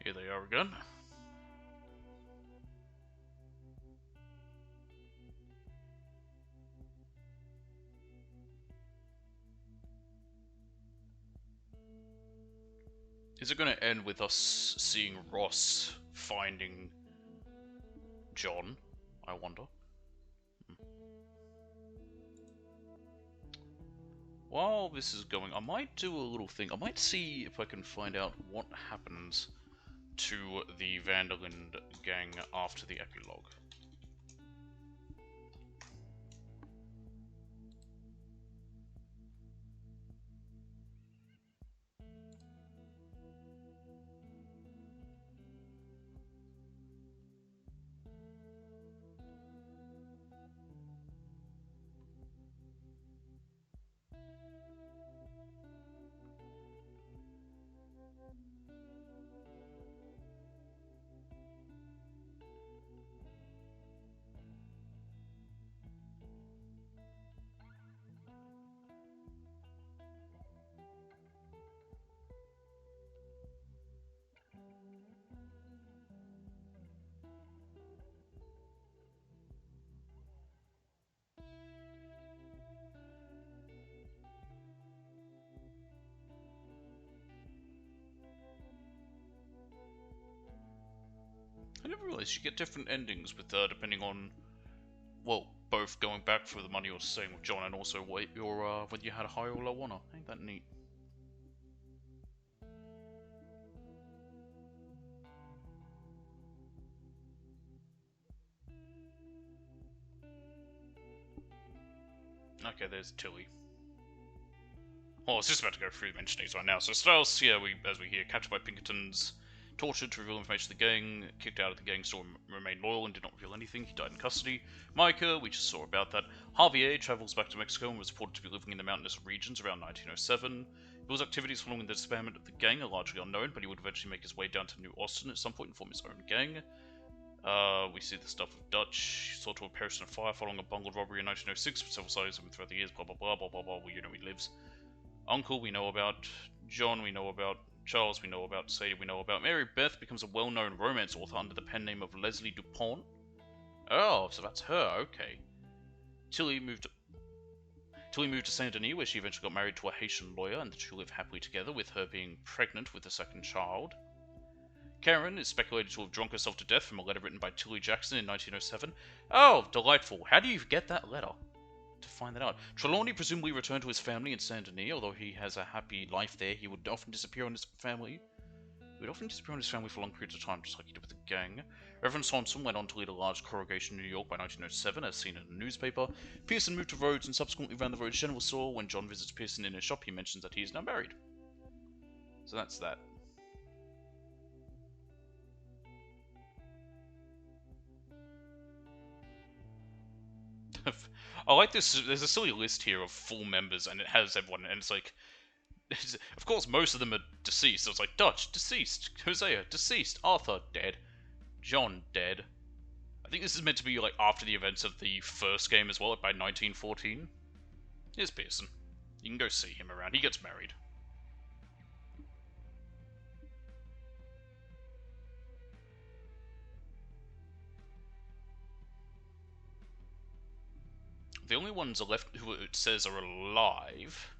Here they are again. Is it going to end with us seeing Ross finding John? I wonder. While this is going, I might do a little thing. I might see if I can find out what happens to the Vanderland gang after the epilogue. I never realized you get different endings with depending on, well, both going back for the money or staying with John, and also whether you had a high or low honor. Ain't that neat? Okay, there's Tilly. Well, I was just about to go through the mentionings right now. So Styles, yeah, as we hear, captured by Pinkertons, tortured to reveal information to the gang, kicked out of the gang, still remained loyal and did not reveal anything. He died in custody. Micah, we just saw about that. Javier travels back to Mexico and was reported to be living in the mountainous regions around 1907. Bill's activities following the disbandment of the gang are largely unknown, but he would eventually make his way down to New Austin at some point and form his own gang. We see the stuff of Dutch, sought to perish in a fire following a bungled robbery in 1906, but several sides of him throughout the years, blah blah blah blah blah blah, you know he lives. Uncle we know about, John we know about, Charles we know about, Sadie we know about. Mary Beth becomes a well-known romance author under the pen name of Leslie Dupont. Oh, so that's her, okay. Tilly moved to Saint Denis, where she eventually got married to a Haitian lawyer, and the two live happily together, with her being pregnant with the second child. Karen is speculated to have drunk herself to death from a letter written by Tilly Jackson in 1907. Oh, delightful. How do you get that letter? To find that out. Trelawney presumably returned to his family in Saint Denis, although he has a happy life there. He would often disappear on his family. For long periods of time, just like he did with the gang. Reverend Thompson went on to lead a large congregation in New York by 1907, as seen in a newspaper. Pearson moved to Rhodes and subsequently ran the Rhodes General Store. When John visits Pearson in his shop, he mentions that he is now married. So that's that. I like this. There's a silly list here of full members, and it has everyone, and it's like, of course, most of them are deceased. So it's like Dutch, deceased. Hosea, deceased. Arthur, dead. John, dead. I think this is meant to be like after the events of the first game as well, like by 1914. Here's Pearson. You can go see him around. He gets married. The only ones left who it says are alive.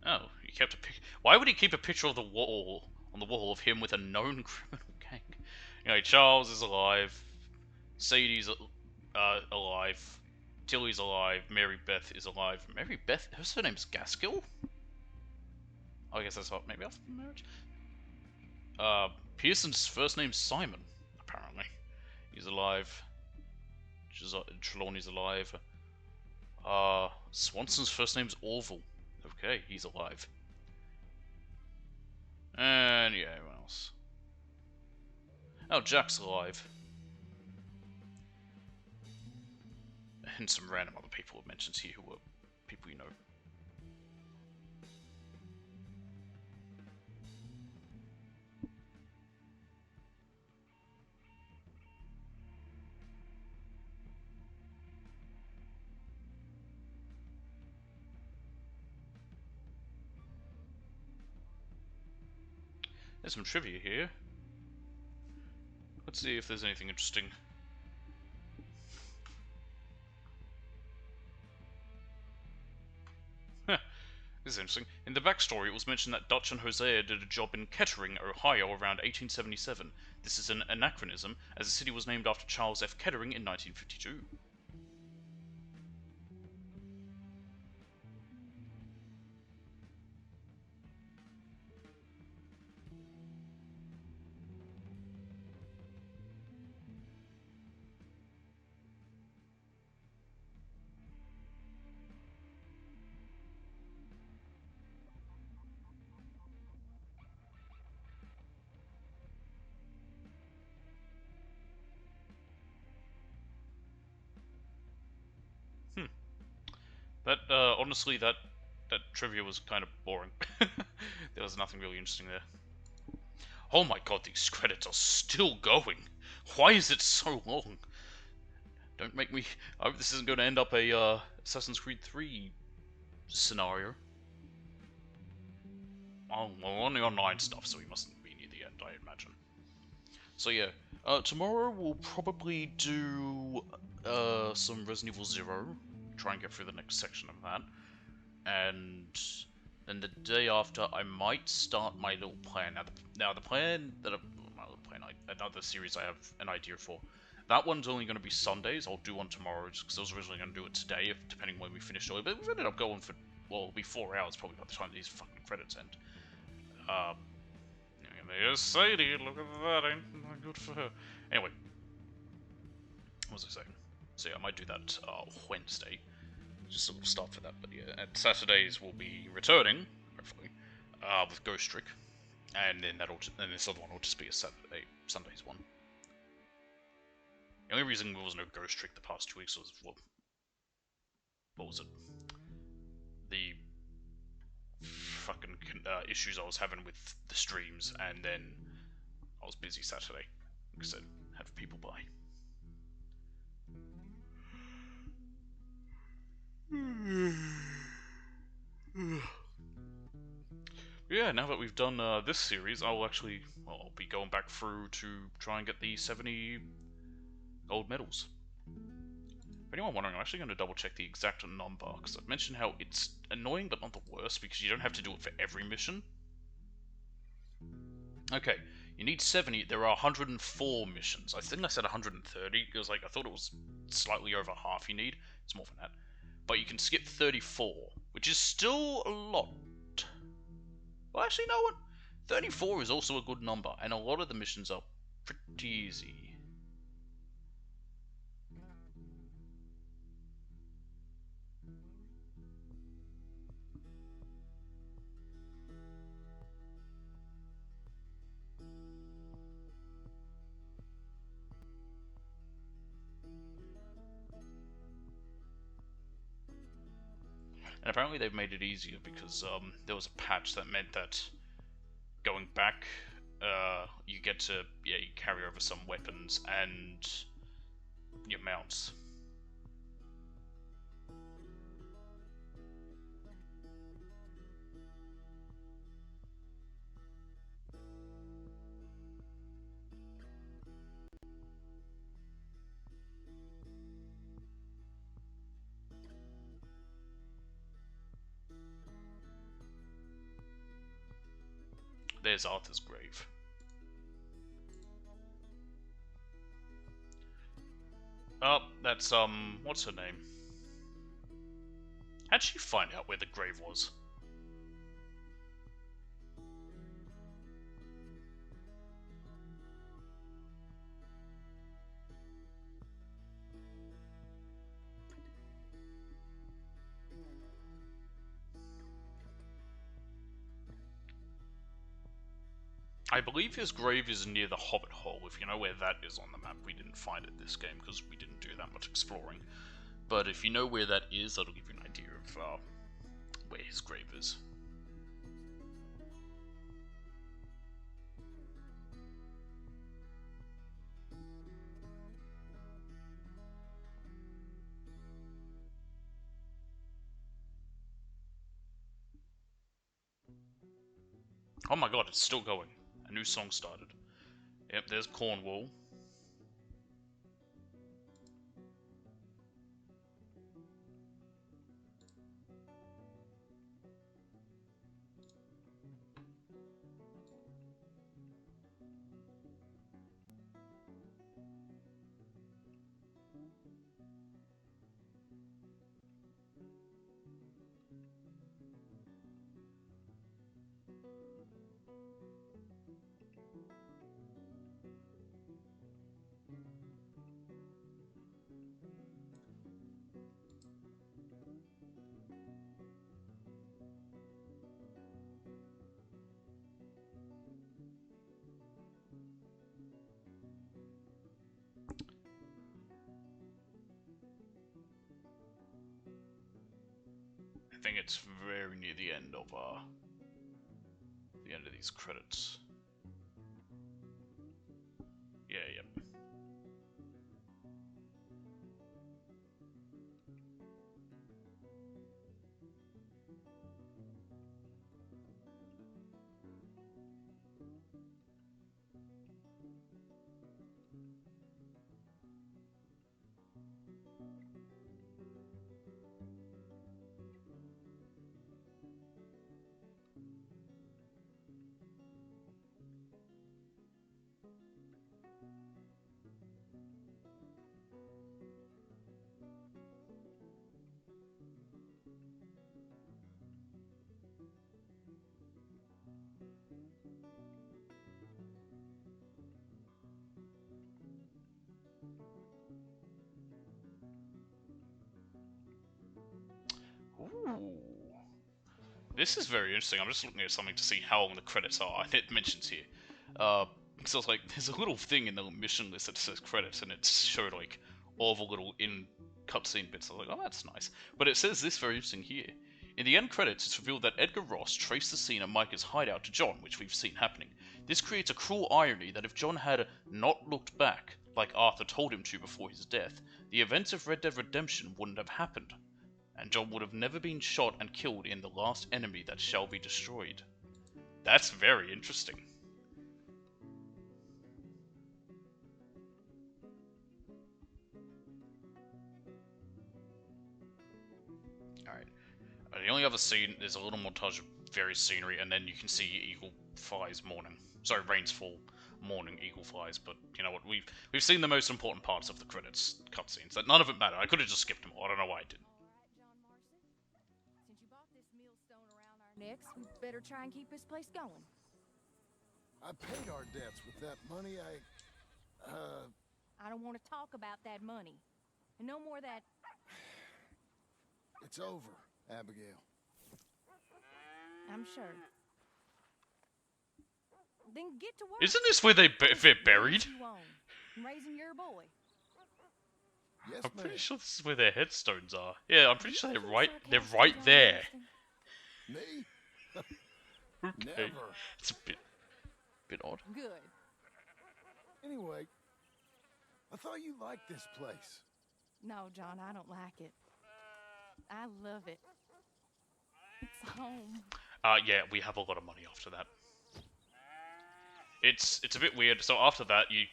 Oh, he kept a pic. Why would he keep a picture of the wall on the wall of him with a known criminal gang? You know, Charles is alive. Sadie's alive. Tilly's alive. Mary Beth is alive. Mary Beth, her surname's Gaskill? Oh, I guess that's not maybe after the marriage. Pearson's first name's Simon, apparently. He's alive. Trelawney's alive. Swanson's first name's Orville. Okay, he's alive. And yeah, everyone else. Oh, Jack's alive. And some random other people it mentions here who are people you know. There's some trivia here. Let's see if there's anything interesting. This is interesting. In the backstory, it was mentioned that Dutch and Hosea did a job in Kettering, Ohio around 1877. This is an anachronism, as the city was named after Charles F. Kettering in 1952. That, honestly, that trivia was kind of boring. There was nothing really interesting there. Oh my god, these credits are still going! Why is it so long? Don't make me... I hope this isn't going to end up a, Assassin's Creed 3 scenario. Oh, well, on the online stuff, so we mustn't be near the end, I imagine. So yeah, tomorrow we'll probably do, some Resident Evil 0. Try and get through the next section of that, and then the day after I might start my little plan. Now the plan that another series I have an idea for. That one's only going to be Sundays. I'll do one tomorrow because I was originally going to do it today, depending when we finish early. But we've ended up going for, well, it'll be 4 hours probably by the time these fucking credits end. There's Sadie. Look at that, ain't good for her. Anyway, what was I saying? So yeah, I might do that Wednesday. Just a little start for that, but yeah, and Saturdays will be returning, hopefully, with Ghost Trick, and then and this other one will just be a Sunday's one. The only reason there was no Ghost Trick the past 2 weeks was, well, what was it? The fucking issues I was having with the streams, and then I was busy Saturday, like I said. have people buy. Yeah, now that we've done this series, I'll be going back through to try and get the 70 gold medals. For anyone wondering, I'm actually going to double check the exact number, because I've mentioned how it's annoying but not the worst, because you don't have to do it for every mission. Okay, you need 70, there are 104 missions. I think I said 130, because I thought it was slightly over half you need. It's more than that. But you can skip 34, which is still a lot. Well, actually, you know what? 34 is also a good number, and a lot of the missions are pretty easy. And apparently they've made it easier because there was a patch that meant that going back, you get to, you carry over some weapons and your mounts. There's Arthur's grave. Oh, that's, what's her name? How'd she find out where the grave was? I believe his grave is near the Hobbit Hole. If you know where that is on the map, we didn't find it this game because we didn't do that much exploring. But if you know where that is, that'll give you an idea of where his grave is. Oh my god, it's still going. A new song started. Yep, there's Cornwall. I think it's very near the end of these credits. Yeah, yep. Ooh. This is very interesting. I'm just looking at something to see how long the credits are, and it mentions here. So it's like, there's a little thing in the mission list that says credits, and it showed like all the little in cutscene bits. I was like, oh, that's nice. But it says this very interesting here. In the end credits, it's revealed that Edgar Ross traced the scene of Micah's hideout to John, which we've seen happening. This creates a cruel irony that if John had not looked back, like Arthur told him to before his death, the events of Red Dead Redemption wouldn't have happened, and John would have never been shot and killed in The Last Enemy That Shall Be Destroyed. That's very interesting. Alright. The only other scene, there's a little montage of various scenery, and then you can see Eagle flies morning. Sorry, rains fall, morning, Eagle flies, but you know what, we've seen the most important parts of the credits cutscenes. That none of it mattered. I could have just skipped them all. I don't know why I didn't. Since you bought this millstone around our necks, we better try and keep this place going. I paid our debts with that money. I don't want to talk about that money. And no more of that. It's over, Abigail. I'm sure. Then get to work. Isn't this where they're buried? You own, raising your boy. Yes, I'm pretty sure this is where their headstones are. Yeah, I'm pretty sure they're right there. Me? Okay. Never. It's a bit odd. Good. Anyway, I thought you liked this place. No, John, I don't like it. I love it. It's home. Yeah, we have a lot of money after that. It's a bit weird. So after that, you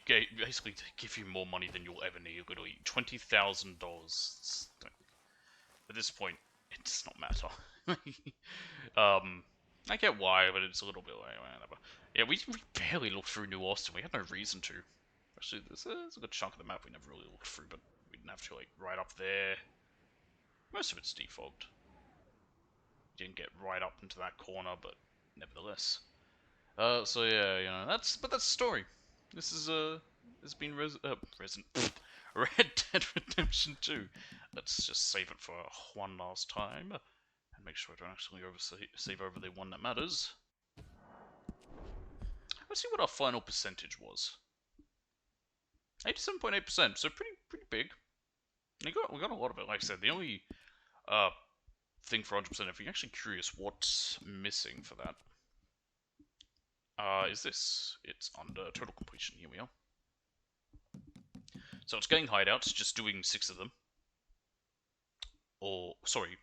basically give you more money than you'll ever need. Literally $20,000. At this point, it does not matter. I get why, but it's a little bit like whatever. Yeah, we barely looked through New Austin. We had no reason to. Actually, there's a good chunk of the map we never really looked through, but we didn't have to, like, right up there. Most of it's defogged. Didn't get right up into that corner, but nevertheless. So yeah, you know, that's the story. This is it's been Red Dead Redemption 2. Let's just save it for one last time and make sure I don't actually save over the one that matters. Let's see what our final percentage was. 87.8%, so pretty big. We got a lot of it. Like I said, the only thing for 100%, if you're actually curious what's missing for that, is this. It's under total completion. Here we are. So it's getting hideouts, just doing 6 of them. Or, sorry,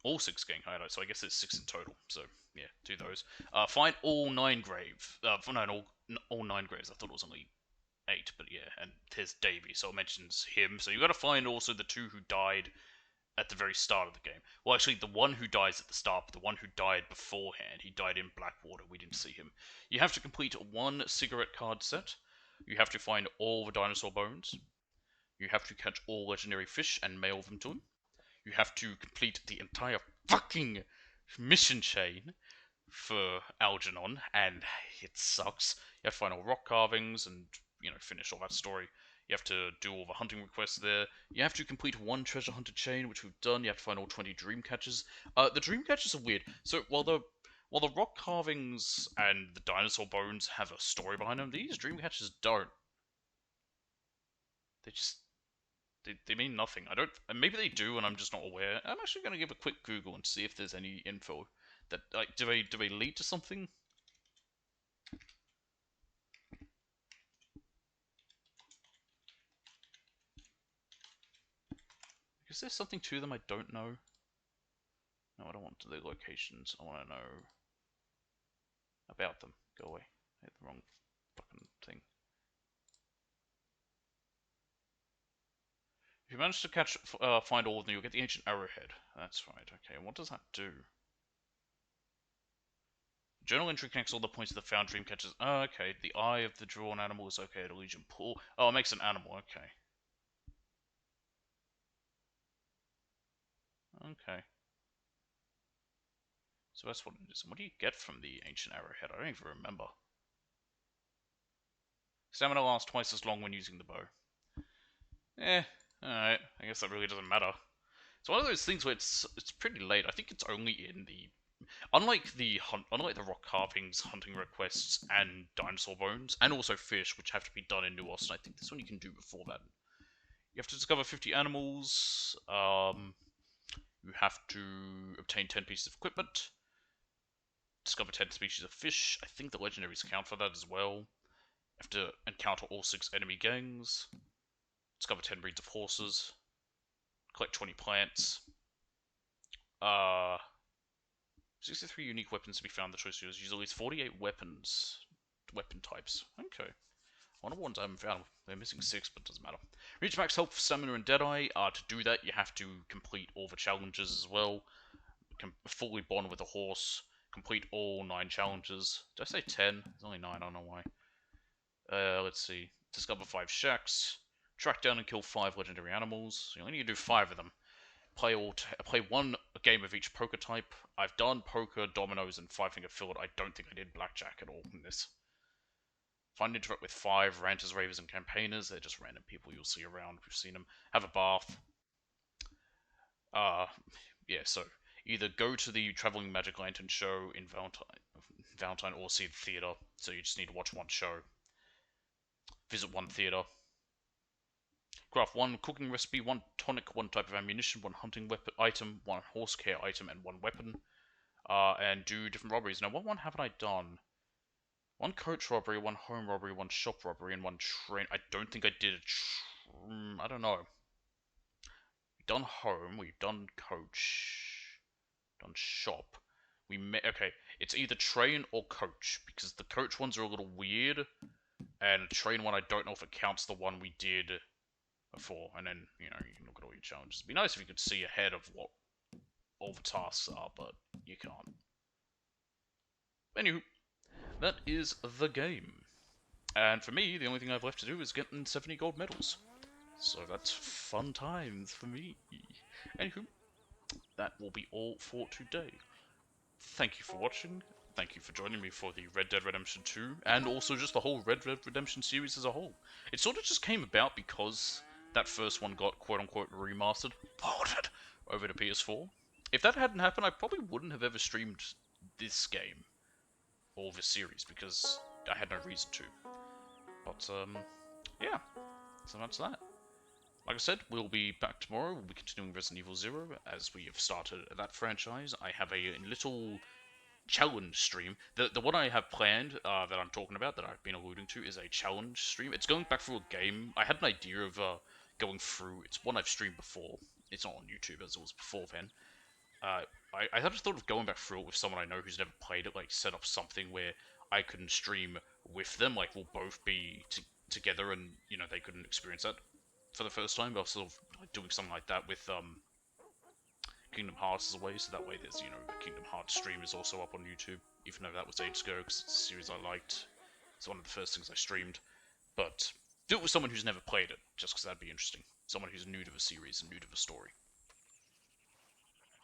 all 6 getting hideouts, so I guess it's 6 in total. So, yeah, do those. Find all 9 graves. No, all 9 graves. I thought it was only 8, but yeah, and there's Davy, so it mentions him. So you got to find also the 2 who died at the very start of the game. Well, actually, the one who dies at the start, but the one who died beforehand, he died in Blackwater. We didn't see him. You have to complete 1 cigarette card set. You have to find all the dinosaur bones. You have to catch all legendary fish and mail them to him. You have to complete the entire fucking mission chain for Algernon, and it sucks. You have to find all rock carvings and, you know, finish all that story. You have to do all the hunting requests there. You have to complete 1 treasure hunter chain, which we've done. You have to find all 20 dream catchers. The dream catchers are weird. So while the rock carvings and the dinosaur bones have a story behind them, these dream catchers don't. They just they mean nothing. I don't. Maybe they do, and I'm just not aware. I'm actually going to give a quick Google and see if there's any info that, like, do they lead to something? Is there something to them I don't know? No, I don't want the locations. I want to know about them. Go away. I hit the wrong fucking thing. If you manage to find all of them, you'll get the ancient arrowhead. That's right. Okay, what does that do? Journal entry connects all the points of the found dream catchers. Oh, okay. The eye of the drawn animal is okay at Elysian Pool. Oh, it makes an animal. Okay. Okay. So that's what it is. What do you get from the ancient arrowhead? I don't even remember. Stamina lasts twice as long when using the bow. Alright. I guess that really doesn't matter. It's one of those things where it's pretty late. I think it's only in the... Unlike the rock carvings, hunting requests, and dinosaur bones, and also fish, which have to be done in New Austin, I think this one you can do before that. You have to discover 50 animals. You have to obtain 10 pieces of equipment. Discover 10 species of fish. I think the legendaries count for that as well. Have to encounter all 6 enemy gangs. Discover 10 breeds of horses. Collect 20 plants. 63 unique weapons to be found. The choice is use at least 48 weapon types. Okay. I wonder what ones I haven't found. They're missing 6, but it doesn't matter. Reach max health, stamina, and Deadeye. To do that, you have to complete all the challenges as well. Fully bond with a horse. Complete all 9 challenges. Did I say 10? There's only 9, I don't know why. Let's see. Discover 5 shacks. Track down and kill 5 legendary animals. You only need to do 5 of them. Play 1 game of each poker type. I've done poker, dominoes, and 5-finger fillet. I don't think I did blackjack at all in this. Find and interact with 5 ranters, ravers, and campaigners. They're just random people you'll see around. We've seen them. Have a bath. Yeah, so either go to the Traveling Magic Lantern show in Valentine or see the theater. So you just need to watch 1 show. Visit 1 theater. Craft 1 cooking recipe, 1 tonic, 1 type of ammunition, 1 hunting weapon item, 1 horse care item, and 1 weapon. And do different robberies. Now, what one haven't I done? 1 coach robbery, 1 home robbery, 1 shop robbery, and 1 train. I don't think I did I don't know. We've done home, we've done coach, done shop. Okay, it's either train or coach, because the coach ones are a little weird, and the train one I don't know if it counts the one we did before. And then, you know, you can look at all your challenges. It'd be nice if you could see ahead of what all the tasks are, but you can't. Anywho, that is the game. And for me, the only thing I've left to do is get 70 gold medals. So that's fun times for me. Anywho, that will be all for today. Thank you for watching. Thank you for joining me for the Red Dead Redemption 2, and also just the whole Red Dead Redemption series as a whole. It sort of just came about because that first one got quote-unquote remastered, ported, over to PS4. If that hadn't happened, I probably wouldn't have ever streamed this game, or this series, because I had no reason to. But, yeah, so that's that. Like I said, we'll be back tomorrow. We'll be continuing Resident Evil 0, as we have started that franchise. I have a little challenge stream. The one I have planned, that I'm talking about, that I've been alluding to, is a challenge stream. It's going back through a game. I had an idea of going through. It's one I've streamed before. It's not on YouTube as it was before then. I had just thought of going back through it with someone I know who's never played it, like set up something where I can stream with them, like we'll both be together and, you know, they couldn't experience that for the first time, but I was sort of like doing something like that with Kingdom Hearts as a way, so that way there's, you know, the Kingdom Hearts stream is also up on YouTube, even though that was ages ago, because it's a series I liked. It's one of the first things I streamed, but do it with someone who's never played it, just because that'd be interesting. Someone who's new to the series and new to the story.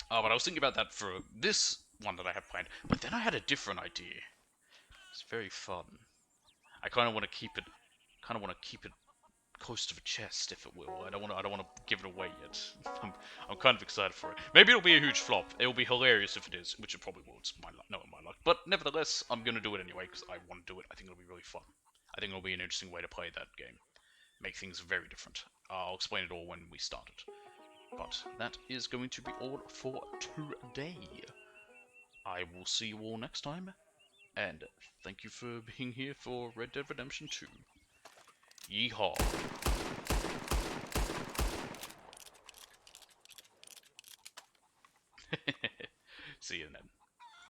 But I was thinking about that for this one that I have planned, but then I had a different idea. It's very fun. I kind of want to keep it, close to the chest, if it will. I don't want to give it away yet. I'm kind of excited for it. Maybe it'll be a huge flop. It'll be hilarious if it is, which it probably will. It's my luck. But nevertheless, I'm gonna do it anyway because I want to do it. I think it'll be really fun. I think it'll be an interesting way to play that game. Make things very different. I'll explain it all when we start it. But that is going to be all for today. I will see you all next time, and thank you for being here for Red Dead Redemption 2. Yeehaw. See you then.